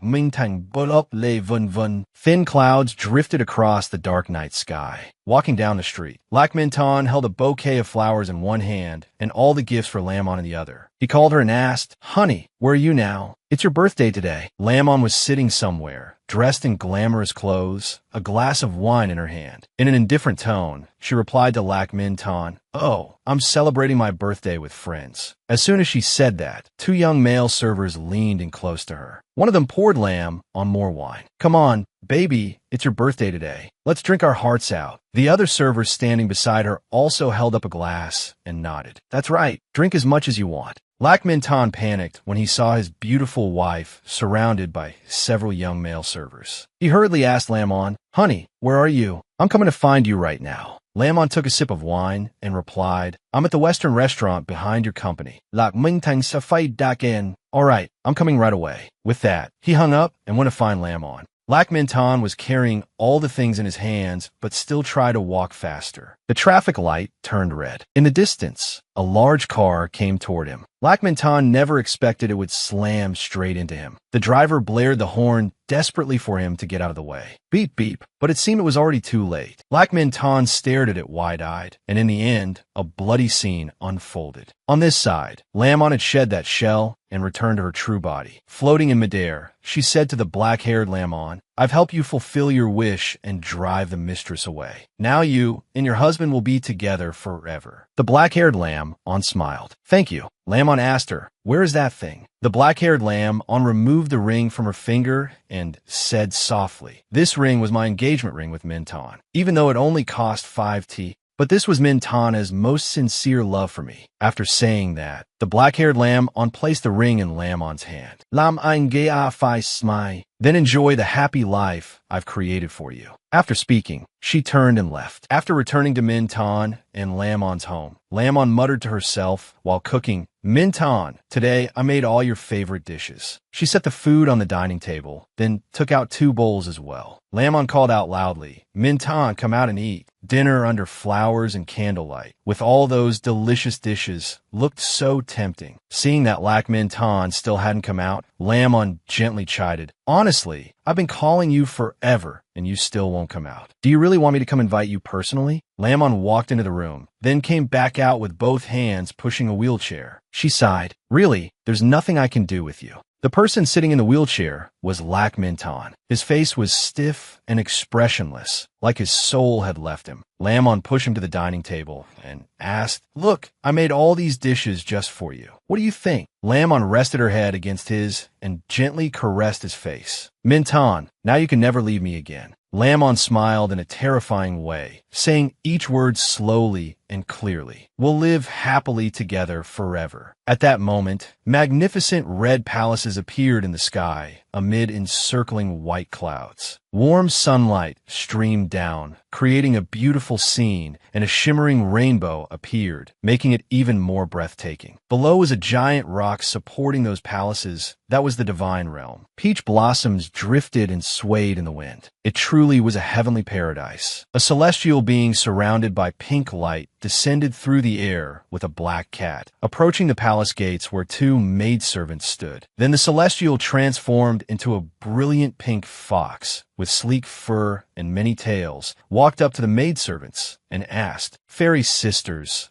Minh bulop le vun vun. Thin clouds drifted across the dark night sky. Walking down the street, Lac Minh held a bouquet of flowers in one hand and all the gifts for Lamon in the other. He called her and asked, "Honey, where are you now? It's your birthday today." Lamon was sitting somewhere, dressed in glamorous clothes, a glass of wine in her hand. In an indifferent tone, she replied to Lac Minh, "Oh, I'm celebrating my birthday with friends." As soon as she said that, two young male servers leaned in close to her. One of them poured Lam on more wine. "Come on, baby, it's your birthday today. Let's drink our hearts out." The other server standing beside her also held up a glass and nodded. "That's right, drink as much as you want." Lac Minh panicked when he saw his beautiful wife surrounded by several young male servers. He hurriedly asked Lamon, "Honey, where are you? I'm coming to find you right now." Lamon took a sip of wine and replied, "I'm at the Western restaurant behind your company." Lac Minh safai dak in. "All right, I'm coming right away." With that, he hung up and went to find Lamon. Lac Minh was carrying all the things in his hands, but still tried to walk faster. The traffic light turned red. In the distance, a large car came toward him. Lac Minh never expected it would slam straight into him. The driver blared the horn desperately for him to get out of the way. Beep, beep. But it seemed it was already too late. Lac Minh stared at it wide-eyed, and in the end, a bloody scene unfolded. On this side, Lamon had shed that shell and returned to her true body. Floating in midair, she said to the black-haired Lamon, "I've helped you fulfill your wish and drive the mistress away. Now you and your husband will be together forever." The black-haired Lamon smiled. "Thank you." Lamon asked her, "Where is that thing?" The black-haired Lamon removed the ring from her finger and said softly, "This ring was my engagement ring with Minh, even though it only cost 5 T. But this was Minh most sincere love for me." After saying that, the black-haired Lamon placed the ring in Lamon's hand. "Lam-MANGAI fi smai. Then enjoy the happy life I've created for you." After speaking, she turned and left. After returning to Minh and Lamon's home, Lamon muttered to herself while cooking, "Minh, today I made all your favorite dishes." She set the food on the dining table, then took out 2 bowls as well. Lamon called out loudly, "Minh, come out and eat." Dinner under flowers and candlelight, with all those delicious dishes, looked so tempting. Seeing that Lac Minh still hadn't come out, Lamon gently chided, "Honestly, I've been calling you forever, and you still won't come out. Do you really want me to come invite you personally?" Lamon walked into the room, then came back out with both hands pushing a wheelchair. She sighed, "Really, there's nothing I can do with you." The person sitting in the wheelchair was Lac Minh. His face was stiff and expressionless, like his soul had left him. Lamon pushed him to the dining table and asked, "Look, I made all these dishes just for you. What do you think?" Lamon rested her head against his and gently caressed his face. "Minh, now you can never leave me again." Lamon smiled in a terrifying way, saying each word slowly and clearly. "We'll live happily together forever." At that moment, magnificent red palaces appeared in the sky amid encircling white clouds. Warm sunlight streamed down, creating a beautiful scene, and a shimmering rainbow appeared, making it even more breathtaking. Below was a giant rock supporting those palaces that was the divine realm. Peach blossoms drifted and swayed in the wind. It truly was a heavenly paradise. A celestial being surrounded by pink light descended through the air with a black cat. Approaching the palace palace gates where two maidservants stood. Then the celestial transformed into a brilliant pink fox with sleek fur and many tails, walked up to the maidservants and asked, fairy sisters,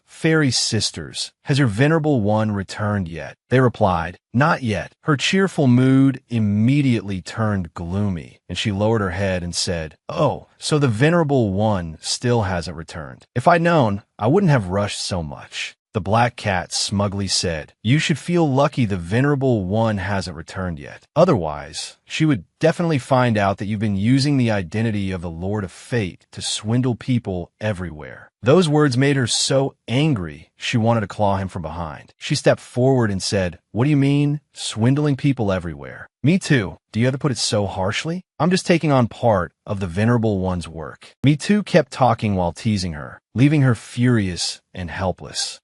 has your venerable one returned yet? They replied, not yet. Her cheerful mood immediately turned gloomy, and she lowered her head and said, oh, so the venerable one still hasn't returned. If I'd known, I wouldn't have rushed so much. The black cat smugly said, you should feel lucky the venerable one hasn't returned yet. Otherwise, she would definitely find out that you've been using the identity of the Lord of Fate to swindle people everywhere. Those words made her so angry, she wanted to claw him from behind. She stepped forward and said, what do you mean, swindling people everywhere? Me too. Do you have to put it so harshly? I'm just taking on part of the venerable one's work. Me too kept talking while teasing her, leaving her furious and helpless.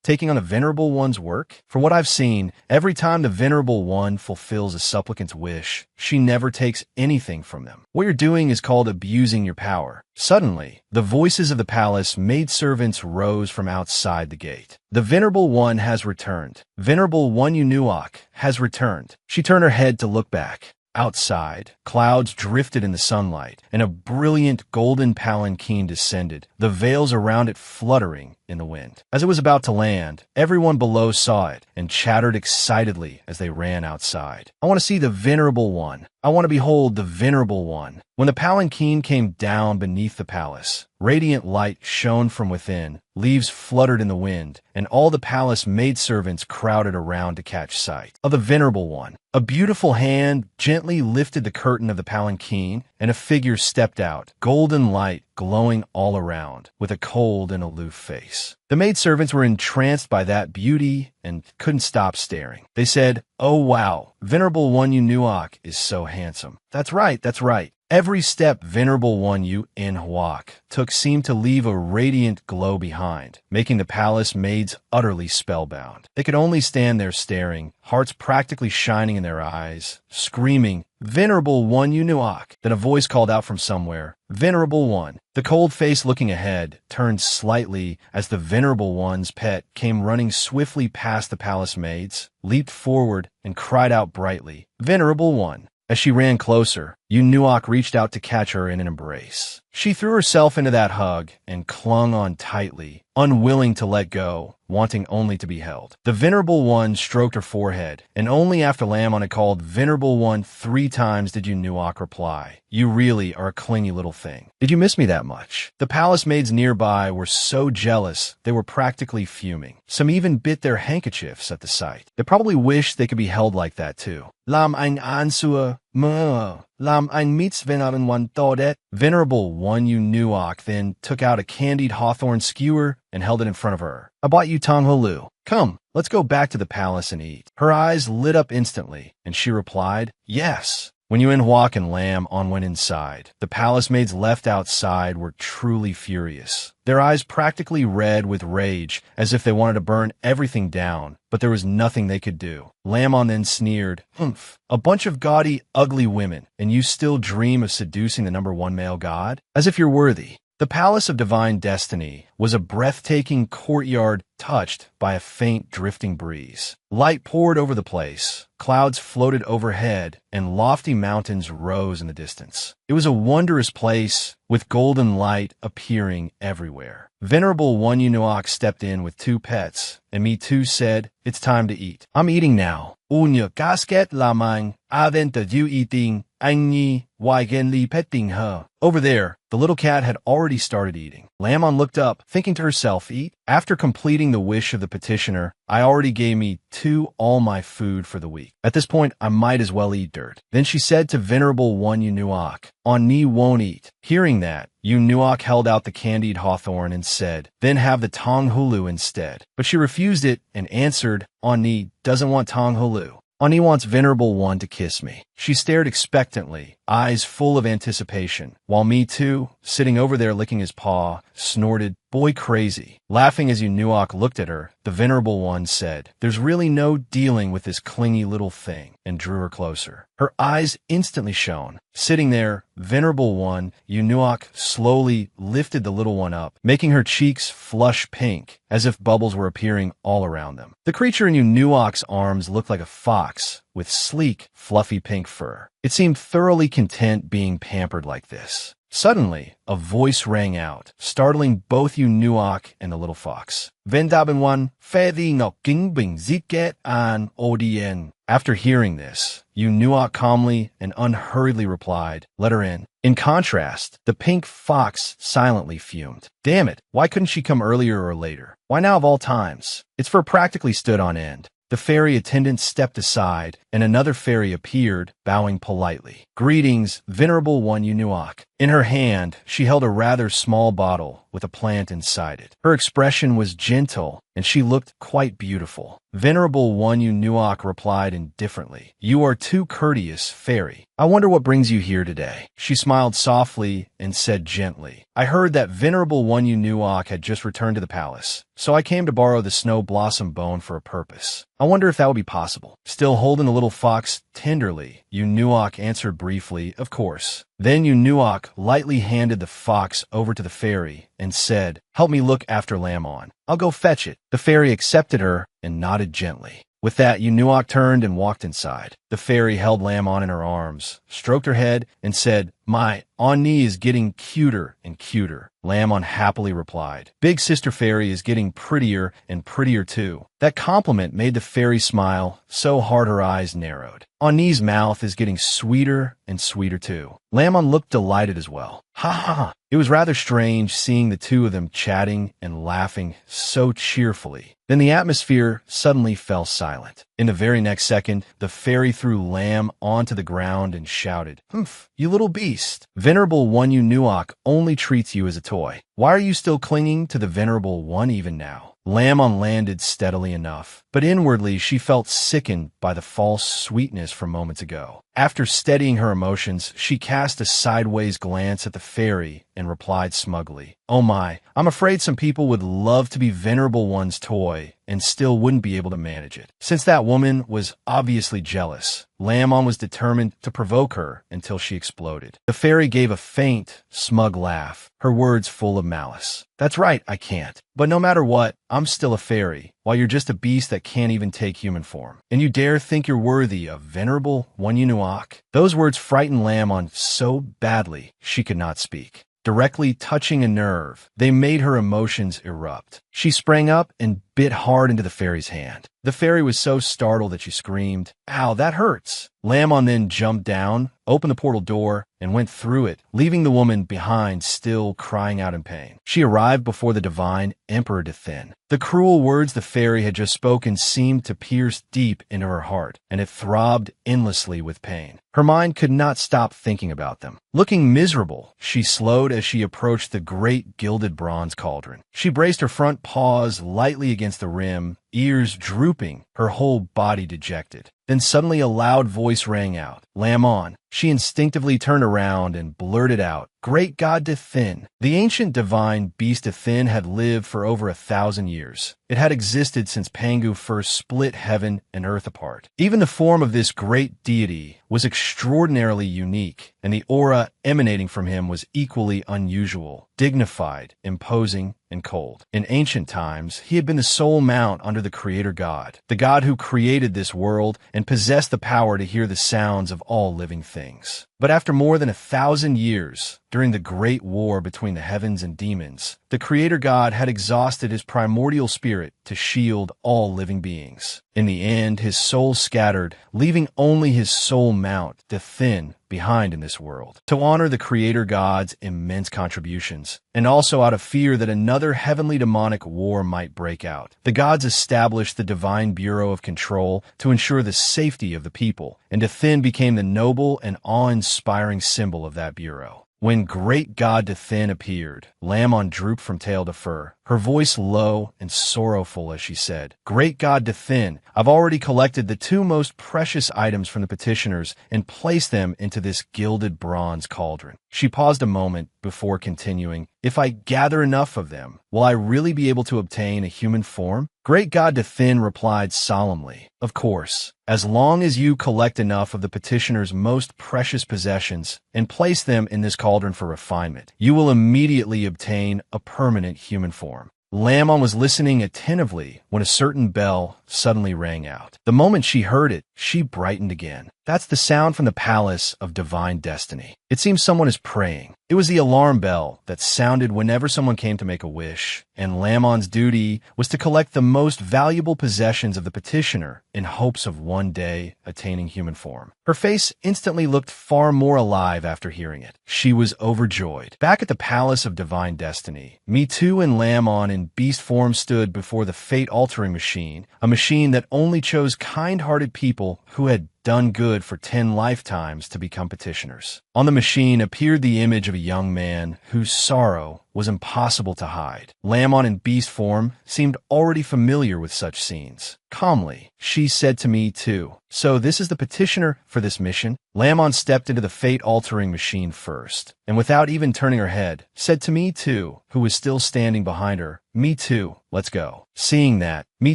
Taking on the venerable one's work? For what I've seen, every time the venerable one fulfills a supplicant's wish, she never takes anything from them. What you're doing is called abusing your power. Suddenly, the voices of the palace maidservants rose from outside the gate. The venerable one has returned. Venerable one Unuak has returned. She turned her head to look back. Outside, clouds drifted in the sunlight, and a brilliant golden palanquin descended, the veils around it fluttering in the wind. As it was about to land, everyone below saw it and chattered excitedly as they ran outside. I want to see the venerable one. I want to behold the venerable one. When the palanquin came down beneath the palace, radiant light shone from within, leaves fluttered in the wind, and all the palace maidservants crowded around to catch sight of the venerable one. A beautiful hand gently lifted the curtain of the palanquin, and a figure stepped out, golden light glowing all around, with a cold and aloof face. The maidservants were entranced by that beauty and couldn't stop staring. They said, oh wow, venerable one Unuak is so handsome. That's right. Every step venerable one Unuak took seemed to leave a radiant glow behind, making the palace maids utterly spellbound. They could only stand there staring, hearts practically shining in their eyes, screaming, venerable one Unuak. Then a voice called out from somewhere, venerable one. The cold face looking ahead turned slightly as the venerable one's pet came running swiftly past the palace maids, leaped forward, and cried out brightly, venerable one. As she ran closer, Unuak reached out to catch her in an embrace. She threw herself into that hug and clung on tightly, unwilling to let go, wanting only to be held. The venerable one stroked her forehead, and only after Lamon had called venerable one 3 times did Unuak reply, you really are a clingy little thing. Did you miss me that much? The palace maids nearby were so jealous they were practically fuming. Some even bit their handkerchiefs at the sight. They probably wished they could be held like that too. Lam ein ansua, lam ein mitzvenarin one thodet. Venerable one Unuak then took out a candied hawthorn skewer and held it in front of her. I bought you tanghulu. Come, let's go back to the palace and eat. Her eyes lit up instantly, and she replied, yes. When Unuak and Lamon went inside, the palace maids left outside were truly furious. Their eyes practically red with rage, as if they wanted to burn everything down, but there was nothing they could do. Lamon then sneered, humph, a bunch of gaudy, ugly women, and you still dream of seducing the #1 male god? As if you're worthy. The Palace of Divine Destiny was a breathtaking courtyard touched by a faint drifting breeze. Light poured over the place, clouds floated overhead, and lofty mountains rose in the distance. It was a wondrous place, with golden light appearing everywhere. Venerable one Unuak stepped in with 2 pets, and me too said, it's time to eat. I'm eating now. Unya gasket lamang, aventa du eating, anyi, wagenli petting her. Over there, the little cat had already started eating. Lamon looked up, thinking to herself, eat? After completing the wish of the petitioner, I already gave me 2 all my food for the week. At this point, I might as well eat dirt. Then she said to Venerable one Unuak, Ani won't eat. Hearing that, Unuak held out the candied hawthorn and said, then have the tanghulu instead. But she refused it and answered, Ani doesn't want tanghulu. Ani wants Venerable one to kiss me. She stared expectantly, eyes full of anticipation, while me too, sitting over there licking his paw, snorted, "Boy crazy." Laughing as Unuak looked at her, the Venerable One said, "There's really no dealing with this clingy little thing," and drew her closer. Her eyes instantly shone. Sitting there, Venerable One, Unuak slowly lifted the little one up, making her cheeks flush pink, as if bubbles were appearing all around them. The creature in Unuak's arms looked like a fox, with sleek, fluffy pink fur. It seemed thoroughly content being pampered like this. Suddenly, a voice rang out, startling both Unuak and the little fox. "Vendabenwan, fedi no kingbing ziket an odien." After hearing this, Unuak calmly and unhurriedly replied, "Let her in." In contrast, the pink fox silently fumed. Damn it, why couldn't she come earlier or later? Why now of all times? Its fur practically stood on end. The fairy attendant stepped aside, and another fairy appeared, bowing politely. "Greetings, Venerable One Unuak." In her hand, she held a rather small bottle with a plant inside it. Her expression was gentle, and she looked quite beautiful. Venerable One Unuak replied indifferently, "You are too courteous, fairy. I wonder what brings you here today." She smiled softly and said gently, "I heard that Venerable One Unuak had just returned to the palace, so I came to borrow the snow blossom bone for a purpose. I wonder if that would be possible." Still holding the little fox tenderly, Unuak answered briefly, "Of course." Then Unuak lightly handed the fox over to the fairy and said, "Help me look after Lamon. I'll go fetch it." The fairy accepted her and nodded gently. With that, Unuak turned and walked inside. The fairy held Lamon in her arms, stroked her head, and said, "My Ani is getting cuter and cuter." Lamon happily replied, "Big Sister Fairy is getting prettier and prettier too." That compliment made the fairy smile so hard her eyes narrowed. Ani's mouth is getting sweeter and sweeter too. Lamon looked delighted as well. Ha ha ha. It was rather strange seeing the two of them chatting and laughing so cheerfully. Then the atmosphere suddenly fell silent. In the very next second, the fairy threw Lamb onto the ground and shouted, "Humph, you little beast. Venerable One Unuak only treats you as a toy. Why are you still clinging to the Venerable One even now?" Lamon landed steadily enough, but inwardly she felt sickened by the false sweetness from moments ago. After steadying her emotions, she cast a sideways glance at the fairy and replied smugly, "Oh my, I'm afraid some people would love to be Venerable One's toy and still wouldn't be able to manage it." Since that woman was obviously jealous, Lamon was determined to provoke her until she exploded. The fairy gave a faint, smug laugh, her words full of malice. "That's right, I can't. But no matter what, I'm still a fairy, while you're just a beast that can't even take human form. And you dare think you're worthy of Venerable One Unuak?" Those words frightened Lamon so badly she could not speak. Directly touching a nerve, they made her emotions erupt. She sprang up and bit hard into the fairy's hand. The fairy was so startled that she screamed, "Ow, that hurts." Lamon then jumped down, opened the portal door, and went through it, leaving the woman behind still crying out in pain. She arrived before the divine Emperor Dethin. The cruel words the fairy had just spoken seemed to pierce deep into her heart, and it throbbed endlessly with pain. Her mind could not stop thinking about them. Looking miserable, she slowed as she approached the great gilded bronze cauldron. She braced her front paws lightly against the rim, ears drooping, her whole body dejected. Then suddenly a loud voice rang out, "Lamon." She instinctively turned around and blurted out, "Great God Dethin." The ancient divine beast Dethin had lived for over 1,000 years. It had existed since Pangu first split heaven and earth apart. Even the form of this great deity was extraordinarily unique, and the aura emanating from him was equally unusual, dignified, imposing, and cold. In ancient times, he had been the sole mount under the Creator God, the God who created this world and possessed the power to hear the sounds of all living things. But after more than 1,000 years, during the great war between the heavens and demons, the Creator God had exhausted his primordial spirit to shield all living beings. In the end, his soul scattered, leaving only his soul mount, Dethin, behind in this world. To honor the Creator God's immense contributions, and also out of fear that another heavenly demonic war might break out, the gods established the Divine Bureau of Control to ensure the safety of the people, and Dethin became the noble and awe-inspiring symbol of that bureau. When great god Dathin appeared, Lammon drooped from tail to fur, her voice low and sorrowful as she said, "Great god Dathin, I've already collected the two most precious items from the petitioners and placed them into this gilded bronze cauldron." She paused a moment before continuing, "If I gather enough of them, will I really be able to obtain a human form?" Great god Dathin replied solemnly, "Of course, as long as you collect enough of the petitioner's most precious possessions and place them in this cauldron for refinement, you will immediately obtain a permanent human form." Lammon was listening attentively when a certain bell suddenly rang out. The moment she heard it, she brightened again. That's the sound from the palace of divine destiny. It seems someone is praying. It was the alarm bell that sounded whenever someone came to make a wish, and Lammon's duty was to collect the most valuable possessions of the petitioner in hopes of one day attaining human form. Her face instantly looked far more alive after hearing it. She was overjoyed. Back at the palace of divine destiny, Mitu and Lammon in beast form stood before the fate-altering machine, a machine that only chose kind-hearted people who had done good for 10 lifetimes to become petitioners. On the machine appeared the image of a young man whose sorrow was impossible to hide. Lammon in beast form seemed already familiar with such scenes. Calmly, she said to me too, "So this is the petitioner for this mission?" Lammon stepped into the fate-altering machine first, and without even turning her head, said to me too, who was still standing behind her, "Me too, let's go." Seeing that, Me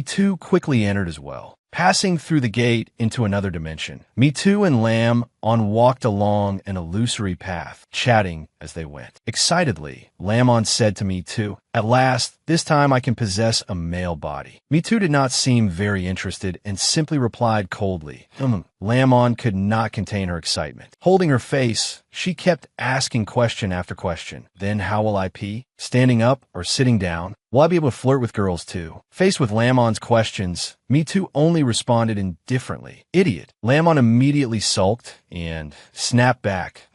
too quickly entered as well, passing through the gate into another dimension. Mitu and Lammon walked along an illusory path, chatting as they went. Excitedly, Lammon said to Mitu, "At last, this time I can possess a male body." Mitu did not seem very interested and simply replied coldly, Lammon could not contain her excitement. Holding her face, she kept asking question after question. "Then how will I pee? Standing up or sitting down? Will I be able to flirt with girls too?" Faced with Lammon's questions, Mitu only responded indifferently. "Idiot." Lammon immediately sulked and snapped back,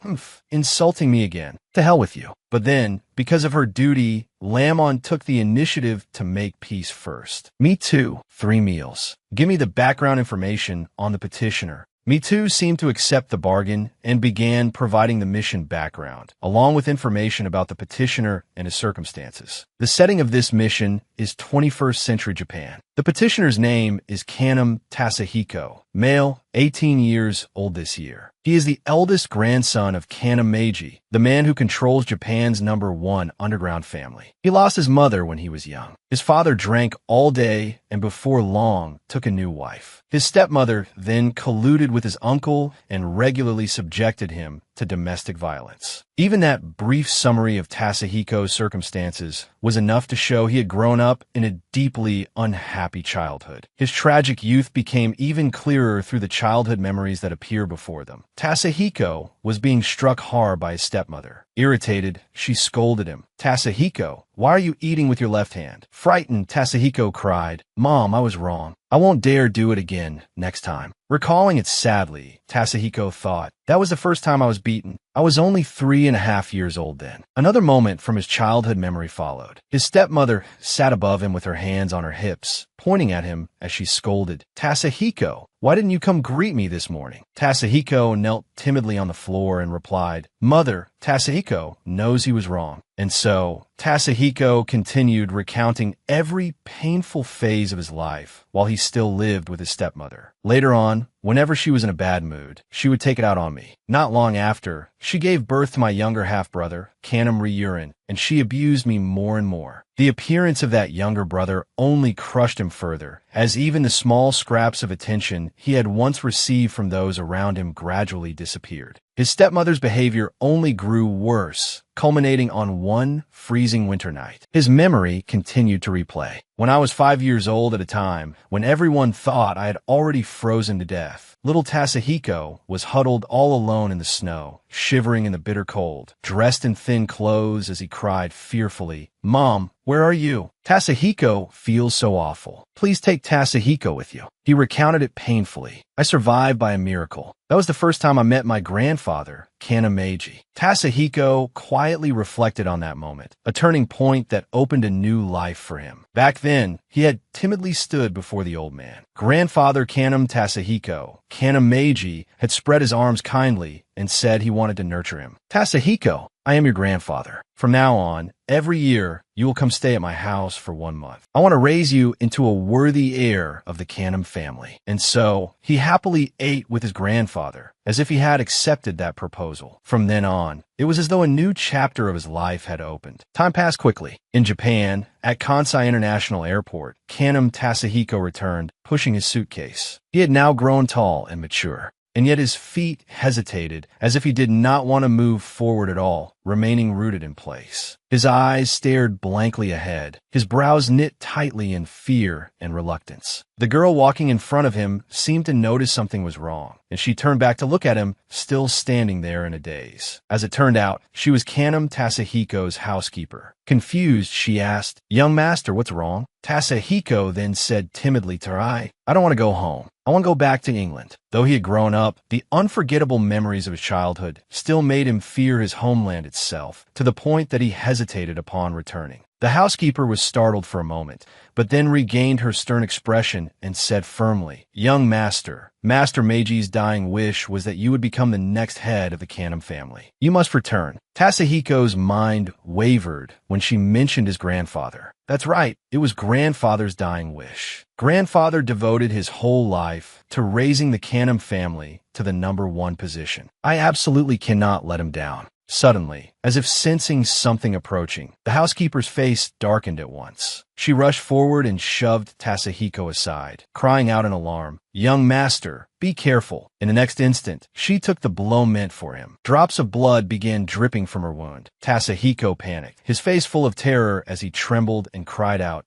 "Insulting me again. To hell with you." But then, because of her duty, Lammon took the initiative to make peace first. "Me too. 3 meals. Give me the background information on the petitioner." Mitu seemed to accept the bargain and began providing the mission background, along with information about the petitioner and his circumstances. The setting of this mission is 21st century Japan. The petitioner's name is Kanam Tasahiko, male, 18 years old this year. He is the eldest grandson of NAMA-MANGAI, the man who controls Japan's #1 underground family. He lost his mother when he was young. His father drank all day and before long took a new wife. His stepmother then colluded with his uncle and regularly subjected him to domestic violence. Even that brief summary of Tasahiko's circumstances was enough to show he had grown up in a deeply unhappy childhood. His tragic youth became even clearer through the childhood memories that appear before them. Tasahiko was being struck hard by his stepmother. Irritated, she scolded him. "Tasahiko, why are you eating with your left hand?" Frightened, Tasahiko cried, "Mom, I was wrong. I won't dare do it again next time." Recalling it sadly, Tasahiko thought, "That was the first time I was beaten. I was only 3.5 years old then." Another moment from his childhood memory followed. His stepmother sat above him with her hands on her hips, pointing at him as she scolded, "Tasahiko, why didn't you come greet me this morning?" Tasahiko knelt timidly on the floor and replied, "Mother." Tasahiko knows he was wrong. And so, Tasahiko continued recounting every painful phase of his life while he still lived with his stepmother. Later on, whenever she was in a bad mood, she would take it out on me. Not long after, she gave birth to my younger half-brother, Kanam Ryurin, and she abused me more and more. The appearance of that younger brother only crushed him further, as even the small scraps of attention he had once received from those around him gradually disappeared. His stepmother's behavior only grew worse, culminating on one freezing winter night. His memory continued to replay. When I was 5 years old at a time, when everyone thought I had already frozen to death, little Tasahiko was huddled all alone in the snow, shivering in the bitter cold, dressed in thin clothes as he cried fearfully, "Mom, where are you?" "Tasahiko feels so awful. Please take Tasahiko with you." He recounted it painfully. "I survived by a miracle. That was the first time I met my grandfather, Kanamaji." Tasahiko quietly reflected on that moment, a turning point that opened a new life for him. Back then, he had timidly stood before the old man. Grandfather Kanam Tasahiko, Kanamaji, had spread his arms kindly and said he wanted to nurture him. "Tasahiko, I am your grandfather. From now on, every year, you will come stay at my house for 1 month. I want to raise you into a worthy heir of the Canham family. And so, he happily ate with his grandfather, as if he had accepted that proposal. From then on, it was as though a new chapter of his life had opened. Time passed quickly. In Japan, at Kansai International Airport, Canham Tasahiko returned, pushing his suitcase. He had now grown tall and mature, and yet his feet hesitated as if he did not want to move forward at all, remaining rooted in place. His eyes stared blankly ahead, his brows knit tightly in fear and reluctance. The girl walking in front of him seemed to notice something was wrong, and she turned back to look at him, still standing there in a daze. As it turned out, she was Canham Tasahiko's housekeeper. Confused, she asked, "Young master, what's wrong?" Tasahiko then said timidly to her, I don't want to go home. I want to go back to England. Though he had grown up, the unforgettable memories of his childhood still made him fear his homeland itself, to the point that he hesitated upon returning. The housekeeper was startled for a moment, but then regained her stern expression and said firmly, "Young master, Master Meiji's dying wish was that you would become the next head of the Canham family. You must return." Tasahiko's mind wavered when she mentioned his grandfather. That's right, it was grandfather's dying wish. Grandfather devoted his whole life to raising the Canham family to the #1 position. I absolutely cannot let him down. Suddenly, as if sensing something approaching, the housekeeper's face darkened at once. She rushed forward and shoved Tasahiko aside, crying out in alarm, "Young master, be careful." In the next instant, she took the blow meant for him. Drops of blood began dripping from her wound. Tasahiko panicked, his face full of terror as he trembled and cried out,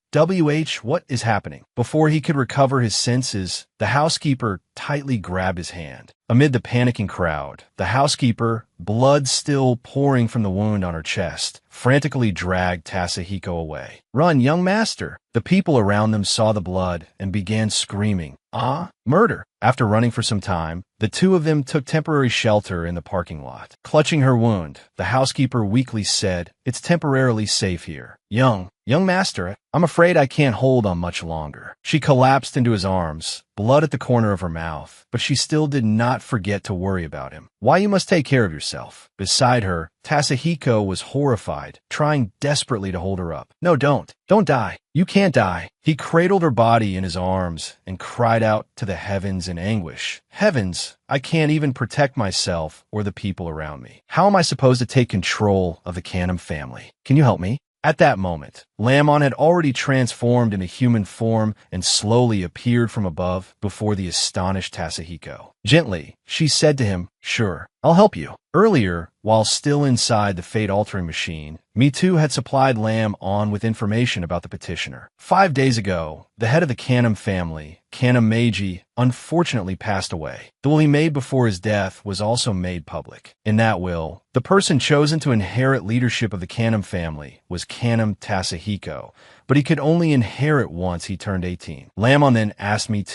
what is happening?" Before he could recover his senses, the housekeeper tightly grabbed his hand. Amid the panicking crowd, the housekeeper, blood still pouring from the wound on her chest, frantically dragged Tasahiko away. "Run, young master!" The people around them saw the blood and began screaming, murder!" After running for some time, the two of them took temporary shelter in the parking lot. Clutching her wound, the housekeeper weakly said, "It's temporarily safe here. Young master, I'm afraid I can't hold on much longer." She collapsed into his arms, blood at the corner of her mouth, but she still did not forget to worry about him. "Why, you must take care of yourself." Beside her, Tasahiko was horrified, trying desperately to hold her up. "No, don't die. You can't die." He cradled her body in his arms and cried out to the heavens in anguish. "Heavens, I can't even protect myself or the people around me. How am I supposed to take control of the Canham family? Can you help me?" At that moment, Lamon had already transformed into human form and slowly appeared from above before the astonished Tasahiko. Gently, she said to him, "Sure, I'll help you." Earlier, while still inside the fate-altering machine, Me had supplied Lam-On with information about the petitioner. 5 days ago, the head of the Canham family, Canham-Meiji, unfortunately passed away. The will he made before his death was also made public. In that will, the person chosen to inherit leadership of the Canham family was Canham Tasahiko, but he could only inherit once he turned 18. Lamon then asked Me,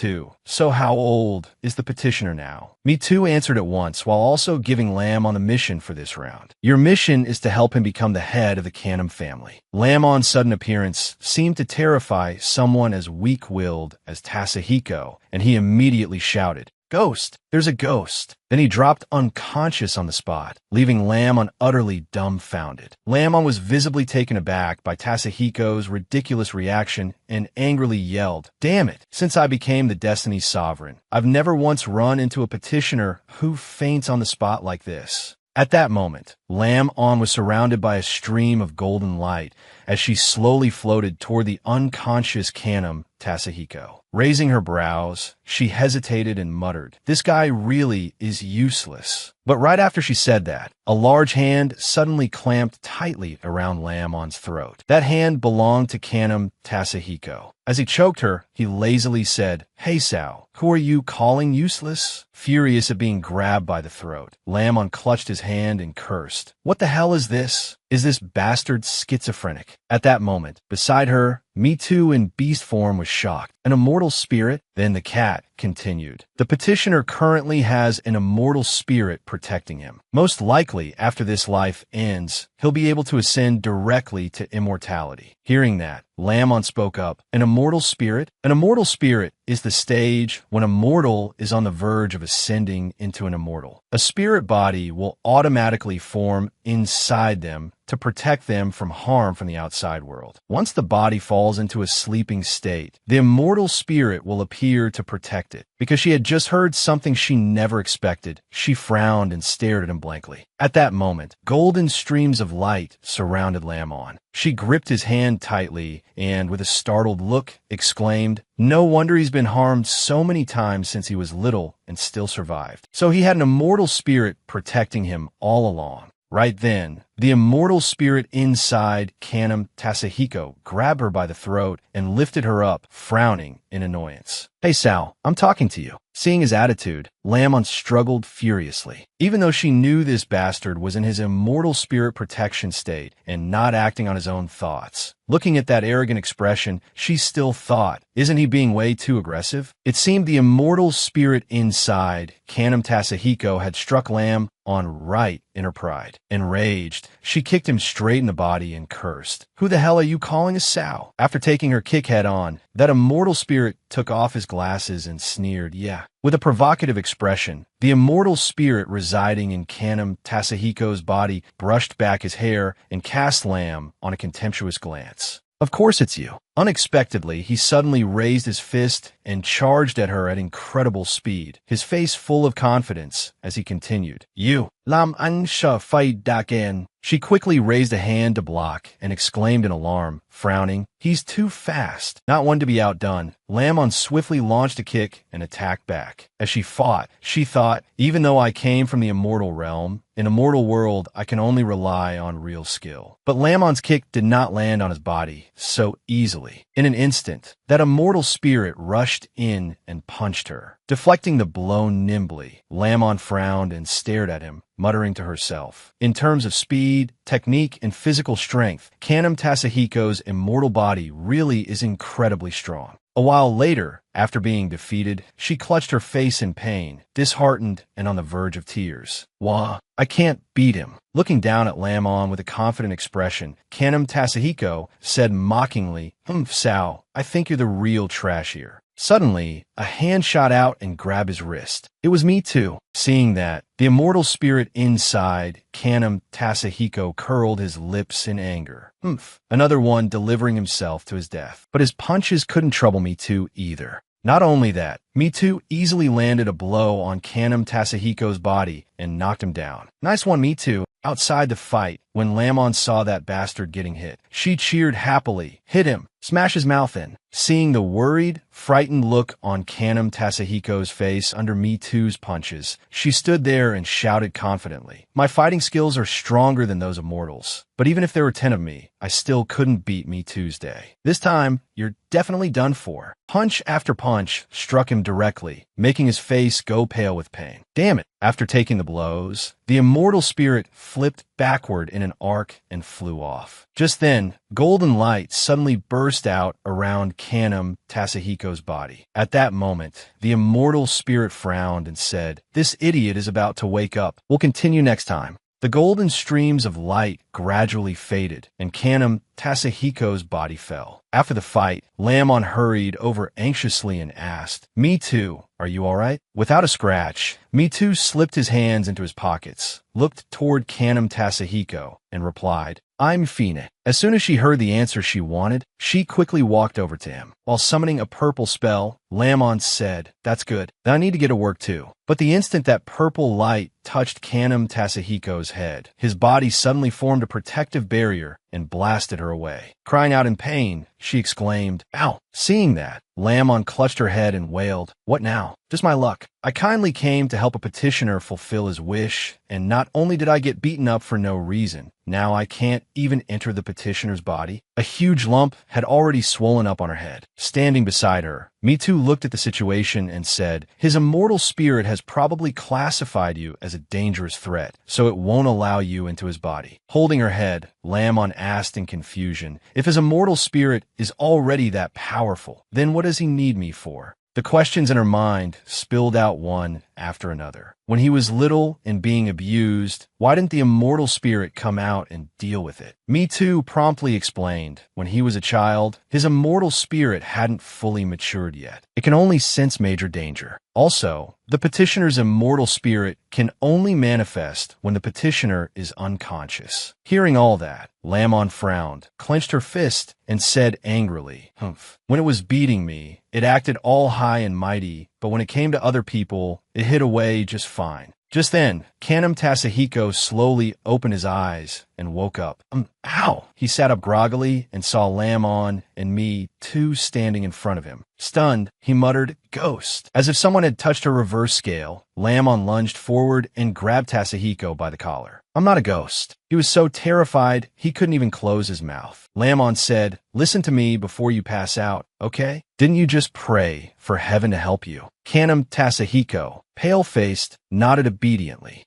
"So how old is the petitioner now?" Me answered at once, while also giving Lamon a mission for this round. "Your mission is to help him become the head of the Canham family." Lamon's sudden appearance seemed to terrify someone as weak-willed as Tasahiko, and he immediately shouted, "Ghost! There's a ghost!" Then he dropped unconscious on the spot, leaving Lamon utterly dumbfounded. Lamon was visibly taken aback by Tasahiko's ridiculous reaction and angrily yelled, "Damn it! Since I became the Destiny's sovereign, I've never once run into a petitioner who faints on the spot like this." At that moment, Lam-On was surrounded by a stream of golden light as she slowly floated toward the unconscious Canham Tasahiko. Raising her brows, she hesitated and muttered, "This guy really is useless." But right after she said that, a large hand suddenly clamped tightly around Lam-On's throat. That hand belonged to Canham Tasahiko. As he choked her, he lazily said, "Hey Sao, who are you calling useless?" Furious at being grabbed by the throat, Lam-On clutched his hand and cursed. "What the hell is this?" Is this bastard schizophrenic? At that moment, beside her, Me Too in beast form was shocked. An immortal spirit? Then the cat continued. The petitioner currently has an immortal spirit protecting him. Most likely, after this life ends, he'll be able to ascend directly to immortality. Hearing that, Lamon spoke up. An immortal spirit? An immortal spirit is the stage when a mortal is on the verge of ascending into an immortal. A spirit body will automatically form inside them to protect them from harm from the outside world. Once the body falls into a sleeping state, the immortal spirit will appear to protect it. Because she had just heard something she never expected, she frowned and stared at him blankly. At that moment, golden streams of light surrounded Lamon. She gripped his hand tightly and, with a startled look, exclaimed, "No wonder he's been harmed so many times since he was little and still survived. So he had an immortal spirit protecting him all along." Right then, the immortal spirit inside Kanam Tasahiko grabbed her by the throat and lifted her up, frowning in annoyance. "Hey Sal, I'm talking to you." Seeing his attitude, Lamon struggled furiously. Even though she knew this bastard was in his immortal spirit protection state and not acting on his own thoughts. Looking at that arrogant expression, she still thought, isn't he being way too aggressive? It seemed the immortal spirit inside Kanam Tasahiko had struck Lam on right in her pride. Enraged, she kicked him straight in the body and cursed. "Who the hell are you calling a sow?" After taking her kick head on, that immortal spirit took off his glasses and sneered, "Yeah." With a provocative expression, the immortal spirit residing in Kanam Tasahiko's body brushed back his hair and cast Lam on a contemptuous glance. "Of course it's you." Unexpectedly, he suddenly raised his fist and charged at her at incredible speed, his face full of confidence as he continued. "You, Lam Ansha Fight Daken." She quickly raised a hand to block and exclaimed in alarm, frowning, "He's too fast." Not one to be outdone, Lamon swiftly launched a kick and attacked back. As she fought, she thought, even though I came from the immortal realm, in a mortal world, I can only rely on real skill. But Lamon's kick did not land on his body so easily. In an instant, that immortal spirit rushed in and punched her. Deflecting the blow nimbly, Lamon frowned and stared at him, muttering to herself. In terms of speed, technique, and physical strength, Kanam Tasahiko's immortal body really is incredibly strong. A while later, after being defeated, she clutched her face in pain, disheartened and on the verge of tears. "Wah, I can't beat him." Looking down at Lamon with a confident expression, Kanam Tasahiko said mockingly, "Humph, Sao, I think you're the real trash here." Suddenly, a hand shot out and grabbed his wrist. It was Me Too. Seeing that, the immortal spirit inside Kanam Tasahiko curled his lips in anger. "Humph," another one delivering himself to his death. But his punches couldn't trouble Me Too either. Not only that, Me Too easily landed a blow on Kanam Tasahiko's body and knocked him down. "Nice one, Me Too." Outside the fight, when Lamon saw that bastard getting hit, she cheered happily. "Hit him. Smash his mouth in." Seeing the worried, frightened look on Kanam Tasahiko's face under Me Too's punches, she stood there and shouted confidently, "My fighting skills are stronger than those of mortals. But even if there were 10 of me, I still couldn't beat Me Tuesday. This time, you're definitely done for." Punch after punch struck him directly, making his face go pale with pain. Damn it. After taking the blows, the immortal spirit flipped backward in an arc and flew off. Just then, golden light suddenly burst out around Kanam Tasahiko's body. At that moment, the immortal spirit frowned and said, "This idiot is about to wake up. We'll continue next time." The golden streams of light gradually faded, and Kanam Tasahiko's body fell. After the fight, Lamon hurried over anxiously and asked, "Me Too, are you all right?" Without a scratch, Me Too slipped his hands into his pockets, looked toward Kanam Tasahiko, and replied, "I'm fine." As soon as she heard the answer she wanted, she quickly walked over to him. While summoning a purple spell, Lamon said, "That's good. Then I need to get to work too." But the instant that purple light touched Kanam Tasahiko's head, his body suddenly formed a protective barrier and blasted her away. Crying out in pain, she exclaimed, "Ow!" Seeing that, Lamon clutched her head and wailed, "What now? Just my luck. I kindly came to help a petitioner fulfill his wish, and not only did I get beaten up for no reason, now I can't even enter the petition petitioner's body. A huge lump had already swollen up on her head. Standing beside her, Mitu looked at the situation and said, "His immortal spirit has probably classified you as a dangerous threat, so it won't allow you into his body." Holding her head, Lamon asked in confusion, "If his immortal spirit is already that powerful, then what does he need me for?" The questions in her mind spilled out one after another. When he was little and being abused, why didn't the immortal spirit come out and deal with it? Me Too promptly explained, when he was a child, his immortal spirit hadn't fully matured yet. It can only sense major danger. Also, the petitioner's immortal spirit can only manifest when the petitioner is unconscious. Hearing all that, Lamon frowned, clenched her fist, and said angrily, "Humph. When it was beating me, it acted all high and mighty, but when it came to other people, it hid away just fine." Just then, Kanam Tasahiko slowly opened his eyes and woke up. Ow! He sat up groggily and saw Lamon and Me Too standing in front of him. Stunned, he muttered, "Ghost." As if someone had touched a reverse scale, Lamon lunged forward and grabbed Tasahiko by the collar. "I'm not a ghost." He was so terrified he couldn't even close his mouth. Lamon said, "Listen to me before you pass out, okay? Didn't you just pray for heaven to help you?" Kanam Tasahiko, pale-faced, nodded obediently.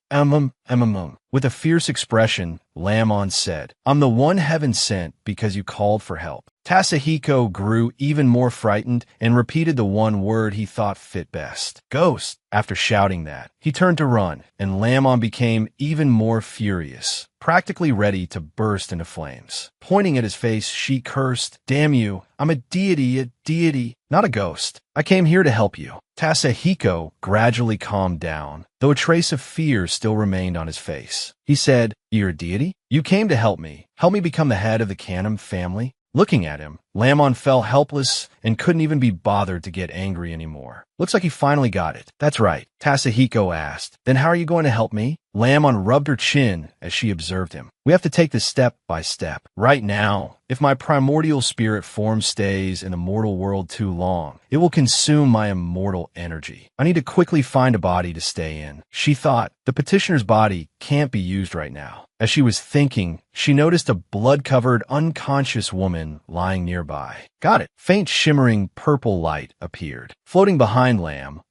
With a fierce expression, Lamon said, "I'm the one heaven sent because you called for help." Tasahiko grew even more frightened and repeated the one word he thought fit best, "Ghost." After shouting that, he turned to run, and Lamon became even more furious, practically ready to burst into flames. Pointing at his face, she cursed, "Damn you, I'm a deity, not a ghost. I came here to help you." Tasahiko gradually calmed down, though a trace of fear still remained on his face. He said, "You're a deity? You came to help me become the head of the Kanam family?" Looking at him, Lamon fell helpless and couldn't even be bothered to get angry anymore. Looks like he finally got it. "That's right," Tasahiko asked. "Then how are you going to help me?" Lamon rubbed her chin as she observed him. "We have to take this step by step. Right now, if my primordial spirit form stays in the mortal world too long, it will consume my immortal energy. I need to quickly find a body to stay in." She thought, the petitioner's body can't be used right now. As she was thinking, she noticed a blood-covered, unconscious woman lying nearby. Got it. Faint shimmering purple light appeared. Floating behind Lam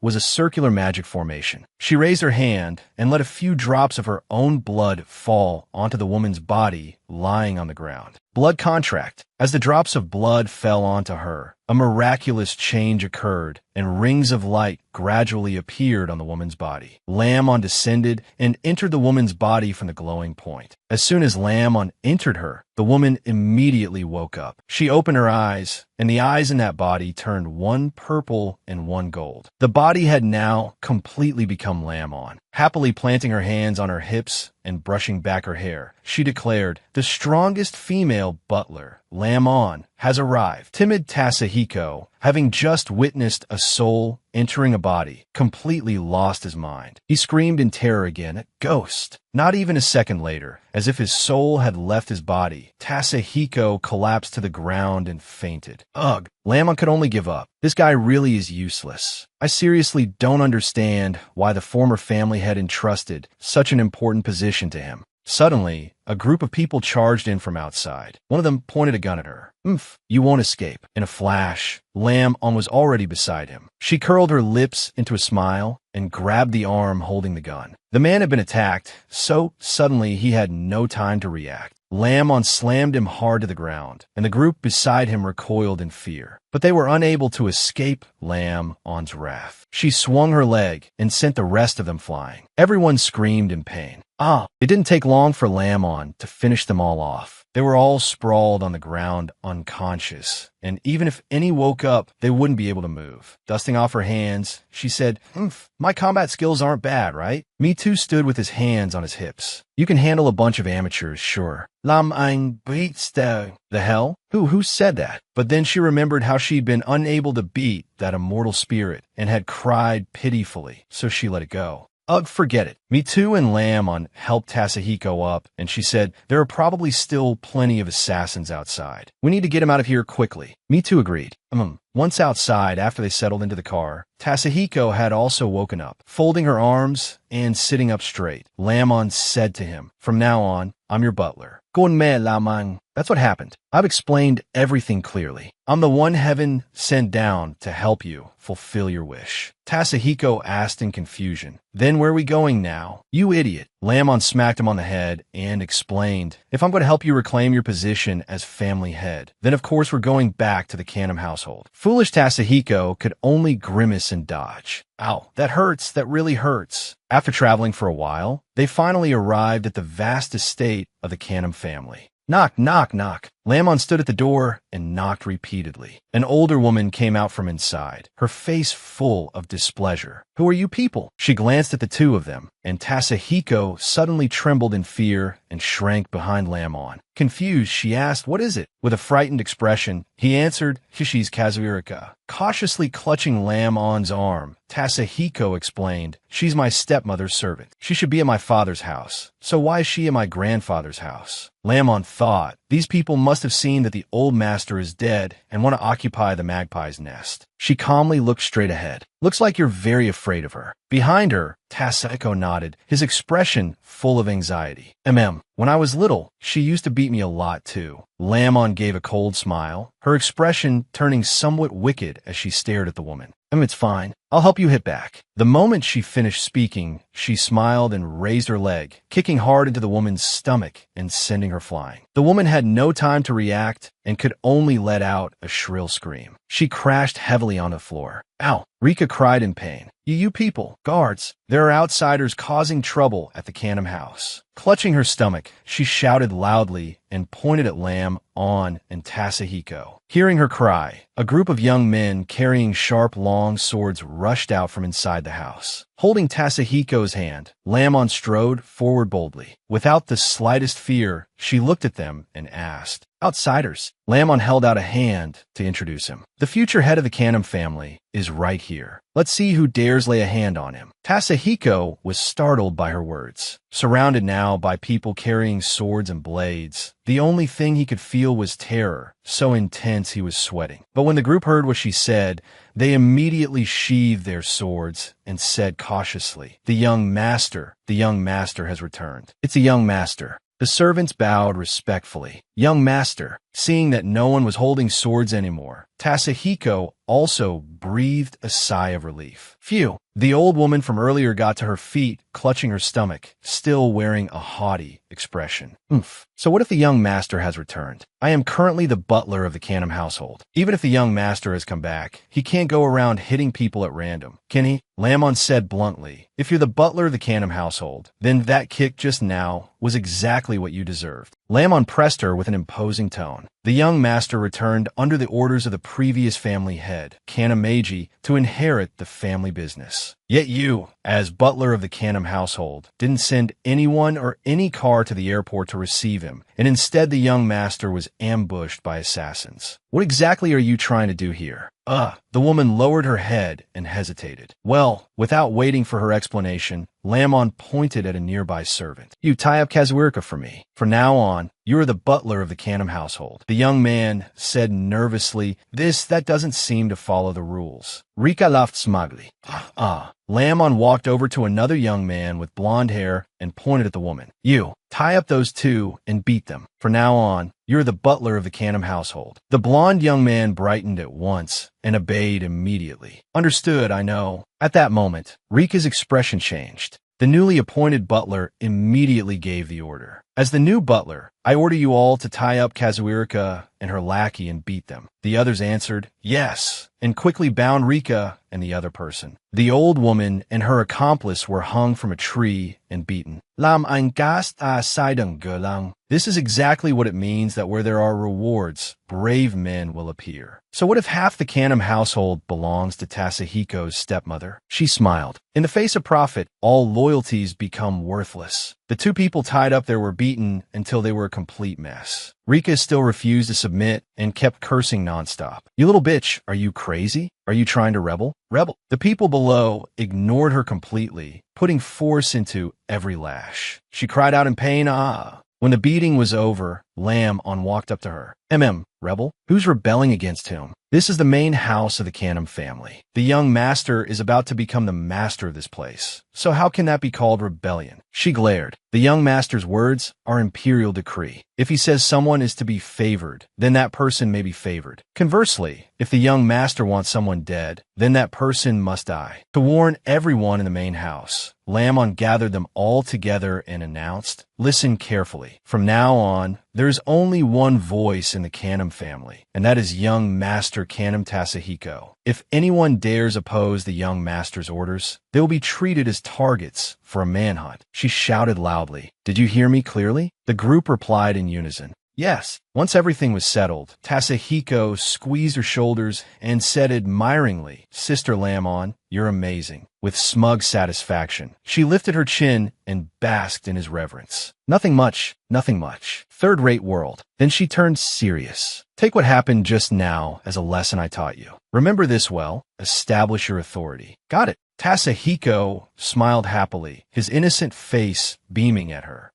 was a circular magic formation. She raised her hand and let a few drops of her own blood fall onto the woman's body lying on the ground. Blood contract. As the drops of blood fell onto her, a miraculous change occurred, and rings of light gradually appeared on the woman's body. Lamon descended and entered the woman's body from the glowing point. As soon as Lamon entered her, the woman immediately woke up. She opened her eyes, and the eyes in that body turned one purple and one gold. The body had now completely become Lamon. Happily planting her hands on her hips and brushing back her hair, she declared, "The strongest female butler, Lamon, has arrived." Timid Tasahiko, having just witnessed a soul entering a body, completely lost his mind. He screamed in terror again, "Ghost!" Not even a second later, as if his soul had left his body, Tasahiko collapsed to the ground and fainted. Ugh, Lamon could only give up. This guy really is useless. I seriously don't understand why the former family had entrusted such an important position to him. Suddenly, a group of people charged in from outside. One of them pointed a gun at her. You won't escape." In a flash, Lamon was already beside him. She curled her lips into a smile and grabbed the arm holding the gun. The man had been attacked, so suddenly he had no time to react. Lamon slammed him hard to the ground, and the group beside him recoiled in fear. But they were unable to escape Lamon's wrath. She swung her leg and sent the rest of them flying. Everyone screamed in pain. It didn't take long for Lamon to finish them all off. They were all sprawled on the ground unconscious, and even if any woke up, they wouldn't be able to move. Dusting off her hands, she said, "My combat skills aren't bad, right?" Me Too stood with his hands on his hips. "You can handle a bunch of amateurs, sure." The hell? Who said that? But then she remembered how she'd been unable to beat that immortal spirit and had cried pitifully, so she let it go. Forget it. Me Too and Lamon helped Tasahiko up, and she said, "There are probably still plenty of assassins outside. We need to get him out of here quickly." Me Too agreed. Once outside, after they settled into the car, Tasahiko had also woken up. Folding her arms and sitting up straight, Lamon said to him, "From now on, I'm your butler. Gon me lamang. That's what happened. I've explained everything clearly. I'm the one heaven sent down to help you fulfill your wish. Tasahiko asked in confusion. Then where are we going now? You idiot. Lamon smacked him on the head and explained, if I'm going to help you reclaim your position as family head, then of course we're going back to the Canham household. Foolish Tasahiko could only grimace and dodge. Ow, that hurts. That really hurts. After traveling for a while, they finally arrived at the vast estate of the Canham family. Knock, knock, knock. Lamon stood at the door and knocked repeatedly. An older woman came out from inside, her face full of displeasure. Who are you people? She glanced at the two of them, and Tasahiko suddenly trembled in fear and shrank behind Lamon. Confused, she asked, what is it? With a frightened expression, he answered, She's Kazuhirika. Cautiously clutching Lamon's arm, Tasahiko explained, she's my stepmother's servant. She should be at my father's house. So why is she at my grandfather's house? Lamon thought, these people must have seen that the old master is dead and want to occupy the magpie's nest. She calmly looked straight ahead. Looks like you're very afraid of her. Behind her, Tasahiko nodded, his expression full of anxiety. When I was little, she used to beat me a lot too. Lamon gave a cold smile, her expression turning somewhat wicked as she stared at the woman. It's fine. I'll help you hit back. The moment she finished speaking, she smiled and raised her leg, kicking hard into the woman's stomach and sending her flying. The woman had no time to react and could only let out a shrill scream. She crashed heavily on the floor. Ow! Rika cried in pain. You people, guards, there are outsiders causing trouble at the Canham house. Clutching her stomach, she shouted loudly and pointed at Lamon and Tasahiko. Hearing her cry, a group of young men carrying sharp, long swords rushed out from inside the house. Holding Tasahiko's hand, Lamon strode forward boldly. Without the slightest fear, she looked at them and asked, Outsiders. Lamon held out a hand to introduce him. The future head of the Canham family is right here. Let's see who dares lay a hand on him. Tasahiko was startled by her words. Surrounded now by people carrying swords and blades, the only thing he could feel was terror, so intense he was sweating. But when the group heard what she said, they immediately sheathed their swords and said cautiously, The young master has returned. It's a young master. The servants bowed respectfully. Young master. Seeing that no one was holding swords anymore, Tasahiko also breathed a sigh of relief. Phew. The old woman from earlier got to her feet, clutching her stomach, still wearing a haughty expression. Oomph. So what if the young master has returned? I am currently the butler of the Canham household. Even if the young master has come back, he can't go around hitting people at random, can he? Lamon said bluntly, if you're the butler of the Canham household, then that kick just now was exactly what you deserved. Lamon pressed her with an imposing tone. The young master returned under the orders of the previous family head, NAMA-MANGAI, to inherit the family business. Yet you, as butler of the Canham household, didn't send anyone or any car to the airport to receive him, and instead the young master was ambushed by assassins. What exactly are you trying to do here? The woman lowered her head and hesitated. Well, without waiting for her explanation, Lamon pointed at a nearby servant. You tie up Kazuhirika for me. From now on, you are the butler of the Canham household. The young man said nervously, that doesn't seem to follow the rules. Rika laughed smugly. Lamon walked over to another young man with blonde hair and pointed at the woman. You, tie up those two and beat them. From now on, you're the butler of the Canham household. The blonde young man brightened at once and obeyed immediately. Understood, I know. At that moment, Rika's expression changed. The newly appointed butler immediately gave the order. As the new butler, I order you all to tie up Kazuhirika and her lackey and beat them. The others answered, yes, and quickly bound Rika and the other person. The old woman and her accomplice were hung from a tree and beaten. Lam ein Gast a Seidung gelang. This is exactly what it means that where there are rewards, brave men will appear. So what if half the Canham household belongs to Tasahiko's stepmother? She smiled. In the face of profit, all loyalties become worthless. The two people tied up there were beaten until they were a complete mess. Rika still refused to submit and kept cursing nonstop. You little bitch, are you crazy? Are you trying to rebel? Rebel. The people below ignored her completely, putting force into every lash. She cried out in pain, When the beating was over, Lamb-on walked up to her. Rebel? Who's rebelling against whom? This is the main house of the Canham family. The young master is about to become the master of this place. So how can that be called rebellion? She glared. The young master's words are imperial decree. If he says someone is to be favored, then that person may be favored. Conversely, if the young master wants someone dead, then that person must die. To warn everyone in the main house, Lamb-on gathered them all together and announced, "Listen carefully. From now on, there is only one voice in the Canham family, and that is young Master Canham Tasahiko. If anyone dares oppose the young master's orders, they will be treated as targets for a manhunt." She shouted loudly. "Did you hear me clearly?" The group replied in unison. Yes. Once everything was settled, Tasahiko squeezed her shoulders and said admiringly, "Sister Lamb-on, you're amazing." With smug satisfaction, she lifted her chin and basked in his reverence. Nothing much. Third-rate world." Then she turned serious. "Take what happened just now as a lesson I taught you. Remember this well. Establish your authority." "Got it." Tasahiko smiled happily, his innocent face beaming at her.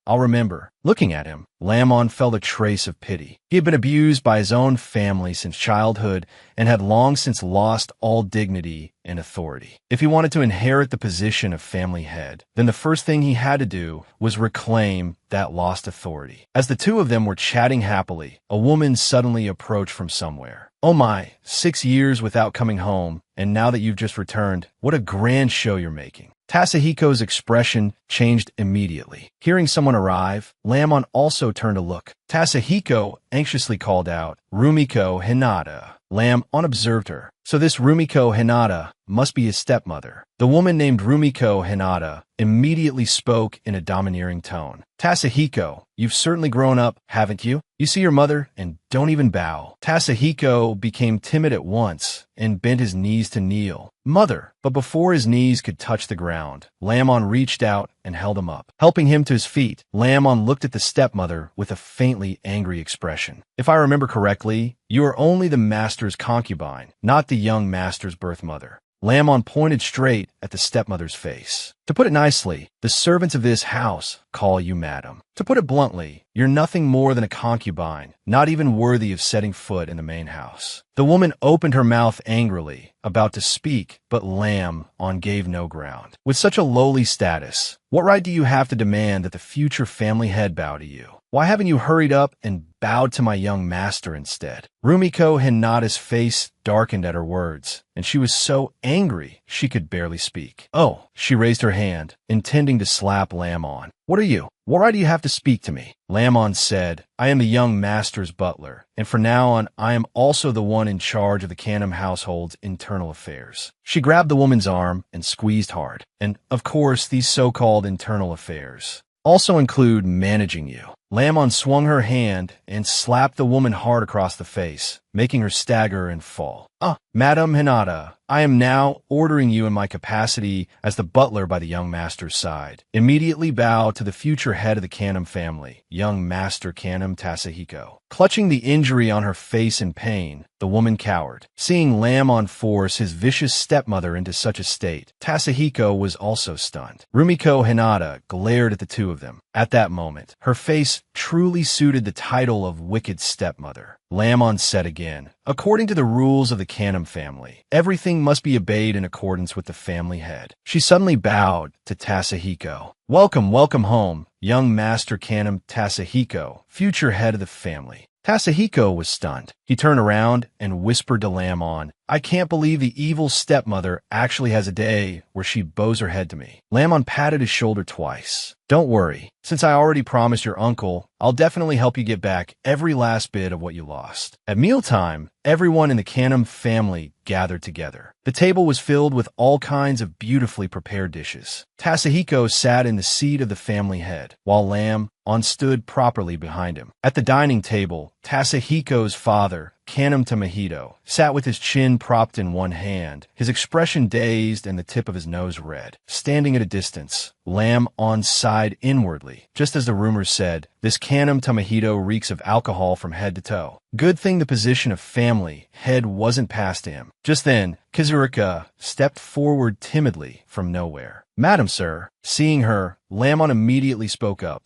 I'll remember." Looking at him, Lamb-on felt a trace of pity. He had been abused by his own family since childhood and had long since lost all dignity and authority. If he wanted to inherit the position of family head, then the first thing he had to do was reclaim that lost authority. As the two of them were chatting happily, a woman suddenly approached from somewhere. "Oh my, 6 years without coming home, and now that you've just returned, what a grand show you're making." Tasahiko's expression changed immediately. Hearing someone arrive, Lamb-on also turned to look. Tasahiko anxiously called out, "Rumiko Hinata." Lamb-on observed her. So this Rumiko Hinata must be his stepmother. The woman named Rumiko Hinata immediately spoke in a domineering tone. "Tasahiko, you've certainly grown up, haven't you? You see your mother and don't even bow." Tasahiko became timid at once and bent his knees to kneel. "Mother!" But before his knees could touch the ground, Lamb-on reached out and held him up. Helping him to his feet, Lamb-on looked at the stepmother with a faintly angry expression. "If I remember correctly, you are only the master's concubine, not the young master's birth mother." Lamb-on pointed straight at the stepmother's face. "To put it nicely, the servants of this house call you madam. To put it bluntly, you're nothing more than a concubine, not even worthy of setting foot in the main house." The woman opened her mouth angrily, about to speak, but Lamb-on gave no ground. "With such a lowly status, what right do you have to demand that the future family head bow to you? Why haven't you hurried up and bowed to my young master instead?" Rumiko Hinata's face darkened at her words, and she was so angry she could barely speak. "Oh," she raised her hand, intending to slap Lamb-on. "What are you? What right do you have to speak to me?" Lamb-on said, "I am the young master's butler, and from now on I am also the one in charge of the Canham household's internal affairs." She grabbed the woman's arm and squeezed hard. "And, of course, these so-called internal affairs also include managing you." Lamb-on swung her hand and slapped the woman hard across the face, making her stagger and fall. Madam Hinata, I am now ordering you in my capacity as the butler by the young master's side. Immediately bow to the future head of the Canham family, young Master Canham Tasahiko." Clutching the injury on her face in pain, the woman cowered. Seeing Lamb-on force his vicious stepmother into such a state, Tasahiko was also stunned. Rumiko Hinata glared at the two of them. At that moment, her face truly suited the title of wicked stepmother. Lamb-on said again, "According to the rules of the Canham family, everything must be obeyed in accordance with the family head." She suddenly bowed to Tasahiko. Welcome home, young Master Canham Tasahiko, future head of the family." Tasahiko was stunned. He turned around and whispered to Lamb-on, "I can't believe the evil stepmother actually has a day where she bows her head to me." Lamb-on patted his shoulder twice. "Don't worry. Since I already promised your uncle, I'll definitely help you get back every last bit of what you lost." At mealtime, everyone in the Canham family gathered together. The table was filled with all kinds of beautifully prepared dishes. Tasahiko sat in the seat of the family head, while Lamb-on stood properly behind him. At the dining table, Tasahiko's father, Canham Tamahito, sat with his chin propped in one hand, his expression dazed and the tip of his nose red. Standing at a distance, Lamb-on sighed inwardly. Just as the rumors said, this Canham Tamahito reeks of alcohol from head to toe. Good thing the position of family head wasn't passed to him. Just then, Kizurika stepped forward timidly from nowhere. "Madam, sir." Seeing her, Lamb-on immediately spoke up.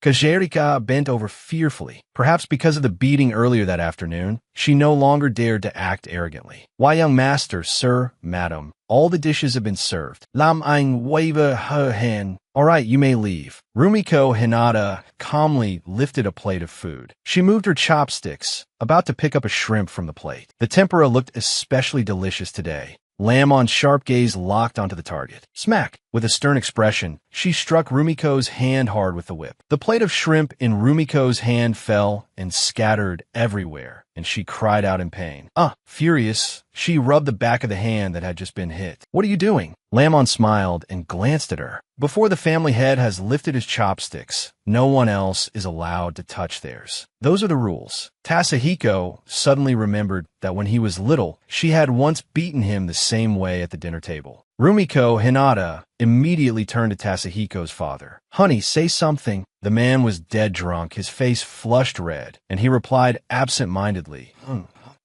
Kajerika bent over fearfully. Perhaps because of the beating earlier that afternoon, she no longer dared to act arrogantly. Why, young master, sir, madam, all the dishes have been served. Lam Ang waver her hand. All right, you may leave. Rumiko Hinata calmly lifted a plate of food. She moved her chopsticks, about to pick up a shrimp from the plate. The tempura looked especially delicious today. Lamon's sharp gaze locked onto the target. Smack! With a stern expression, she struck Rumiko's hand hard with the whip. The plate of shrimp in Rumiko's hand fell and scattered everywhere, and she cried out in pain. Furious, she rubbed the back of the hand that had just been hit. What are you doing? Lamon smiled and glanced at her. Before the family head has lifted his chopsticks, no one else is allowed to touch theirs. Those are the rules. Tasahiko suddenly remembered that when he was little, she had once beaten him the same way at the dinner table. Rumiko Hinata immediately turned to Tasahiko's father. Honey, say something. The man was dead drunk, his face flushed red, and he replied absent-mindedly.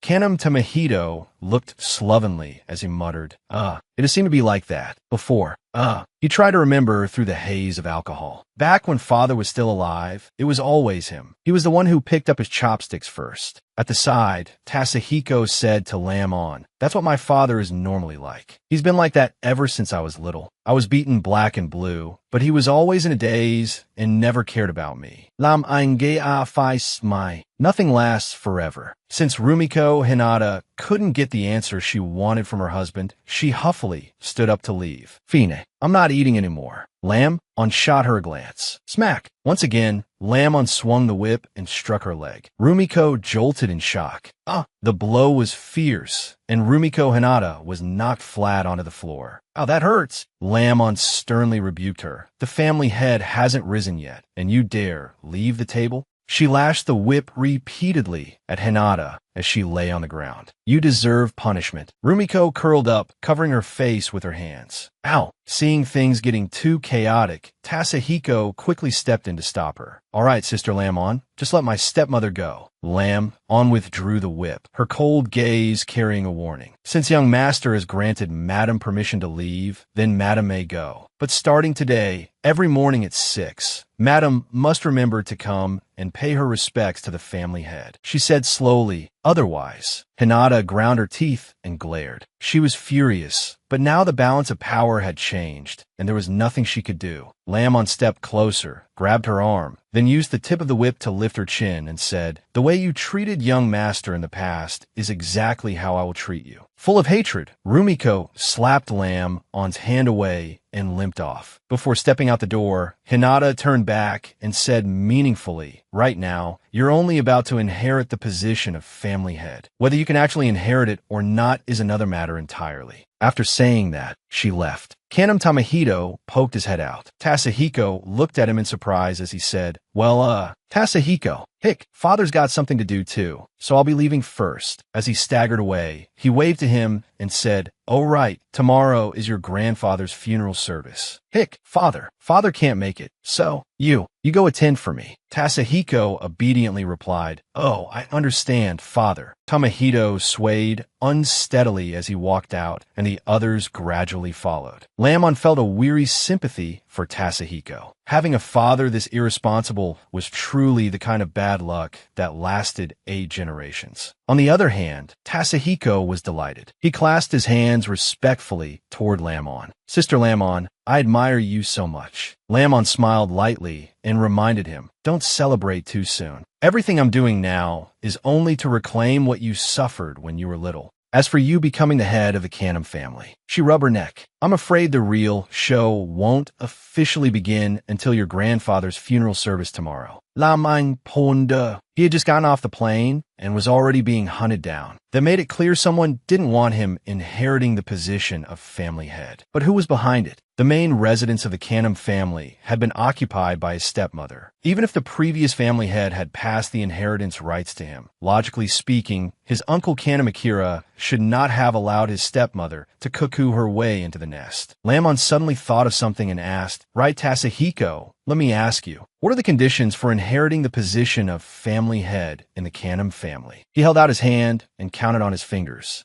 Kanam Tamahito looked slovenly as he muttered, it has seemed to be like that before. He tried to remember through the haze of alcohol. Back when father was still alive, it was always him. He was the one who picked up his chopsticks first. At the side, Tasahiko said to Lamon, that's what my father is normally like. He's been like that ever since I was little. I was beaten black and blue, but he was always in a daze and never cared about me. Lam-Mangai Fai. Nothing lasts forever. Since Rumiko Hinata couldn't get the answer she wanted from her husband, she huffily stood up to leave. Fine, I'm not eating anymore. Lamon shot her a glance. Smack! Once again, Lamon swung the whip and struck her leg. Rumiko jolted in shock. The blow was fierce, and Rumiko Hinata was knocked flat onto the floor. That hurts. Lamon sternly rebuked her. The family head hasn't risen yet, and you dare leave the table? She lashed the whip repeatedly at Hinata as she lay on the ground. You deserve punishment. Rumiko curled up, covering her face with her hands. Ow! Seeing things getting too chaotic, Tasahiko quickly stepped in to stop her. All right, Sister Lamon, just let my stepmother go. Lamon withdrew the whip, her cold gaze carrying a warning. Since young master has granted Madam permission to leave, then Madam may go. But starting today, every morning at 6, Madam must remember to come and pay her respects to the family head. She said slowly, otherwise. Hinata ground her teeth and glared. She was furious, but now the balance of power had changed, and there was nothing she could do. Lamon stepped closer, grabbed her arm, then used the tip of the whip to lift her chin and said, the way you treated young master in the past is exactly how I will treat you. Full of hatred, Rumiko slapped Lamon's hand away and limped off. Before stepping out the door, Hinata turned back and said meaningfully, right now, you're only about to inherit the position of family head. Whether you can actually inherit it or not is another matter entirely. After saying that, she left. Kanam Tamahito poked his head out. Tasahiko looked at him in surprise as he said, well, Tasahiko, hick, father's got something to do too, so I'll be leaving first. As he staggered away, he waved to him and said, oh right, tomorrow is your grandfather's funeral service. Hick, father can't make it, so, you go attend for me. Tasahiko obediently replied, oh, I understand, father. Tamahito swayed unsteadily as he walked out, and the others gradually followed. Lamon felt a weary sympathy for Tasahiko. Having a father this irresponsible was truly the kind of bad luck that lasted 8 generations. On the other hand, Tasahiko was delighted. He clasped his hands respectfully toward Lamon. Sister Lamon, I admire you so much. Lamon smiled lightly and reminded him, don't celebrate too soon. Everything I'm doing now is only to reclaim what you suffered when you were little. As for you becoming the head of the Kanam family, she rubbed her neck. I'm afraid the real show won't officially begin until your grandfather's funeral service tomorrow. Lamang Ponda. He had just gotten off the plane and was already being hunted down. That made it clear someone didn't want him inheriting the position of family head. But who was behind it? The main residence of the Kanam family had been occupied by his stepmother. Even if the previous family head had passed the inheritance rights to him, logically speaking, his uncle Kanam Akira should not have allowed his stepmother to cuckoo her way into the nest. Lamon suddenly thought of something and asked, right, Tasahiko, let me ask you, what are the conditions for inheriting the position of family head in the Kanam family? He held out his hand and counted on his fingers.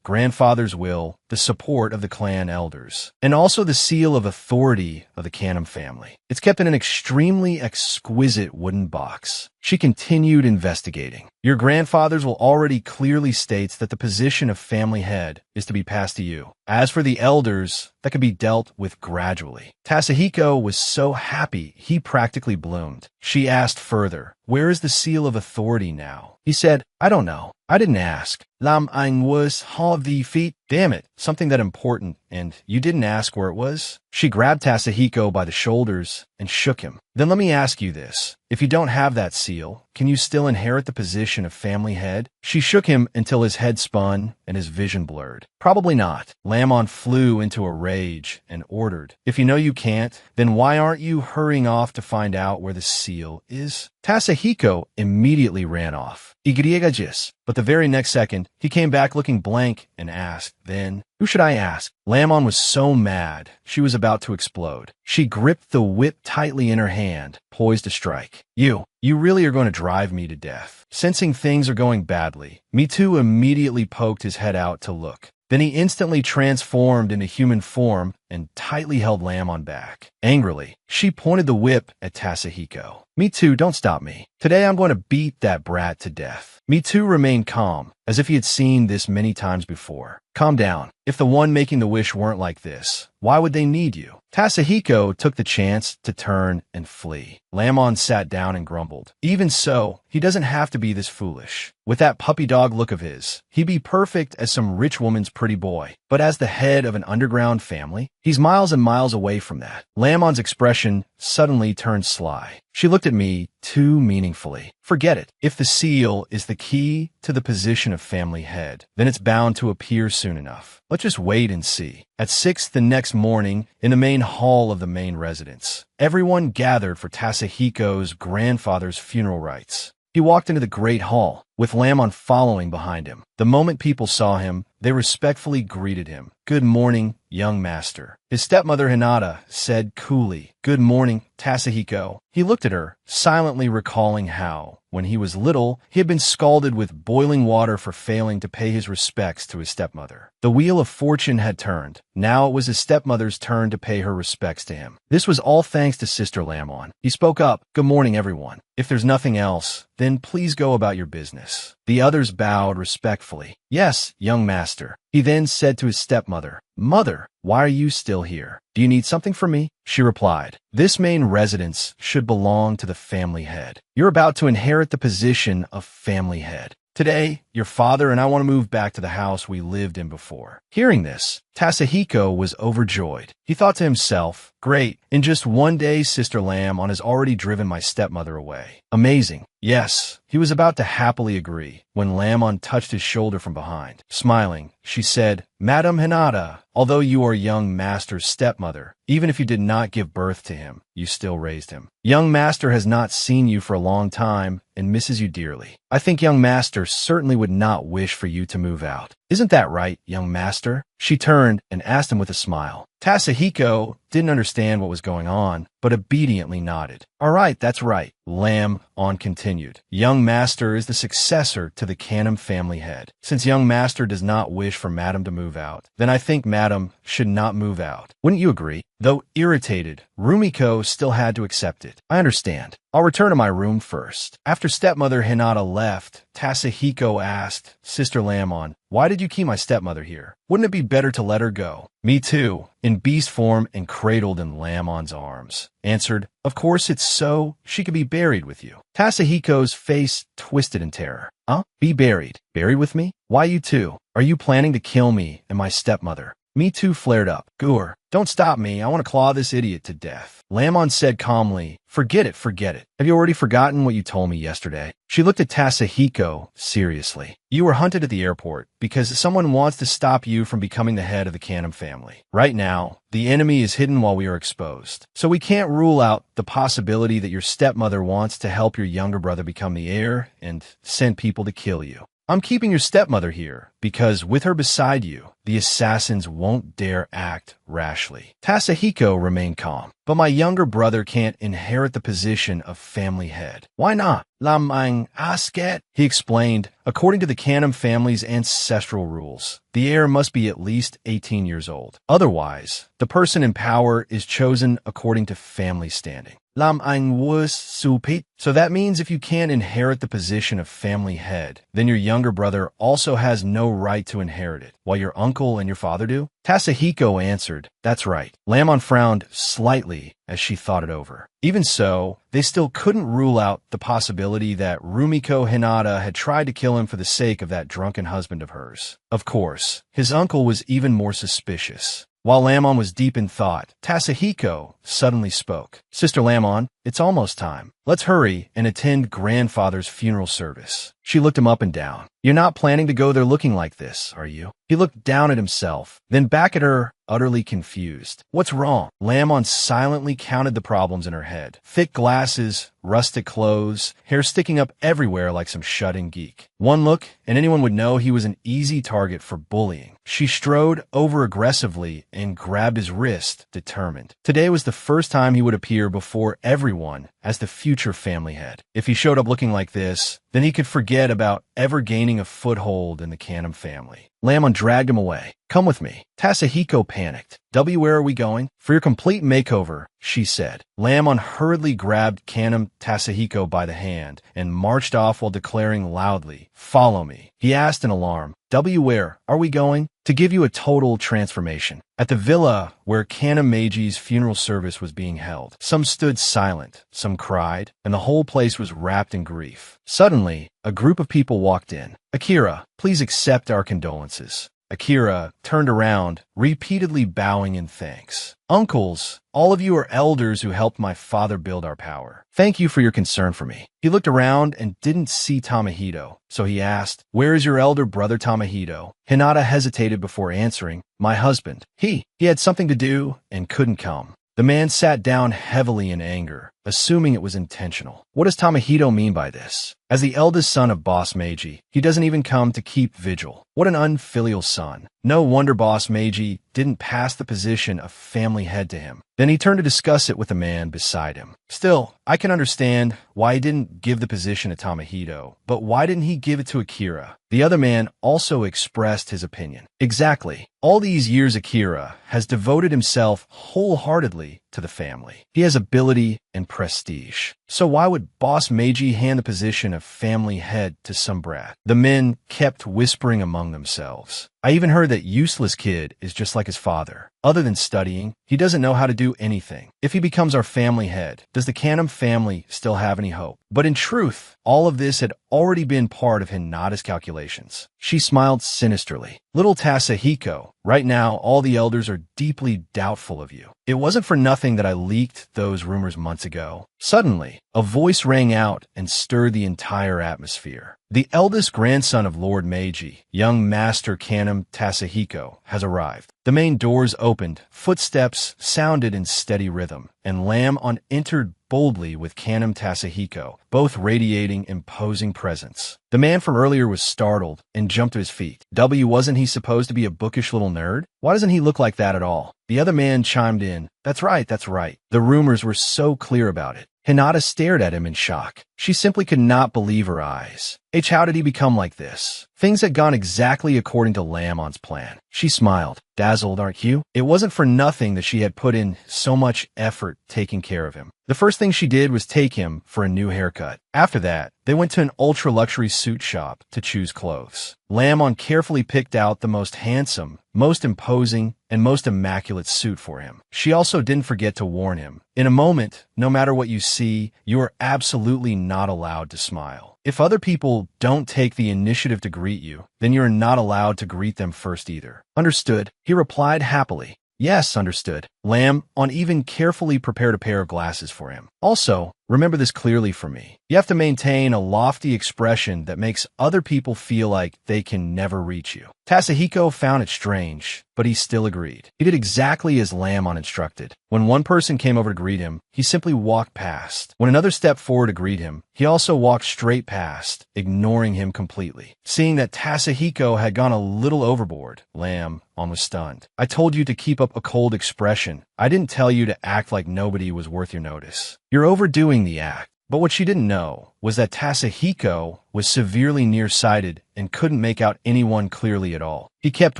Grandfather's will, the support of the clan elders, and also the seal of authority of the Canham family. It's kept in an extremely exquisite wooden box. She continued investigating. Your grandfathers will already clearly states that the position of family head is to be passed to you. As for the elders, that could be dealt with gradually. Tasahiko was so happy he practically bloomed. She asked further, where is the seal of authority now? He said, I don't know. I didn't ask. Lam ein was ha the feet. Damn it, something that important, and you didn't ask where it was? She grabbed Tasahiko by the shoulders and shook him. Then let me ask you this. If you don't have that seal, can you still inherit the position of family head? She shook him until his head spun and his vision blurred. Probably not. Lamon flew into a rage and ordered, if you know you can't, then why aren't you hurrying off to find out where the seal is? Tasahiko immediately ran off. Igriegages. But the very next second, he came back looking blank and asked, then, who should I ask? Lamon was so mad, she was about to explode. She gripped the whip tightly in her hand, poised to strike. You really are going to drive me to death. Sensing things are going badly, Mitu immediately poked his head out to look. Then he instantly transformed into human form and tightly held Lamon back. Angrily, she pointed the whip at Tasahiko. Me too, don't stop me. Today I'm going to beat that brat to death. Me too remained calm, as if he had seen this many times before. Calm down. If the one making the wish weren't like this, why would they need you? Tasahiko took the chance to turn and flee. Lamon sat down and grumbled. Even so, he doesn't have to be this foolish. With that puppy dog look of his, he'd be perfect as some rich woman's pretty boy. But as the head of an underground family, he's miles and miles away from that. Lamon's expression suddenly turned sly. She looked at me too meaningfully. Forget it. If the seal is the key to the position of family head, then it's bound to appear soon enough. Let's just wait and see. At 6 the next morning, in the main hall of the main residence, everyone gathered for Tasahiko's grandfather's funeral rites. He walked into the great hall, with Lamon following behind him. The moment people saw him, they respectfully greeted him. Good morning, young master. His stepmother Hinata said coolly, good morning, Tasahiko. He looked at her, silently recalling how, when he was little, he had been scalded with boiling water for failing to pay his respects to his stepmother. The wheel of fortune had turned. Now it was his stepmother's turn to pay her respects to him. This was all thanks to Sister Lamon. He spoke up, good morning, everyone. If there's nothing else, then please go about your business. The others bowed respectfully. Yes, young master. He then said to his stepmother, Mother, why are you still here? Do you need something from me? She replied, this main residence should belong to the family head. You're about to inherit the position of family head. Today, your father and I want to move back to the house we lived in before. Hearing this, Tasahiko was overjoyed. He thought to himself, great, in just one day Sister Lamon has already driven my stepmother away. Amazing. Yes, he was about to happily agree when Lamon touched his shoulder from behind. Smiling, she said, Madam Hinata, although you are young master's stepmother, even if you did not give birth to him, you still raised him. Young master has not seen you for a long time and misses you dearly. I think young master certainly would not wish for you to move out. Isn't that right, young master? She turned and asked him with a smile. Tasahiko didn't understand what was going on, but obediently nodded. All right, that's right. Lamon continued. Young master is the successor to the Canham family head. Since young master does not wish for madam to move out, then I think madam should not move out. Wouldn't you agree? Though irritated, Rumiko still had to accept it. I understand. I'll return to my room first. After stepmother Hinata left, Tasahiko asked Sister Lamon, why did you keep my stepmother here? Wouldn't it be better to let her go? Me too, in beast form and cradled in Lamon's arms, answered, of course it's so she could be buried with you. Tasahiko's face twisted in terror. Huh? Be buried? Buried with me? Why you two? Are you planning to kill me and my stepmother? Me too flared up. Gur, don't stop me. I want to claw this idiot to death. Lamon said calmly, forget it, forget it. Have you already forgotten what you told me yesterday? She looked at Tasahiko seriously. You were hunted at the airport because someone wants to stop you from becoming the head of the Canham family. Right now, the enemy is hidden while we are exposed. So we can't rule out the possibility that your stepmother wants to help your younger brother become the heir and send people to kill you. I'm keeping your stepmother here, because with her beside you, the assassins won't dare act rashly. Tasahiko remained calm. But my younger brother can't inherit the position of family head. Why not? Lamang asket, he explained. According to the Kanam family's ancestral rules, the heir must be at least 18 years old. Otherwise, the person in power is chosen according to family standing. Lamang was supit. So that means if you can't inherit the position of family head, then your younger brother also has no right to inherit it, while your uncle and your father do? Tasahiko answered, that's right. Lamon frowned slightly as she thought it over. Even so, they still couldn't rule out the possibility that Rumiko Hinata had tried to kill him for the sake of that drunken husband of hers. Of course, his uncle was even more suspicious. While Lamon was deep in thought, Tasahiko suddenly spoke. Sister Lamon, it's almost time. Let's hurry and attend grandfather's funeral service. She looked him up and down. You're not planning to go there looking like this, are you? He looked down at himself, then back at her, utterly confused. What's wrong? Lamon silently counted the problems in her head. Thick glasses, rustic clothes, hair sticking up everywhere like some shut-in geek. One look, and anyone would know he was an easy target for bullying. She strode over aggressively and grabbed his wrist, determined. Today was the first time he would appear before everyone as the future family head. If he showed up looking like this, then he could forget about ever gaining a foothold in the Kanam family. Lamon dragged him away. Come with me. Tasahiko panicked. Where are we going? For your complete makeover, she said. Lamon hurriedly grabbed Kanam Tasahiko by the hand and marched off while declaring loudly, follow me. He asked in alarm, where are we going? To give you a total transformation. At the villa where Kanam Meiji's funeral service was being held, some stood silent, some cried, and the whole place was wrapped in grief. Suddenly, a group of people walked in. Akira, please accept our condolences. Akira turned around, repeatedly bowing in thanks. Uncles, all of you are elders who helped my father build our power. Thank you for your concern for me. He looked around and didn't see Tamahito, so he asked, where is your elder brother Tamahito? Hinata hesitated before answering, my husband. He had something to do and couldn't come. The man sat down heavily in anger, assuming it was intentional. What does Tamahito mean by this? As the eldest son of Boss Meiji, he doesn't even come to keep vigil. What an unfilial son. No wonder Boss Meiji didn't pass the position of family head to him. Then he turned to discuss it with the man beside him. Still, I can understand why he didn't give the position to Tamahito, but why didn't he give it to Akira? The other man also expressed his opinion. Exactly. All these years Akira has devoted himself wholeheartedly to the family. He has ability and prestige. So why would Boss Meiji hand the position of family head to some brat? The men kept whispering among themselves. I even heard that useless kid is just like his father. Other than studying, he doesn't know how to do anything. If he becomes our family head, does the Kanam family still have any hope? But in truth, all of this had already been part of Hinata's calculations. She smiled sinisterly. Little Tasahiko, right now all the elders are deeply doubtful of you. It wasn't for nothing that I leaked those rumors months ago. Suddenly, a voice rang out and stirred the entire atmosphere. The eldest grandson of Lord Meiji, young Master Kanam Tasahiko, has arrived. The main doors opened, footsteps sounded in steady rhythm, and Lamon entered boldly with Kanam Tasahiko, both radiating imposing presence. The man from earlier was startled and jumped to his feet. Wasn't he supposed to be a bookish little nerd? Why doesn't he look like that at all? The other man chimed in, that's right, that's right. The rumors were so clear about it. Hinata stared at him in shock. She simply could not believe her eyes. How did he become like this? Things had gone exactly according to Lamon's plan. She smiled. Dazzled, aren't you? It wasn't for nothing that she had put in so much effort taking care of him. The first thing she did was take him for a new haircut. After that, they went to an ultra-luxury suit shop to choose clothes. Lamon carefully picked out the most handsome, most imposing, and most immaculate suit for him. She also didn't forget to warn him. In a moment, no matter what you see, you are absolutely not allowed to smile. If other people don't take the initiative to greet you, then you're not allowed to greet them first either. Understood? He replied happily. Yes, understood. Lamon even carefully prepared a pair of glasses for him. Also, remember this clearly for me. You have to maintain a lofty expression that makes other people feel like they can never reach you. Tasahiko found it strange, but he still agreed. He did exactly as Lamon instructed. When one person came over to greet him, he simply walked past. When another stepped forward to greet him, he also walked straight past, ignoring him completely. Seeing that Tasahiko had gone a little overboard, Lamon was stunned. I told you to keep up a cold expression. I didn't tell you to act like nobody was worth your notice. You're overdoing the act. But what she didn't know was that Tasahiko was severely nearsighted and couldn't make out anyone clearly at all. He kept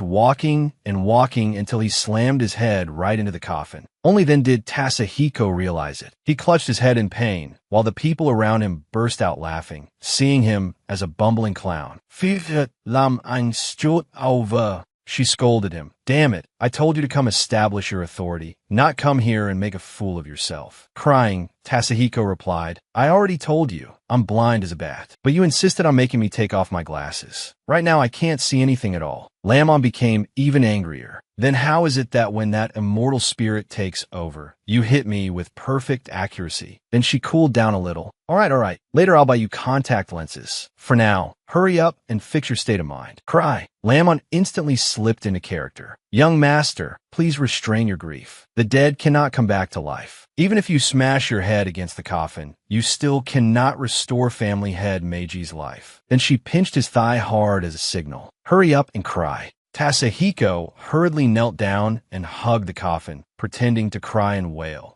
walking and walking until he slammed his head right into the coffin. Only then did Tasahiko realize it. He clutched his head in pain, while the people around him burst out laughing, seeing him as a bumbling clown. "Vive l'âme ein Stutt over," she scolded him. "Damn it, I told you to come establish your authority, not come here and make a fool of yourself." Crying, Tasahiko replied, "I already told you, I'm blind as a bat, but you insisted on making me take off my glasses. Right now I can't see anything at all." Lamon became even angrier. "Then how is it that when that immortal spirit takes over, you hit me with perfect accuracy?" Then she cooled down a little. All right. Later I'll buy you contact lenses. For now, hurry up and fix your state of mind." Cry. Lamon instantly slipped into character. "Young master, please restrain your grief. The dead cannot come back to life. Even if you smash your head against the coffin, you still cannot restore family head Meiji's life." Then she pinched his thigh hard as a signal. "Hurry up and cry." Tasahiko hurriedly knelt down and hugged the coffin, pretending to cry and wail.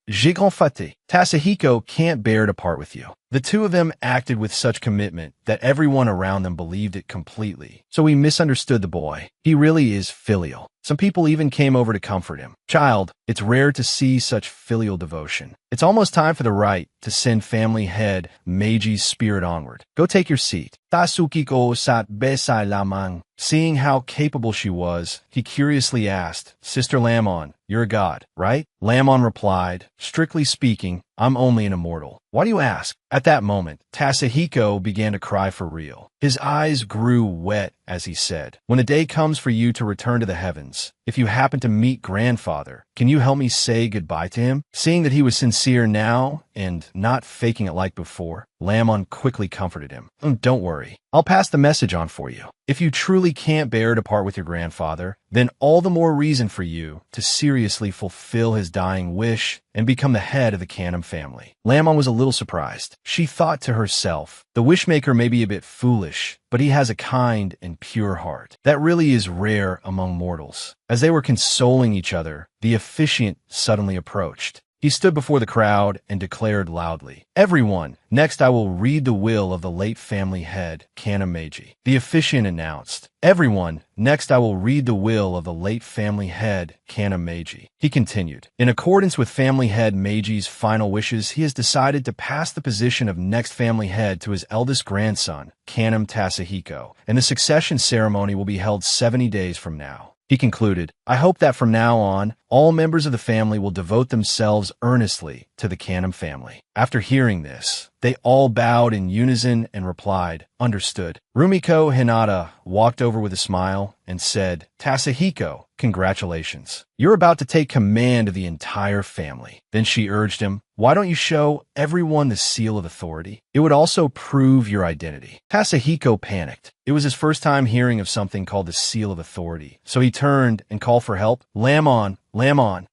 J'ai confaté. Tasahiko can't bear to part with you." The two of them acted with such commitment that everyone around them believed it completely. So we misunderstood the boy. He really is filial. Some people even came over to comfort him. "Child, it's rare to see such filial devotion. It's almost time for the rite to send family head Meiji's spirit onward. Go take your seat." Tasukiko sat beside Lamon. Seeing how capable she was, he curiously asked, "Sister Lamon, you're a god, right?" Lamon replied, "Strictly speaking, I'm only an immortal. Why do you ask?" At that moment, Tasahiko began to cry for real. His eyes grew wet as he said, "When the day comes for you to return to the heavens, if you happen to meet grandfather, can you help me say goodbye to him?" Seeing that he was sincere now and not faking it like before, Lamon quickly comforted him. "Don't worry. I'll pass the message on for you. If you truly can't bear to part with your grandfather, then all the more reason for you to seriously fulfill his dying wish and become the head of the Canham family." Lamon was a little surprised. She thought to herself, the wishmaker may be a bit foolish, but he has a kind and pure heart. That really is rare among mortals. As they were consoling each other, the officiant suddenly approached. He stood before the crowd and declared loudly, "Everyone, next I will read the will of the late family head, NAMA-MANGAI." The officiant announced, "Everyone, next I will read the will of the late family head, NAMA-MANGAI." He continued, "In accordance with family head Meiji's final wishes, he has decided to pass the position of next family head to his eldest grandson, Canham Tasahiko, and the succession ceremony will be held 70 days from now." He concluded, "I hope that from now on, all members of the family will devote themselves earnestly to the Canham family." After hearing this, they all bowed in unison and replied, "Understood." Rumiko Hinata walked over with a smile and said, "Tasahiko, congratulations. You're about to take command of the entire family." Then she urged him, "Why don't you show everyone the seal of authority? It would also prove your identity." Tasahiko panicked. It was his first time hearing of something called the seal of authority, so he turned and called for help. Lamon,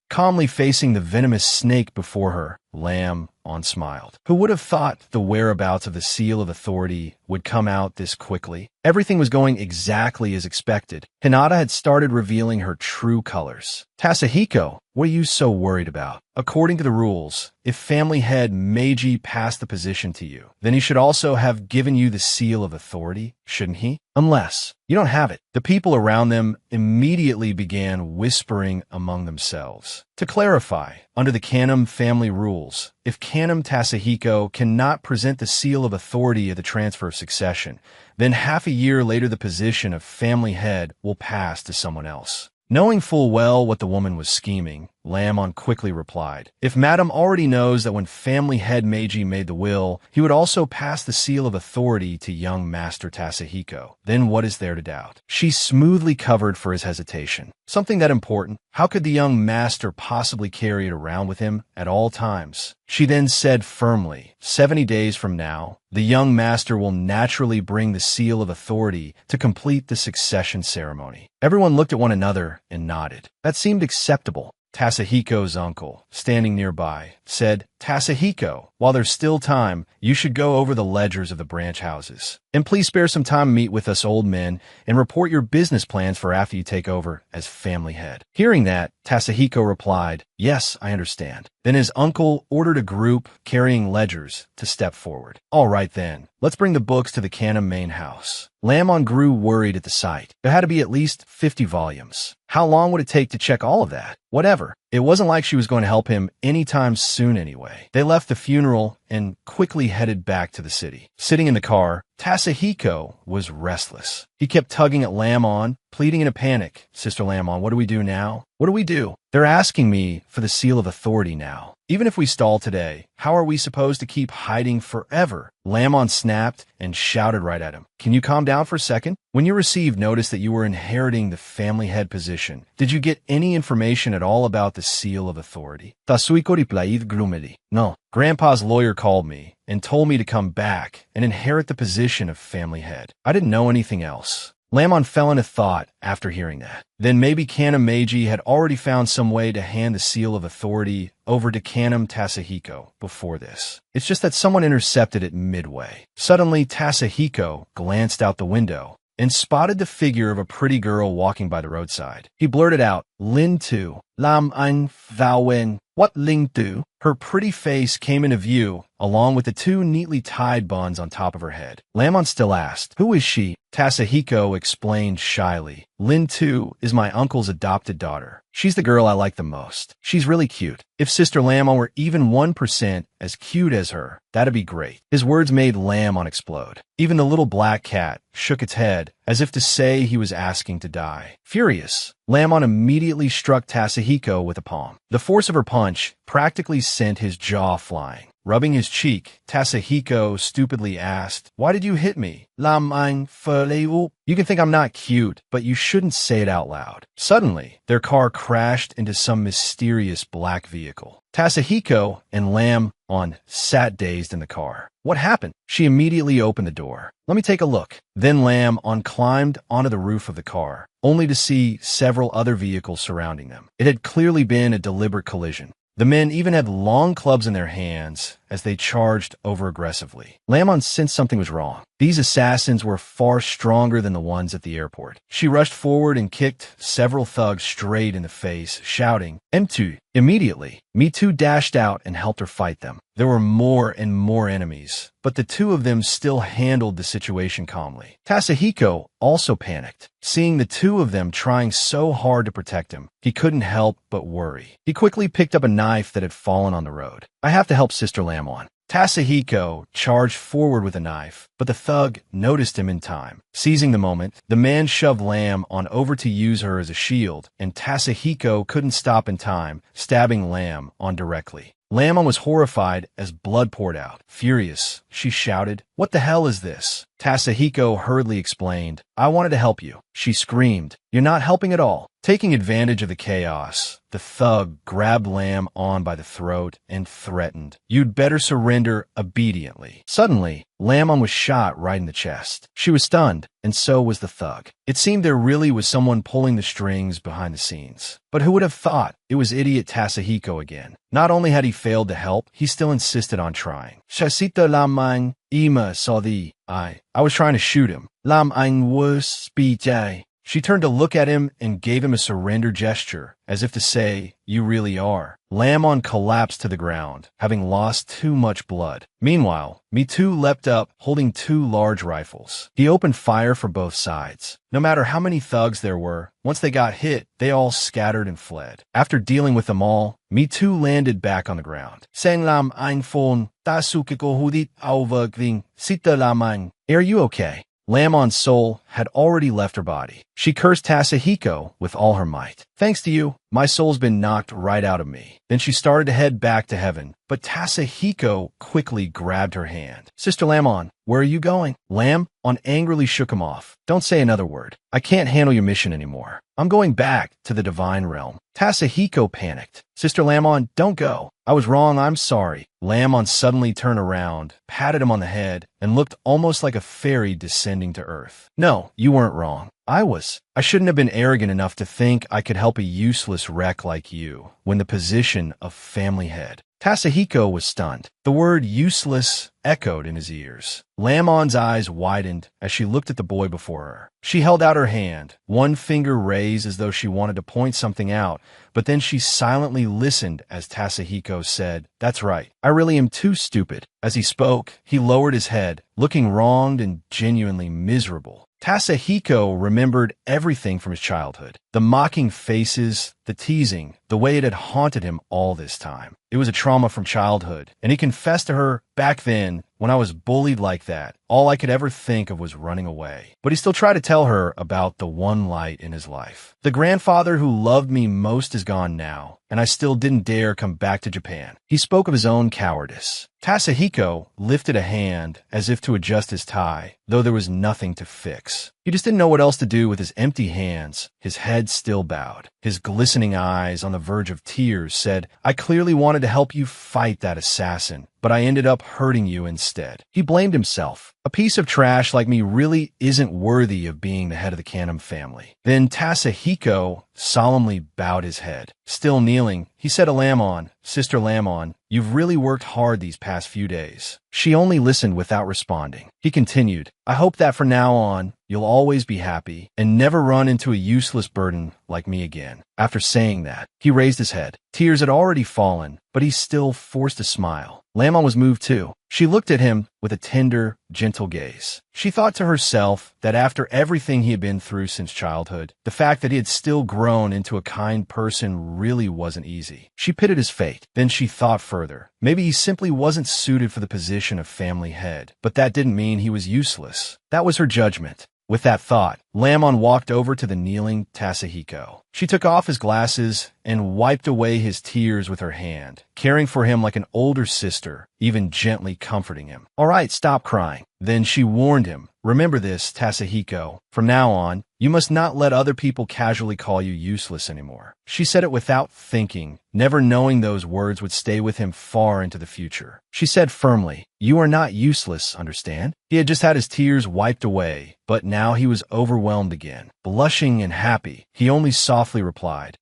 calmly facing the venomous snake before her, Lamon smiled. Who would have thought the whereabouts of the seal of authority would come out this quickly? Everything was going exactly as expected. Hinata had started revealing her true colors. "Tasahiko, what are you so worried about? According to the rules, if family head Meiji passed the position to you, then he should also have given you the seal of authority, shouldn't he? Unless you don't have it." The people around them immediately began whispering among themselves. To clarify, under the Canham family rules, if Canham Tasahiko cannot present the seal of authority at the transfer of succession, then half a year later the position of family head will pass to someone else. Knowing full well what the woman was scheming, Lamon quickly replied. If Madam already knows that when family head Meiji made the will, he would also pass the seal of authority to young Master Tasahiko, then what is there to doubt? She smoothly covered for his hesitation. Something that important? How could the young master possibly carry it around with him at all times? She then said firmly, 70 days from now, the young master will naturally bring the seal of authority to complete the succession ceremony. Everyone looked at one another and nodded. That seemed acceptable. Tasahiko's uncle, standing nearby, said, Tasahiko, while there's still time, you should go over the ledgers of the branch houses. And please spare some time to meet with us old men and report your business plans for after you take over as family head. Hearing that, Tasahiko replied, yes, I understand. Then his uncle ordered a group carrying ledgers to step forward. All right then, let's bring the books to the Canham main house. Lamon grew worried at the sight. There had to be at least 50 volumes. How long would it take to check all of that? Whatever. It wasn't like she was going to help him anytime soon anyway. They left the funeral and quickly headed back to the city. Sitting in the car, Tasahiko was restless. He kept tugging at Lamon, pleading in a panic. Sister Lamon, what do we do now? What do we do? They're asking me for the seal of authority now. Even if we stall today, how are we supposed to keep hiding forever? Lamon snapped and shouted right at him. Can you calm down for a second? When you received notice that you were inheriting the family head position, did you get any information at all about the seal of authority? Tasuiko replied gloomily. No. Grandpa's lawyer called me and told me to come back and inherit the position of family head. I didn't know anything else. Lamon fell into thought after hearing that. Then maybe Canham Meiji had already found some way to hand the seal of authority over to Canham Tasahiko before this. It's just that someone intercepted it midway. Suddenly, Tasahiko glanced out the window and spotted the figure of a pretty girl walking by the roadside. He blurted out, Lin Tu, Lam Ein Thou Wen. What Ling Tu? Her pretty face came into view, along with the two neatly tied buns on top of her head. Lamon still asked, who is she? Tasahiko explained shyly. Lin Tu is my uncle's adopted daughter. She's the girl I like the most. She's really cute. If Sister Lamon were even 1% as cute as her, that'd be great. His words made Lamon explode. Even the little black cat shook its head, as if to say he was asking to die. Furious, Lamon immediately struck Tasahiko with a palm. The force of her punch practically sent his jaw flying. Rubbing his cheek, Tasahiko stupidly asked, why did you hit me? Lam Ein Ferleu? You can think I'm not cute, but you shouldn't say it out loud. Suddenly, their car crashed into some mysterious black vehicle. Tasahiko and Lamon sat dazed in the car. What happened? She immediately opened the door. Let me take a look. Then Lamon climbed onto the roof of the car, only to see several other vehicles surrounding them. It had clearly been a deliberate collision. The men even had long clubs in their hands as they charged over aggressively. Lamon sensed something was wrong. These assassins were far stronger than the ones at the airport. She rushed forward and kicked several thugs straight in the face, shouting, M2. Immediately, Me Too dashed out and helped her fight them. There were more and more enemies, but the two of them still handled the situation calmly. Tasahiko also panicked. Seeing the two of them trying so hard to protect him, he couldn't help but worry. He quickly picked up a knife that had fallen on the road. I have to help Sister Lamon. Tasahiko charged forward with a knife, but the thug noticed him in time. Seizing the moment, the man shoved Lam on over to use her as a shield, and Tasahiko couldn't stop in time, stabbing Lam on directly. Lamon was horrified as blood poured out. Furious, she shouted, what the hell is this? Tasahiko hurriedly explained, I wanted to help you. She screamed, you're not helping at all. Taking advantage of the chaos, the thug grabbed Lam on by the throat and threatened, you'd better surrender obediently. Suddenly, Lamon was shot right in the chest. She was stunned, and so was the thug. It seemed there really was someone pulling the strings behind the scenes. But who would have thought? It was idiot Tasahiko again. Not only had he failed to help, he still insisted on trying. Shasita Lamang Ima Saudi. I was trying to shoot him. Lam Ang was BJ. She turned to look at him and gave him a surrender gesture, as if to say, you really are. Lamon collapsed to the ground, having lost too much blood. Meanwhile, Me Too leapt up, holding two large rifles. He opened fire for both sides. No matter how many thugs there were, once they got hit, they all scattered and fled. After dealing with them all, Me Too landed back on the ground. Sang Lam Ein Phone, Tasukiko Hudit Auvergving, Sita Lamang. Are you okay? Lamon's soul had already left her body. She cursed Tasahiko with all her might. Thanks to you, my soul's been knocked right out of me. Then she started to head back to heaven, but Tasahiko quickly grabbed her hand. Sister Lamon, where are you going? Lamon angrily shook him off. Don't say another word. I can't handle your mission anymore. I'm going back to the divine realm. Tasahiko panicked. Sister Lamon, don't go. I was wrong, I'm sorry. Lamon suddenly turned around, patted him on the head, and looked almost like a fairy descending to earth. No, you weren't wrong. I was. I shouldn't have been arrogant enough to think I could help a useless wreck like you when the position of family head. Tasahiko was stunned. The word useless echoed in his ears. Lamon's eyes widened as she looked at the boy before her. She held out her hand, one finger raised as though she wanted to point something out, but then she silently listened as Tasahiko said, "That's right. I really am too stupid." As he spoke, he lowered his head, looking wronged and genuinely miserable. Tasahiko remembered everything from his childhood. The mocking faces, the teasing, the way it had haunted him all this time. It was a trauma from childhood, and he confessed to her, back then, when I was bullied like that, all I could ever think of was running away. But he still tried to tell her about the one light in his life. The grandfather who loved me most is gone now, and I still didn't dare come back to Japan. He spoke of his own cowardice. Tasahiko lifted a hand as if to adjust his tie, though there was nothing to fix. He just didn't know what else to do with his empty hands, his head still bowed. His glistening eyes on the verge of tears said, "I clearly wanted to help you fight that assassin, but I ended up hurting you instead." He blamed himself. A piece of trash like me really isn't worthy of being the head of the Canham family. Then Tasahiko solemnly bowed his head. Still kneeling, he said to Lamon, "Sister Lamon, you've really worked hard these past few days." She only listened without responding. He continued, "I hope that from now on, you'll always be happy and never run into a useless burden like me again." After saying that, he raised his head. Tears had already fallen, but he still forced a smile. Lamon was moved too. She looked at him with a tender, gentle gaze. She thought to herself that after everything he had been through since childhood, the fact that he had still grown into a kind person really wasn't easy. She pitied his fate. Then she thought further. Maybe he simply wasn't suited for the position of family head, but that didn't mean he was useless. That was her judgment. With that thought, Lamon walked over to the kneeling Tasahiko. She took off his glasses and wiped away his tears with her hand, caring for him like an older sister, even gently comforting him. "All right, stop crying." Then she warned him, "Remember this, Tasahiko. From now on, you must not let other people casually call you useless anymore." She said it without thinking, never knowing those words would stay with him far into the future. She said firmly, "You are not useless, understand?" He had just had his tears wiped away, but now he was overwhelmed again. Blushing and happy, he only softly replied,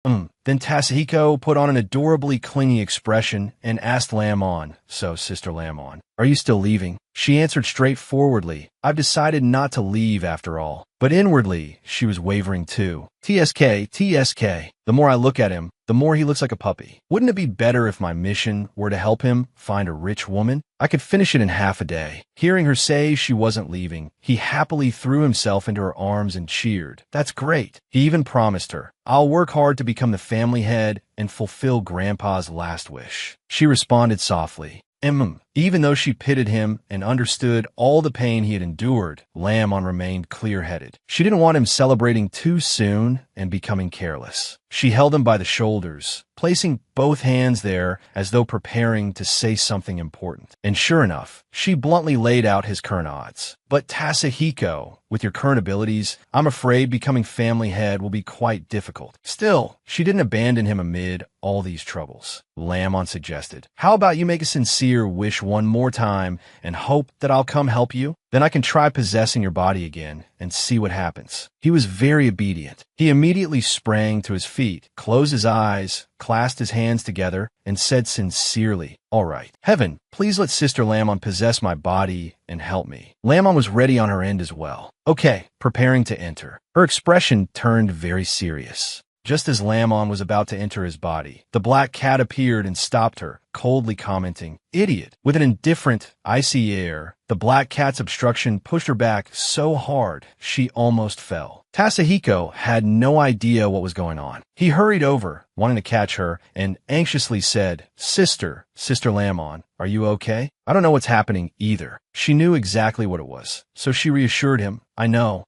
Then Tasahiko put on an adorably clingy expression and asked Lamon, "So, Sister Lamon, are you still leaving?" She answered straightforwardly, "I've decided not to leave after all." But inwardly, she was wavering too. TSK. The more I look at him, the more he looks like a puppy. Wouldn't it be better if my mission were to help him find a rich woman? I could finish it in half a day. Hearing her say she wasn't leaving, he happily threw himself into her arms and cheered. "That's great." He even promised her, "I'll work hard to become the family head and fulfill Grandpa's last wish." She responded softly, Even though she pitied him and understood all the pain he had endured, Lamon remained clear-headed. She didn't want him celebrating too soon and becoming careless. She held him by the shoulders, placing both hands there as though preparing to say something important. And sure enough, she bluntly laid out his current odds. "But Tasahiko, with your current abilities, I'm afraid becoming family head will be quite difficult." Still, she didn't abandon him amid all these troubles. Lamon suggested, "How about you make a sincere wish one more time and hope that I'll come help you? Then I can try possessing your body again and see what happens." He was very obedient. He immediately sprang to his feet, closed his eyes, clasped his hands together, and said sincerely, "All right. Heaven, please let Sister Lamon possess my body and help me." Lamon was ready on her end as well. "Okay," preparing to enter. Her expression turned very serious. Just as Lamon was about to enter his body, the black cat appeared and stopped her, coldly commenting, "Idiot." With an indifferent, icy air, the black cat's obstruction pushed her back so hard she almost fell. Tasahiko had no idea what was going on. He hurried over, wanting to catch her, and anxiously said, Sister Lamon, are you okay? I don't know what's happening either." She knew exactly what it was, so she reassured him, I know.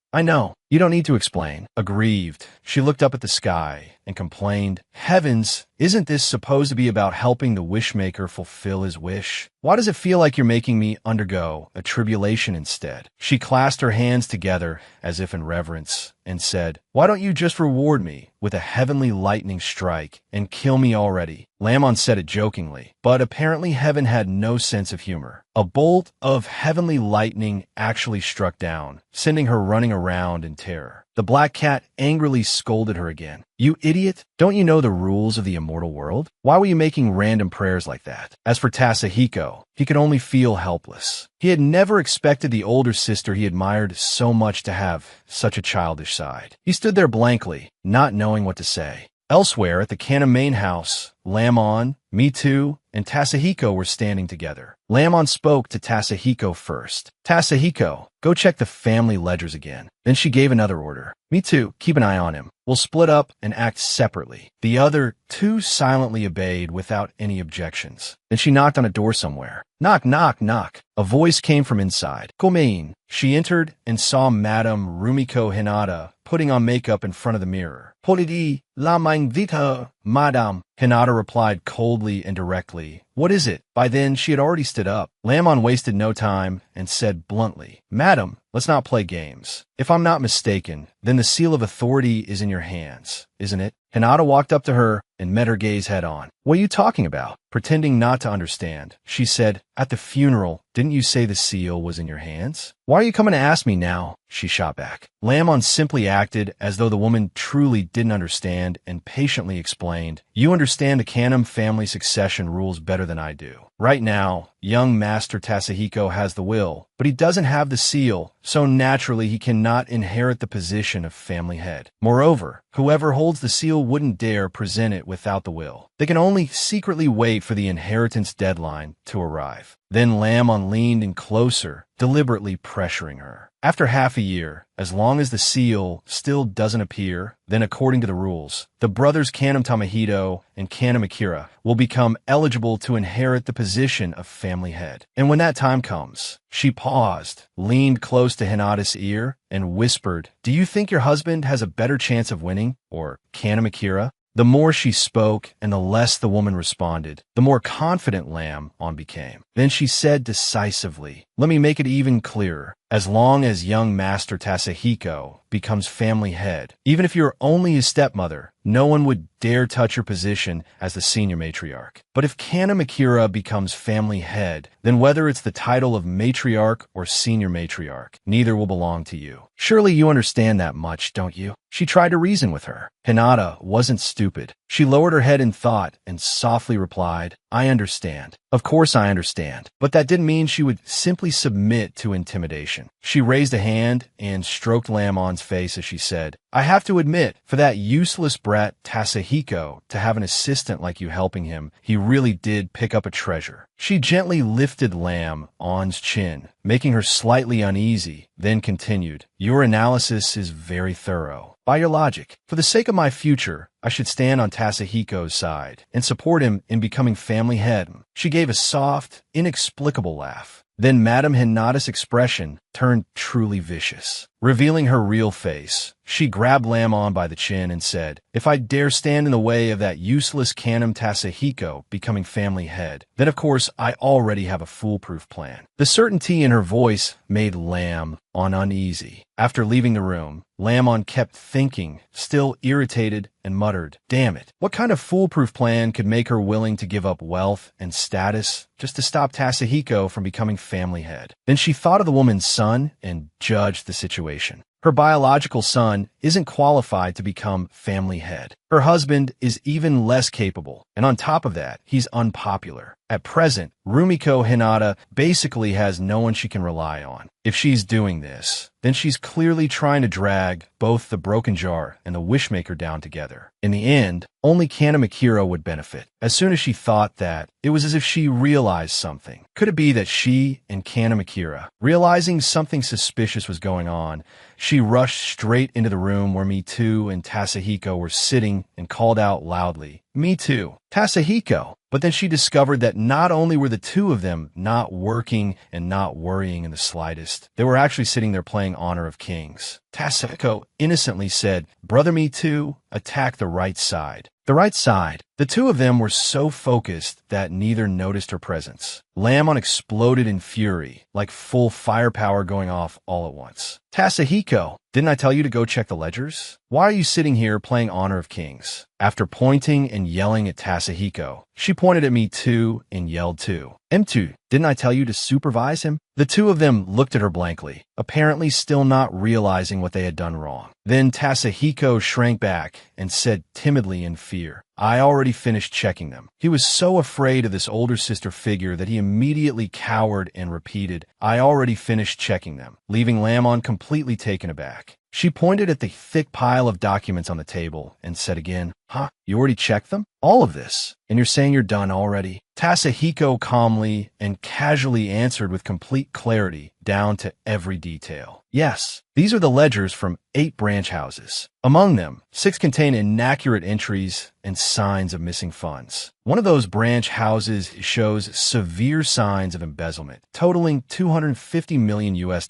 You don't need to explain." Aggrieved, she looked up at the sky and complained, "Heavens, isn't this supposed to be about helping the wishmaker fulfill his wish? Why does it feel like you're making me undergo a tribulation instead?" She clasped her hands together as if in reverence and said, "Why don't you just reward me with a heavenly lightning strike and kill me already?" Lamon said it jokingly, but apparently heaven had no sense of humor. A bolt of heavenly lightning actually struck down, sending her running around in terror. The black cat angrily scolded her again. "You idiot! Don't you know the rules of the immortal world? Why were you making random prayers like that?" As for Tasahiko, he could only feel helpless. He had never expected the older sister he admired so much to have such a childish side. He stood there blankly, not knowing what to say. Elsewhere at the Cannon main house, Lamon, Mitu, and Tasahiko were standing together. Lamon spoke to Tasahiko first. "Tasahiko, go check the family ledgers again." Then she gave another order. "Mitu, keep an eye on him. We'll split up and act separately." The other two silently obeyed without any objections. Then she knocked on a door somewhere. Knock, knock, knock. A voice came from inside. "Komein." She entered and saw Madame Rumiko Hinata putting on makeup in front of the mirror. "Polidi, la m'invita, Madame." Hinata replied coldly and directly, "What is it?" By then, she had already stood up. Lamon wasted no time and said bluntly, "Madam, let's not play games. If I'm not mistaken, then the seal of authority is in your hands, isn't it?" Hinata walked up to her and met her gaze head on. "What are you talking about?" Pretending not to understand, she said, "At the funeral, didn't you say the seal was in your hands? Why are you coming to ask me now?" She shot back. Lamon simply acted as though the woman truly didn't understand and patiently explained, "You understand the Cannon family succession rules better than I do. Right now, young Master Tasahiko has the will, but he doesn't have the seal, so naturally he cannot inherit the position of family head. Moreover, whoever holds the seal wouldn't dare present it without the will. They can only secretly wait for the inheritance deadline to arrive." Then Lamon leaned in closer, deliberately pressuring her. "After half a year, as long as the seal still doesn't appear, then according to the rules, the brothers Kanam Tamahito and Kanam Akira will become eligible to inherit the position of family head. And when that time comes," she paused, leaned close to Hinata's ear, and whispered, "Do you think your husband has a better chance of winning, or Kanam Akira?" The more she spoke and the less the woman responded, the more confident Lamon became. Then she said decisively, "Let me make it even clearer. As long as young Master Tasahiko becomes family head, even if you're only his stepmother, no one would dare touch your position as the senior matriarch. But if Kanam Akira becomes family head, then whether it's the title of matriarch or senior matriarch, neither will belong to you. Surely you understand that much, don't you?" She tried to reason with her. Hinata wasn't stupid. She lowered her head in thought and softly replied, "I understand. Of course I understand." But that didn't mean she would simply submit to intimidation. She raised a hand and stroked Lamon's face as she said, "I have to admit, for that useless brat Tasahiko to have an assistant like you helping him, he really did pick up a treasure." She gently lifted Lamon's chin, making her slightly uneasy, then continued, "Your analysis is very thorough. By your logic, for the sake of my future, I should stand on Tasahiko's side and support him in becoming family head." She gave a soft, inexplicable laugh. Then Madame Hinata's expression turned truly vicious. Revealing her real face, she grabbed Lamon by the chin and said, "If I dare stand in the way of that useless Kanam Tasahiko becoming family head, then of course I already have a foolproof plan." The certainty in her voice made Lamon uneasy. After leaving the room, Lamon kept thinking, still irritated, and muttered, "Damn it, what kind of foolproof plan could make her willing to give up wealth and status just to stop Tasahiko from becoming family head?" Then she thought of the woman's son and judged the situation. Her biological son isn't qualified to become family head. Her husband is even less capable, and on top of that, he's unpopular. At present, Rumiko Hinata basically has no one she can rely on. If she's doing this, then she's clearly trying to drag both the broken jar and the wishmaker down together. In the end, only NAMA-MANGAI would benefit. As soon as she thought that, it was as if she realized something. Could it be that she and NAMA-MANGAI, realizing something suspicious was going on, she rushed straight into the room where Me Too and Tasahiko were sitting and called out loudly, "Me too, Tasahiko!" But then she discovered that not only were the two of them not working and not worrying in the slightest, they were actually sitting there playing Honor of Kings. Tasahiko innocently said, "Brother Me Too, attack the right side." The right side. The two of them were so focused that neither noticed her presence. Lamon exploded in fury, like full firepower going off all at once. "Tasahiko, didn't I tell you to go check the ledgers? Why are you sitting here playing Honor of Kings?" After pointing and yelling at Tasahiko, she pointed at Me Too and yelled too. "M2, didn't I tell you to supervise him?" The two of them looked at her blankly, apparently still not realizing what they had done wrong. Then Tasahiko shrank back and said timidly in fear, "I already finished checking them." He was so afraid of this older sister figure that he immediately cowered and repeated, "I already finished checking them," leaving Lamon completely taken aback. She pointed at the thick pile of documents on the table and said again, "Huh? You already checked them? All of this? And you're saying you're done already?" Tasahiko calmly and casually answered with complete clarity, down to every detail. "Yes, these are the ledgers from 8 branch houses. Among them, 6 contain inaccurate entries and signs of missing funds. One of those branch houses shows severe signs of embezzlement, totaling $250 million US.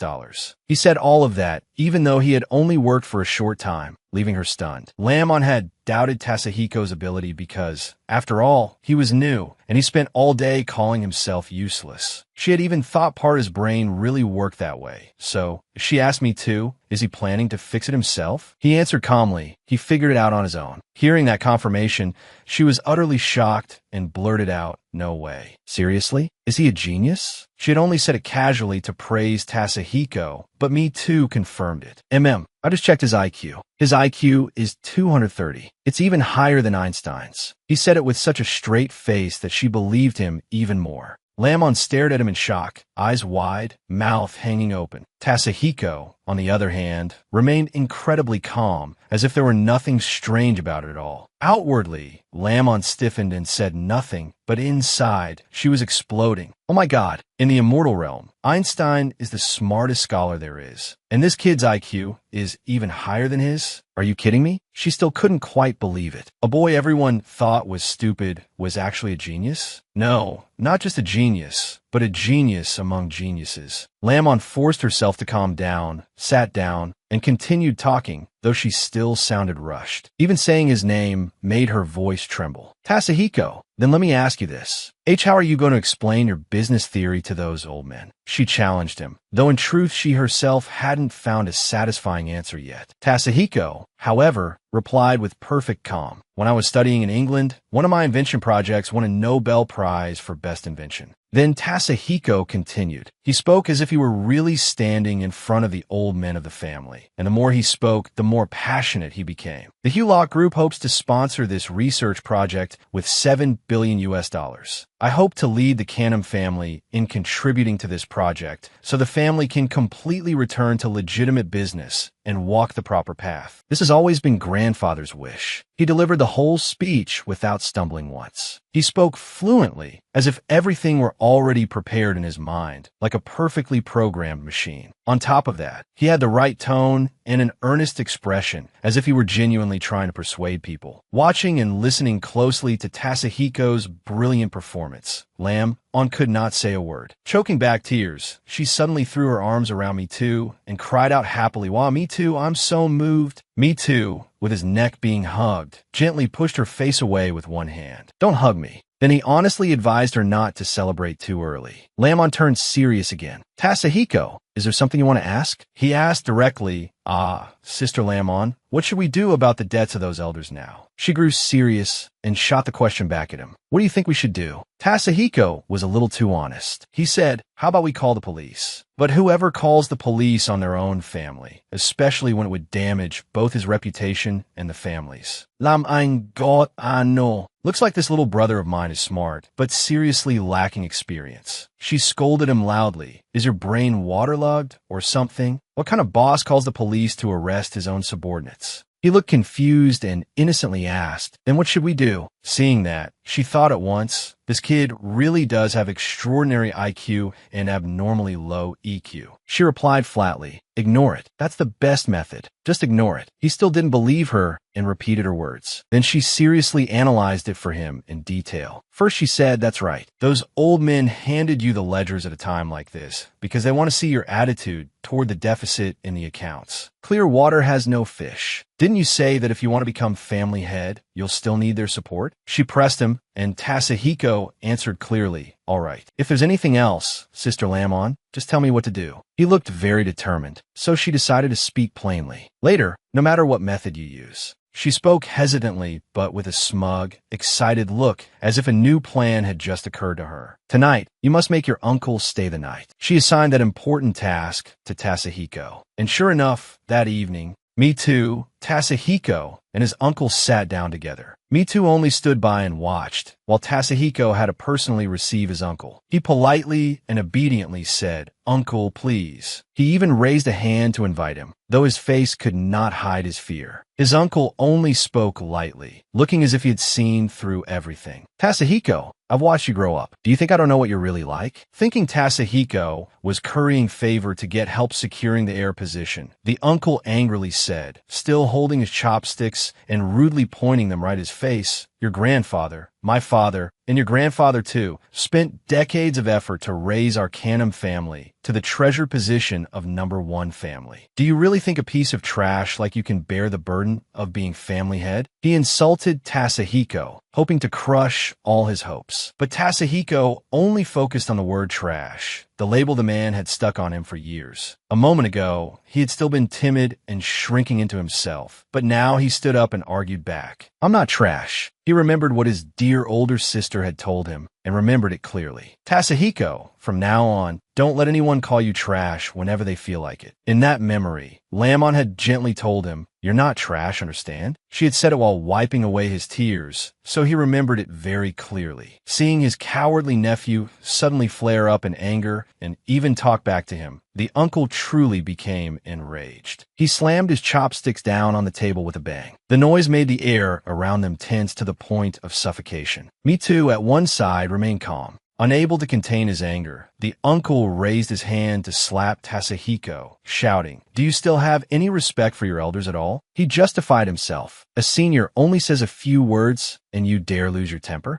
He said all of that, even though he had only worked for a short time, leaving her stunned. Lamon had doubted Tasahiko's ability because, after all, he was new, and he spent all day calling himself useless. She had even thought part of his brain really worked that way. So, if she asked Me Too, is he planning to fix it himself? He answered calmly, he figured it out on his own. Hearing that confirmation, she was utterly shocked and blurted out, "No way. Seriously? Is he a genius?" She had only said it casually to praise Tasahiko, but Me Too confirmed it. I just checked his IQ. His IQ is 230. It's even higher than Einstein's. He said it with such a straight face that she believed him even more. Lamon stared at him in shock, eyes wide, mouth hanging open. Tasahiko, on the other hand, remained incredibly calm, as if there were nothing strange about it at all. Outwardly, Lamon stiffened and said nothing, but inside, she was exploding. Oh my God, in the immortal realm, Einstein is the smartest scholar there is, and this kid's IQ is even higher than his? Are you kidding me? She still couldn't quite believe it. A boy everyone thought was stupid was actually a genius? No, not just a genius, but a genius among geniuses. Lamon forced herself to calm down, sat down, and continued talking, though she still sounded rushed. Even saying his name made her voice tremble. "Tasahiko, then let me ask you this. How are you going to explain your business theory to those old men?" She challenged him, though in truth she herself hadn't found a satisfying answer yet. Tasahiko, however, replied with perfect calm. "When I was studying in England, one of my invention projects won a Nobel Prize for Best Invention." Then Tasahiko continued. He spoke as if he were really standing in front of the old men of the family, and the more he spoke, the more passionate he became. The Hewlett Group hopes to sponsor this research project with $7 billion US. I hope to lead the Canham family in contributing to this project so the family can completely return to legitimate business and walk the proper path. This has always been grandfather's wish. He delivered the whole speech without stumbling once. He spoke fluently, as if everything were already prepared in his mind, like a perfectly programmed machine. On top of that, he had the right tone and an earnest expression, as if he were genuinely trying to persuade people. Watching and listening closely to Tasahiko's brilliant performance, Lamon could not say a word. Choking back tears, she suddenly threw her arms around Me Too and cried out happily, "Wow, Me Too, I'm so moved." Me Too, with his neck being hugged, gently pushed her face away with one hand. "Don't hug me." Then he honestly advised her not to celebrate too early. Lamon turned serious again. "Tasahiko, is there something you want to ask?" He asked directly, Sister Lamon, what should we do about the debts of those elders now?" She grew serious and shot the question back at him. "What do you think we should do?" Tasahiko was a little too honest. He said, "How about we call the police?" But whoever calls the police on their own family, especially when it would damage both his reputation and the family's. Looks like this little brother of mine is smart, but seriously lacking experience. She scolded him loudly. "Is your brain waterlogged or something? What kind of boss calls the police to arrest his own subordinates?" He looked confused and innocently asked, "Then what should we do?" Seeing that, she thought at once, this kid really does have extraordinary IQ and abnormally low EQ. She replied flatly, "Ignore it. That's the best method. Just ignore it." He still didn't believe her and repeated her words. Then she seriously analyzed it for him in detail. First she said, "That's right. Those old men handed you the ledgers at a time like this because they want to see your attitude toward the deficit in the accounts. Clear water has no fish. Didn't you say that if you want to become family head, you'll still need their support?" She pressed him, and Tasahiko answered clearly, "All right. If there's anything else, Sister Lamon, just tell me what to do." He looked very determined, so she decided to speak plainly. "Later, no matter what method you use." She spoke hesitantly, but with a smug, excited look, as if a new plan had just occurred to her. "Tonight, you must make your uncle stay the night." She assigned that important task to Tasahiko. And sure enough, that evening, Mitu, Tasahiko, and his uncle sat down together. Mitu only stood by and watched, while Tasahiko had to personally receive his uncle. He politely and obediently said, "Uncle, please." He even raised a hand to invite him, though his face could not hide his fear. His uncle only spoke lightly, looking as if he had seen through everything. "Tasahiko, I've watched you grow up. Do you think I don't know what you're really like?" Thinking Tasahiko was currying favor to get help securing the heir position, the uncle angrily said, still holding his chopsticks and rudely pointing them right at his face, "Your grandfather, my father, and your grandfather too, spent decades of effort to raise our Canham family to the treasured position of #1 family. Do you really think a piece of trash like you can bear the burden of being family head?" He insulted Tasahiko, hoping to crush all his hopes. But Tasahiko only focused on the word trash, the label the man had stuck on him for years. A moment ago, he had still been timid and shrinking into himself, but now he stood up and argued back. "I'm not trash." He remembered what his dear older sister had told him, and remembered it clearly. "Tasahiko, from now on, don't let anyone call you trash whenever they feel like it." In that memory, Lamon had gently told him, "You're not trash, understand?" She had said it while wiping away his tears, so he remembered it very clearly. Seeing his cowardly nephew suddenly flare up in anger and even talk back to him, the uncle truly became enraged. He slammed his chopsticks down on the table with a bang. The noise made the air around them tense to the point of suffocation. Mitu at one side remained calm. Unable to contain his anger, the uncle raised his hand to slap Tasahiko, shouting, "Do you still have any respect for your elders at all?" He justified himself. "A senior only says a few words, and you dare lose your temper?"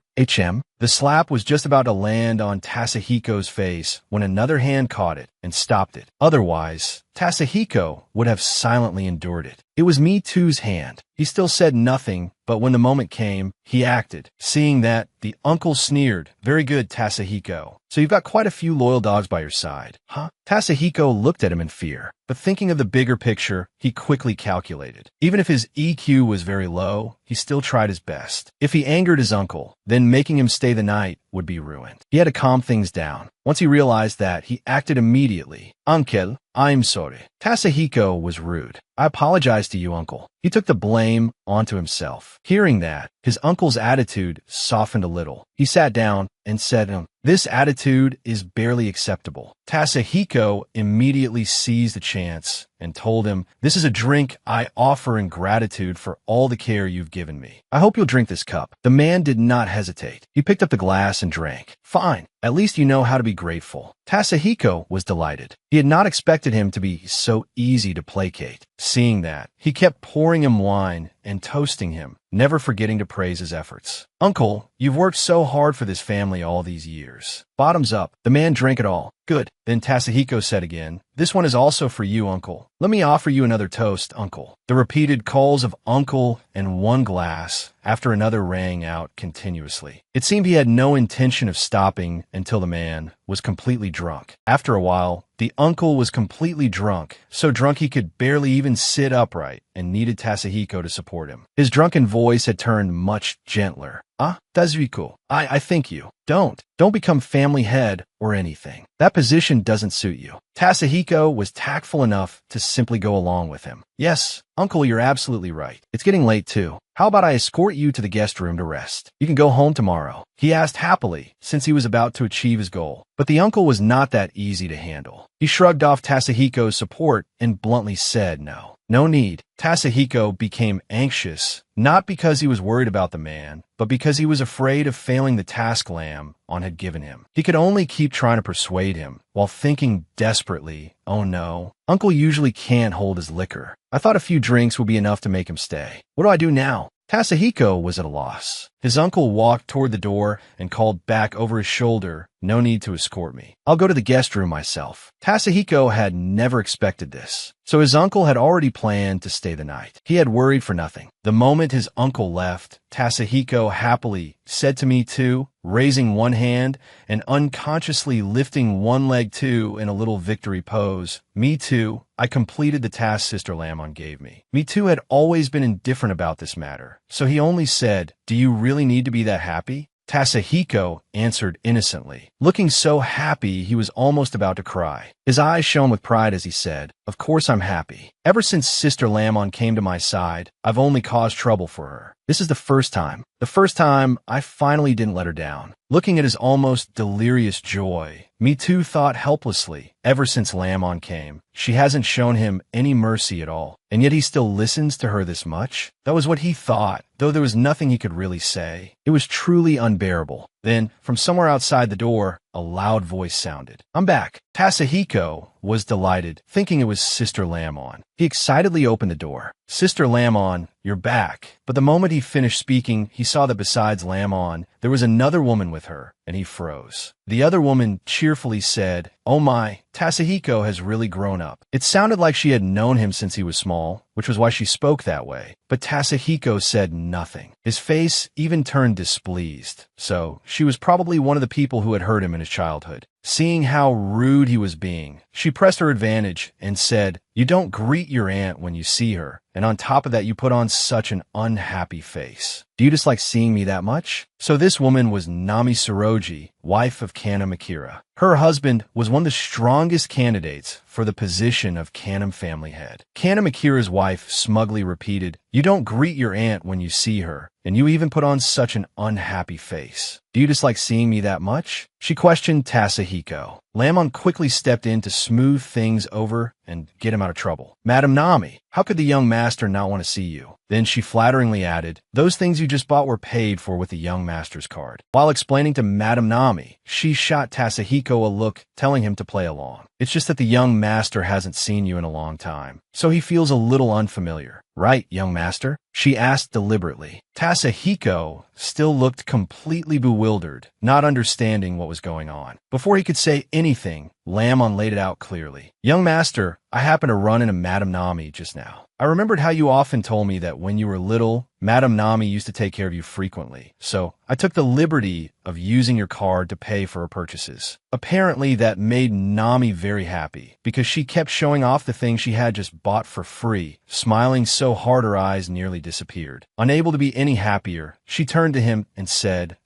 The slap was just about to land on Tasahiko's face when another hand caught it and stopped it. Otherwise, Tasahiko would have silently endured it. It was Mitu's hand. He still said nothing, but when the moment came, he acted. Seeing that, the uncle sneered, "Very good, Tasahiko. So you've got quite a few loyal dogs by your side, huh?" Tasahiko looked at him in fear, but thinking of the bigger picture, he quickly calculated. Even if his EQ was very low, he still tried his best. If he angered his uncle, then making him stay the night would be ruined. He had to calm things down. Once he realized that, he acted immediately. "Uncle, I'm sorry." Tasahiko was rude. "I apologize to you, uncle." He took the blame onto himself. Hearing that, his uncle's attitude softened a little. He sat down and said, "This attitude is barely acceptable." Tasahiko immediately seized the chance and told him, "This is a drink I offer in gratitude for all the care you've given me. I hope you'll drink this cup." The man did not hesitate. He picked up the glass and drank. "Fine. At least you know how to be grateful." Tasahiko was delighted. He had not expected him to be so easy to placate. Seeing that, he kept pouring him wine and toasting him, never forgetting to praise his efforts. "Uncle, you've worked so hard for this family all these years." Bottoms up. The man drank it all. "Good." Then Tasahiko said again, "This one is also for you, uncle. Let me offer you another toast, uncle." The repeated calls of uncle and one glass after another rang out continuously. It seemed he had no intention of stopping until the man was completely drunk. After a while, the uncle was completely drunk, so drunk he could barely even sit upright and needed Tasahiko to support him. His drunken voice had turned much gentler. "Ah, Tazriko, I thank you. Don't become family head or anything. That position doesn't suit you." Tasahiko was tactful enough to simply go along with him. "Yes, uncle, you're absolutely right. It's getting late too. How about I escort you to the guest room to rest? You can go home tomorrow," he asked happily, since he was about to achieve his goal. But the uncle was not that easy to handle. He shrugged off Tasahiko's support and bluntly said no. No need. Tasahiko became anxious, not because he was worried about the man, but because he was afraid of failing the task Lamb-on had given him. He could only keep trying to persuade him, while thinking desperately, oh no, Uncle usually can't hold his liquor. I thought a few drinks would be enough to make him stay. What do I do now? Tasahiko was at a loss. His uncle walked toward the door and called back over his shoulder, no need to escort me. I'll go to the guest room myself. Tasahiko had never expected this, so his uncle had already planned to stay the night. He had worried for nothing. The moment his uncle left, Tasahiko happily said to me too, raising one hand and unconsciously lifting one leg too in a little victory pose. Me too. I completed the task Sister Lamb-on gave me. Me too had always been indifferent about this matter, so he only said, do you really need to be that happy? Tasahiko answered innocently, looking so happy he was almost about to cry. His eyes shone with pride as he said, of course I'm happy. Ever since Sister Lamb-on came to my side, I've only caused trouble for her. This is the first time I finally didn't let her down. Looking at his almost delirious joy, me too thought helplessly, ever since Lamb-on came, she hasn't shown him any mercy at all, and yet he still listens to her this much? That was what he thought, though there was nothing he could really say. It was truly unbearable. Then, from somewhere outside the door, a loud voice sounded. I'm back. Tasahiko was delighted, thinking it was Sister Lamb-on. He excitedly opened the door. Sister Lamb-on, you're back. But the moment he finished speaking, he saw that besides Lamb-on, there was another woman with her, and he froze. The other woman cheerfully said, oh my, Tasahiko has really grown up. It sounded like she had known him since he was small, which was why she spoke that way. But Tasahiko said nothing. His face even turned displeased. So, she was probably one of the people who had hurt him in his childhood. Seeing how rude he was being, she pressed her advantage and said, you don't greet your aunt when you see her, and on top of that you put on such an unhappy face. Do you dislike seeing me that much? So this woman was Nami Soroji, wife of Kana Makira. Her husband was one of the strongest candidates for the position of Kanam family head. Kana Makira's wife smugly repeated, you don't greet your aunt when you see her, and you even put on such an unhappy face. Do you dislike seeing me that much? She questioned Tasahiko. Lamb-on quickly stepped in to smooth things over and get him out of trouble. Madam Nami, how could the young master not want to see you? Then she flatteringly added, those things you just bought were paid for with the young master's card. While explaining to Madam Nami, she shot Tasahiko a look, telling him to play along. It's just that the young master hasn't seen you in a long time, so he feels a little unfamiliar. Right, young master? She asked deliberately. Tasahiko still looked completely bewildered, not understanding what was going on. Before he could say anything, Lamb-on laid it out clearly. Young master, I happened to run into Madam Nami just now. I remembered how you often told me that when you were little, Madam Nami used to take care of you frequently, so I took the liberty of using your card to pay for her purchases. Apparently that made Nami very happy, because she kept showing off the things she had just bought for free, smiling so hard her eyes nearly disappeared. Unable to be any happier, she turned to him and said,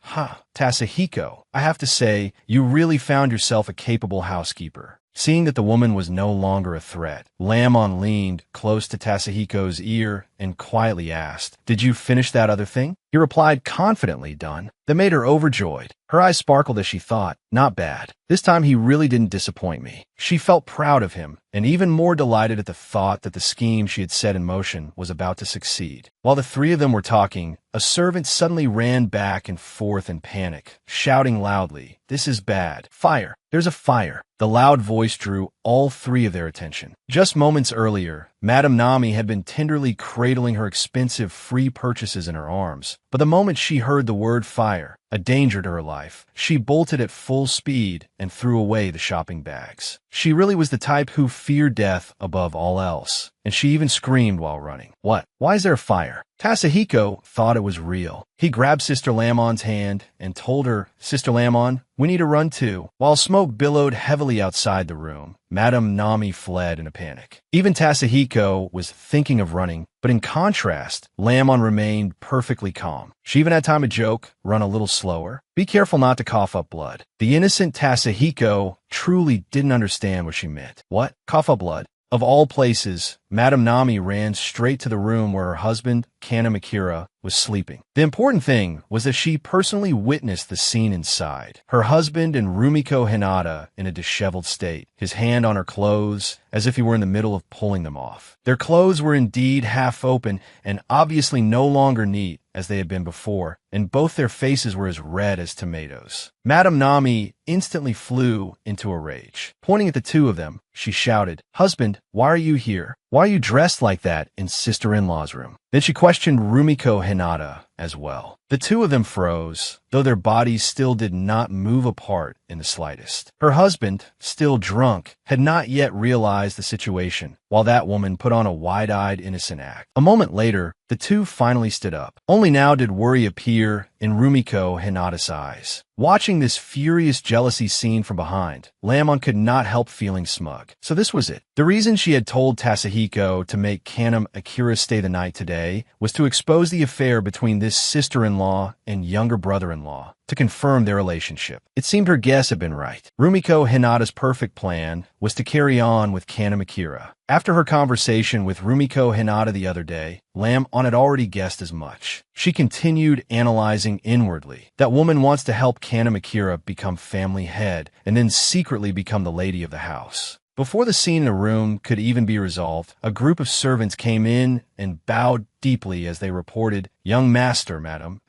Tasahiko, I have to say, you really found yourself a capable housekeeper. Seeing that the woman was no longer a threat, Lamb-on leaned close to Tasahiko's ear and quietly asked, did you finish that other thing? He replied confidently, done. That made her overjoyed. Her eyes sparkled as she thought, not bad. This time he really didn't disappoint me. She felt proud of him, and even more delighted at the thought that the scheme she had set in motion was about to succeed. While the three of them were talking, a servant suddenly ran back and forth in panic, shouting loudly, this is bad. Fire! There's a fire! The loud voice drew all three of their attention. Just moments earlier, Madam Nami had been tenderly cradling her expensive free purchases in her arms, but the moment she heard the word fire, a danger to her life, she bolted at full speed and threw away the shopping bags. She really was the type who feared death above all else, and she even screamed while running. What? Why is there a fire? Tasahiko thought it was real. He grabbed Sister Lamb-on's hand and told her, Sister Lamb-on, we need to run too. While smoke billowed heavily outside the room, Madam Nami fled in a panic. Even Tasahiko was thinking of running, but in contrast, Lamb-on remained perfectly calm. She even had time to joke, run a little slower. Be careful not to cough up blood. The innocent Tasahiko truly didn't understand what she meant. What? Cough up blood? Of all places, Madame Nami ran straight to the room where her husband, Kanemakhira, was sleeping. The important thing was that she personally witnessed the scene inside. Her husband and Rumiko Hinata in a disheveled state, his hand on her clothes, as if he were in the middle of pulling them off. Their clothes were indeed half open and obviously no longer neat as they had been before, and both their faces were as red as tomatoes. Madame Nami instantly flew into a rage. Pointing at the two of them, she shouted, "Husband, why are you here? Why are you dressed like that in sister-in-law's room?" Then she questioned Rumiko Hinata as well. The two of them froze, though their bodies still did not move apart in the slightest. Her husband, still drunk, had not yet realized the situation, while that woman put on a wide-eyed innocent act. A moment later, the two finally stood up. Only now did worry appear in Rumiko Hinata's eyes. Watching this furious jealousy scene from behind, Lamon could not help feeling smug. So this was it. The reason she had told Tasahiko to make Kanemakhira stay the night today was to expose the affair between this sister-in-law and younger brother-in-law, to confirm their relationship. It seemed her guess had been right. Rumiko Hinata's perfect plan was to carry on with Kanemakhira. After her conversation with Rumiko Hinata the other day, Lamon had already guessed as much. She continued analyzing inwardly. That woman wants to help Kanemakhira become family head and then secretly become the lady of the house. Before the scene in the room could even be resolved, a group of servants came in and bowed deeply as they reported, "Young master, madam,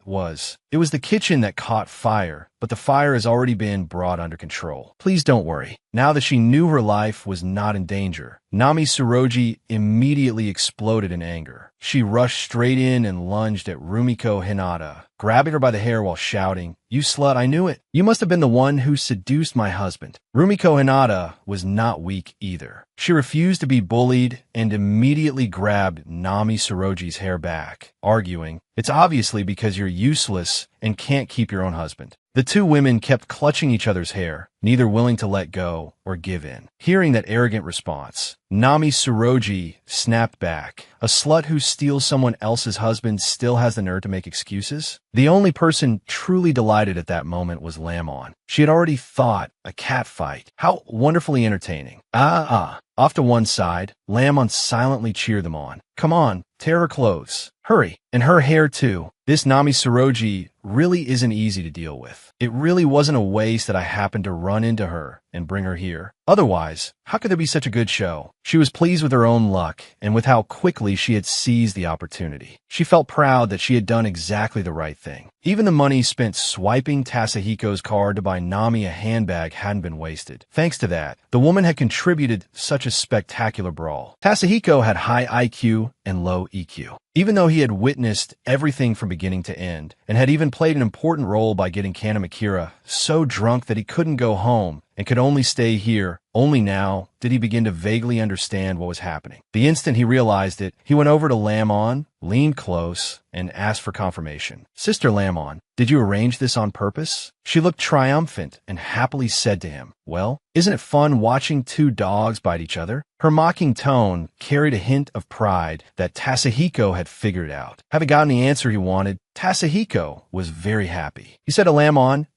it was the kitchen that caught fire, but the fire has already been brought under control. Please don't worry." Now that she knew her life was not in danger, Nami Suroji immediately exploded in anger. She rushed straight in and lunged at Rumiko Hinata, grabbing her by the hair while shouting, "You slut, I knew it. You must have been the one who seduced my husband." Rumiko Hinata was not weak either. She refused to be bullied and immediately grabbed Nami Suroji's hair back, arguing, "It's obviously because you're useless and can't keep your own husband." The two women kept clutching each other's hair, neither willing to let go or give in. Hearing that arrogant response, Nami Suroji snapped back. A slut who steals someone else's husband still has the nerve to make excuses? The only person truly delighted at that moment was Lamon. She had already thought a cat fight. How wonderfully entertaining. Off to one side, Lamon silently cheered them on. "Come on, tear her clothes. Hurry. And her hair too. This Nami Suroji really isn't easy to deal with. It really wasn't a waste that I happened to run into her and bring her here. Otherwise, how could there be such a good show?" She was pleased with her own luck and with how quickly she had seized the opportunity. She felt proud that she had done exactly the right thing. Even the money spent swiping Tasahiko's card to buy Nami a handbag hadn't been wasted. Thanks to that, the woman had contributed such a spectacular brawl. Tasahiko had high IQ and low EQ. Even though he had witnessed everything from beginning to end, and had even played an important role by getting Kanemakhira so drunk that he couldn't go home and could only stay here, only now did he begin to vaguely understand what was happening. The instant he realized it, he went over to Lamon, leaned close, and asked for confirmation. "Sister Lamon, did you arrange this on purpose?" She looked triumphant and happily said to him, "Well, isn't it fun watching two dogs bite each other?" Her mocking tone carried a hint of pride that Tasahiko had figured out. Having gotten the answer he wanted, Tasahiko was very happy. He said to Lamon,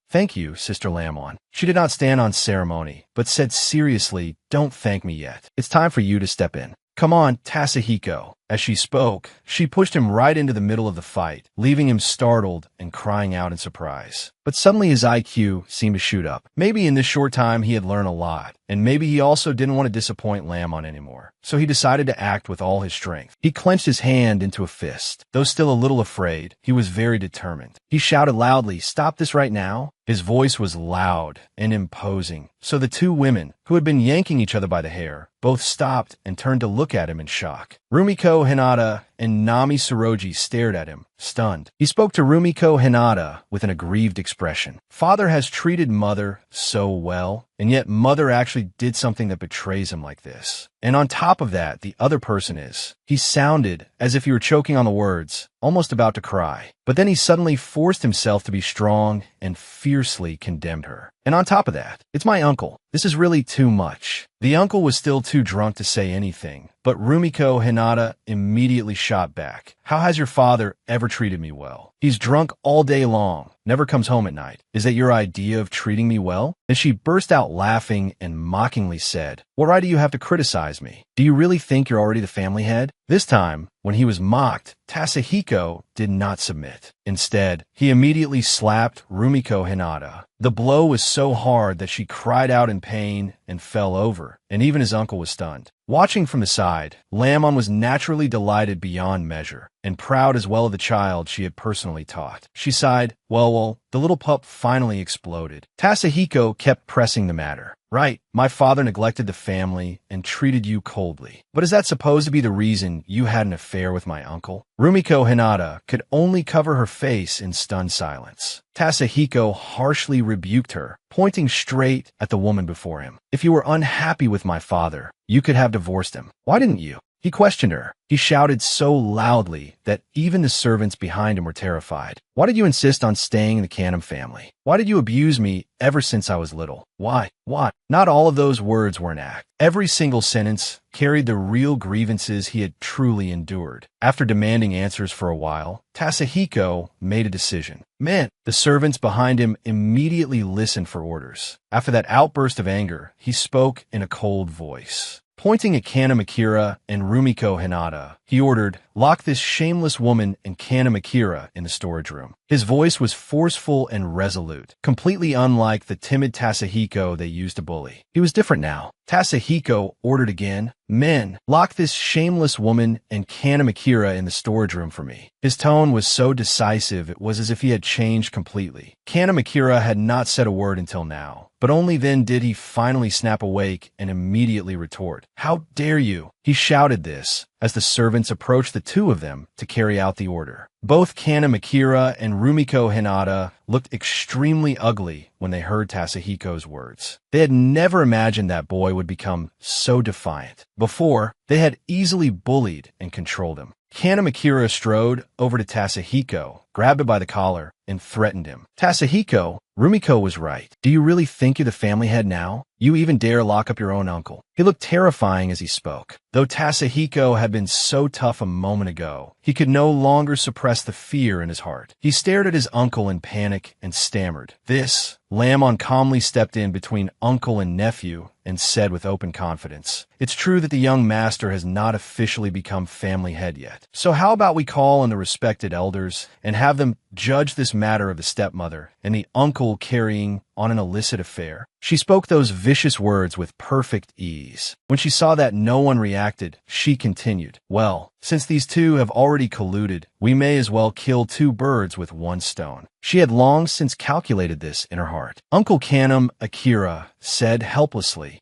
"Thank you, Sister Lamon." She did not stand on ceremony, but said seriously, "Don't thank me yet. It's time for you to step in. Come on, Tasahiko." As she spoke, she pushed him right into the middle of the fight, leaving him startled and crying out in surprise. But suddenly his IQ seemed to shoot up. Maybe in this short time he had learned a lot, and maybe he also didn't want to disappoint Lamon anymore. So he decided to act with all his strength. He clenched his hand into a fist. Though still a little afraid, he was very determined. He shouted loudly, "Stop this right now." His voice was loud and imposing, so the two women, who had been yanking each other by the hair, both stopped and turned to look at him in shock. Rumiko Hinata and Nami Suroji stared at him, stunned. He spoke to Rumiko Hinata with an aggrieved expression. "Father has treated Mother so well, and yet Mother actually did something that betrays him like this. And on top of that, the other person is." He sounded as if he were choking on the words, almost about to cry. But then he suddenly forced himself to be strong and fiercely condemned her. "And on top of that, it's my uncle. This is really too much." The uncle was still too drunk to say anything, but Rumiko Hinata immediately shot back. How has your father ever treated me well? He's drunk all day long, never comes home at night. Is that your idea of treating me well?" And she burst out laughing and mockingly said, "What right do you have to criticize me? Do you really think you're already the family head?" This time, when he was mocked, Tasehiko did not submit. Instead, he immediately slapped Rumiko Hinata. The blow was so hard that she cried out in pain and fell over, and even his uncle was stunned. Watching from the side, Lamon was naturally delighted beyond measure, and proud as well of the child she had personally taught. She sighed, well, the little pup finally exploded. Tasehiko kept pressing the matter. "Right, my father neglected the family and treated you coldly. But is that supposed to be the reason you had an affair with my uncle?" Rumiko Hinata could only cover her face in stunned silence. Tasehiko harshly rebuked her, pointing straight at the woman before him. "If you were unhappy with my father, you could have divorced him. Why didn't you?" He questioned her. He shouted so loudly that even the servants behind him were terrified. "Why did you insist on staying in the Canham family? Why did you abuse me ever since I was little? Why? What?" Not all of those words were an act. Every single sentence carried the real grievances he had truly endured. After demanding answers for a while, Tasehiko made a decision. "Man!" The servants behind him immediately listened for orders. After that outburst of anger, he spoke in a cold voice. Pointing at Kanna Akira and Rumiko Hinata, he ordered, "Lock this shameless woman and Kanna Akira in the storage room." His voice was forceful and resolute, completely unlike the timid Tasehiko they used to bully. He was different now. Tasehiko ordered again, "Men, lock this shameless woman and Kanna Akira in the storage room for me." His tone was so decisive it was as if he had changed completely. Kanna Akira had not said a word until now, but only then did he finally snap awake and immediately retort. "How dare you?" He shouted this as the servants approached the two of them to carry out the order. Both Kanna Akira and Rumiko Hinata looked extremely ugly when they heard Tasehiko's words. They had never imagined that boy would become so defiant. Before, they had easily bullied and controlled him. Kanna Akira strode over to Tasehiko, grabbed him by the collar, and threatened him. "Tasehiko, Rumiko was right. Do you really think you're the family head now? You even dare lock up your own uncle." He looked terrifying as he spoke. Though Tasehiko had been so tough a moment ago, he could no longer suppress the fear in his heart. He stared at his uncle in panic and stammered. "This." Lamon calmly stepped in between uncle and nephew and said with open confidence, "It's true that the young master has not officially become family head yet. So how about we call on the respected elders and have them judge this matter of the stepmother and the uncle carrying on an illicit affair?" She spoke those vicious words with perfect ease. When she saw that no one reacted, she continued, "Well, since these two have already colluded, we may as well kill two birds with one stone." She had long since calculated this in her heart. Uncle Kanna Akira said helplessly,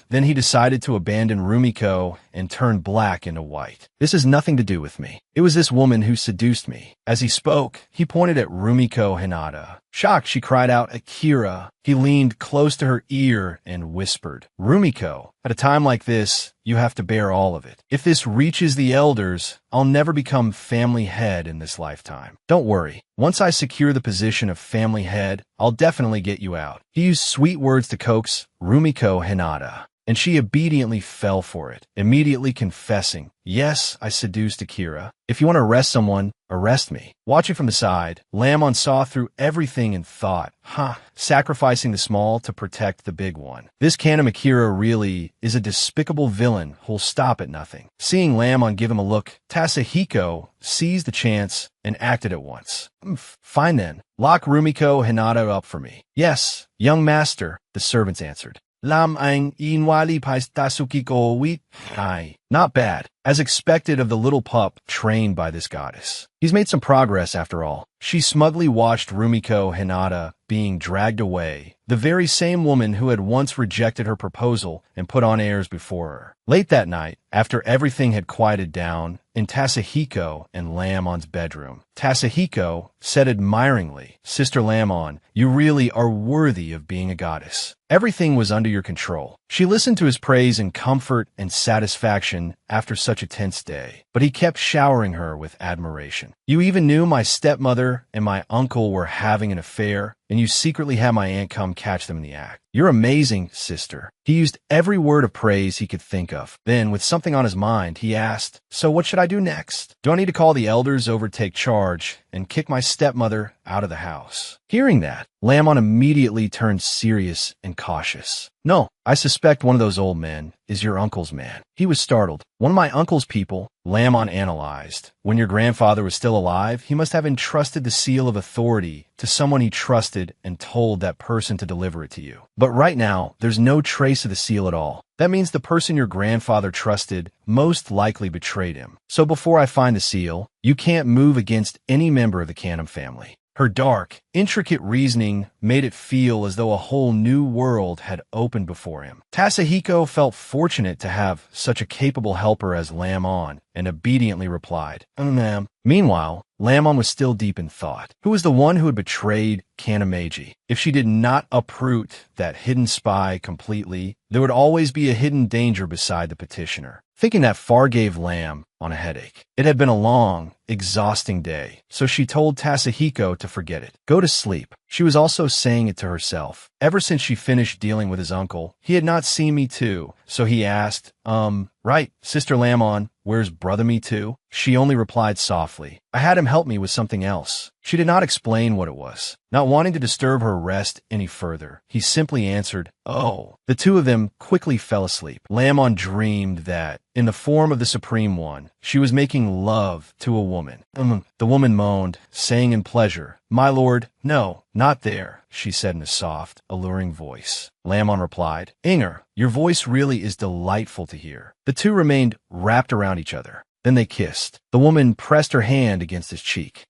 Then he decided to abandon Rumiko and turn black into white. "This has nothing to do with me. It was this woman who seduced me." As he spoke, he pointed at Rumiko Hinata. Shocked, she cried out, "Akira." He leaned close to her ear and whispered, "Rumiko, at a time like this, you have to bear all of it. If this reaches the elders, I'll never become family head in this lifetime. Don't worry. Once I secure the position of family head, I'll definitely get you out." He used sweet words to coax Rumiko Hinata, and she obediently fell for it, immediately confessing, "Yes, I seduced Akira. If you want to arrest someone, arrest me." Watching from the side, Lamon saw through everything and thought, sacrificing the small to protect the big one. This Kanna Akira really is a despicable villain who'll stop at nothing. Seeing Lamon give him a look, Tasehiko seized the chance and acted at once. "Fine then, lock Rumiko Hinata up for me." "Yes, young master," the servants answered. "Lam ang inwali pais tasukiko wit." Not bad, as expected of the little pup trained by this goddess. He's made some progress after all. She smugly watched Rumiko Hinata being dragged away, the very same woman who had once rejected her proposal and put on airs before her. Late that night, after everything had quieted down, in Tasehiko and Lamon's bedroom, Tasehiko said admiringly, "Sister Lamon, you really are worthy of being a goddess." Everything was under your control. She listened to his praise in comfort and satisfaction after such a tense day, but he kept showering her with admiration. You even knew my stepmother and my uncle were having an affair, and you secretly had my aunt come catch them in the act. You're amazing, sister. He used every word of praise he could think of. Then, with something on his mind, he asked, so what should I do next? Do I need to call the elders over to take charge and kick my stepmother out of the house? Hearing that, Lamon immediately turned serious and cautious. No, I suspect one of those old men is your uncle's man. He was startled. One of my uncle's people, Lamon analyzed. When your grandfather was still alive, he must have entrusted the seal of authority to someone he trusted and told that person to deliver it to you. But right now, there's no trace of the seal at all. That means the person your grandfather trusted most likely betrayed him. So before I find the seal, you can't move against any member of the Canham family. Her dark, intricate reasoning made it feel as though a whole new world had opened before him. Tasahiko felt fortunate to have such a capable helper as Lamon, and obediently replied, ma'am. Meanwhile, Lamon was still deep in thought. Who was the one who had betrayed Kanamaji? If she did not uproot that hidden spy completely, there would always be a hidden danger beside the petitioner. Thinking that far gave Lam on a headache. It had been a long, exhausting day, so she told Tasahiko to forget it. Go to sleep. She was also saying it to herself. Ever since she finished dealing with his uncle, he had not seen me too, so he asked, right, Sister Lamon, where's Brother Me Too? She only replied softly, I had him help me with something else. She did not explain what it was. Not wanting to disturb her rest any further, he simply answered, oh. The two of them quickly fell asleep. Lamon dreamed that, in the form of the Supreme One, she was making love to a woman. The woman moaned, saying in pleasure, my lord, no, not there, she said in a soft, alluring voice. Lamon replied, Inger, your voice really is delightful to hear. The two remained wrapped around each other. Then they kissed. The woman pressed her hand against his cheek.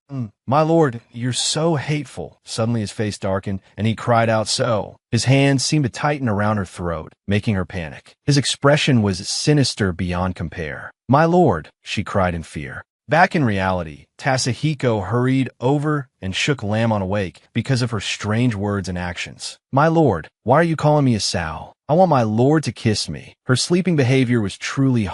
My lord, you're so hateful. Suddenly his face darkened, and he cried out so. His hands seemed to tighten around her throat, making her panic. His expression was sinister beyond compare. My lord, she cried in fear. Back in reality, Tasahiko hurried over and shook Lamon awake because of her strange words and actions. My lord, why are you calling me a sow? I want my lord to kiss me. Her sleeping behavior was truly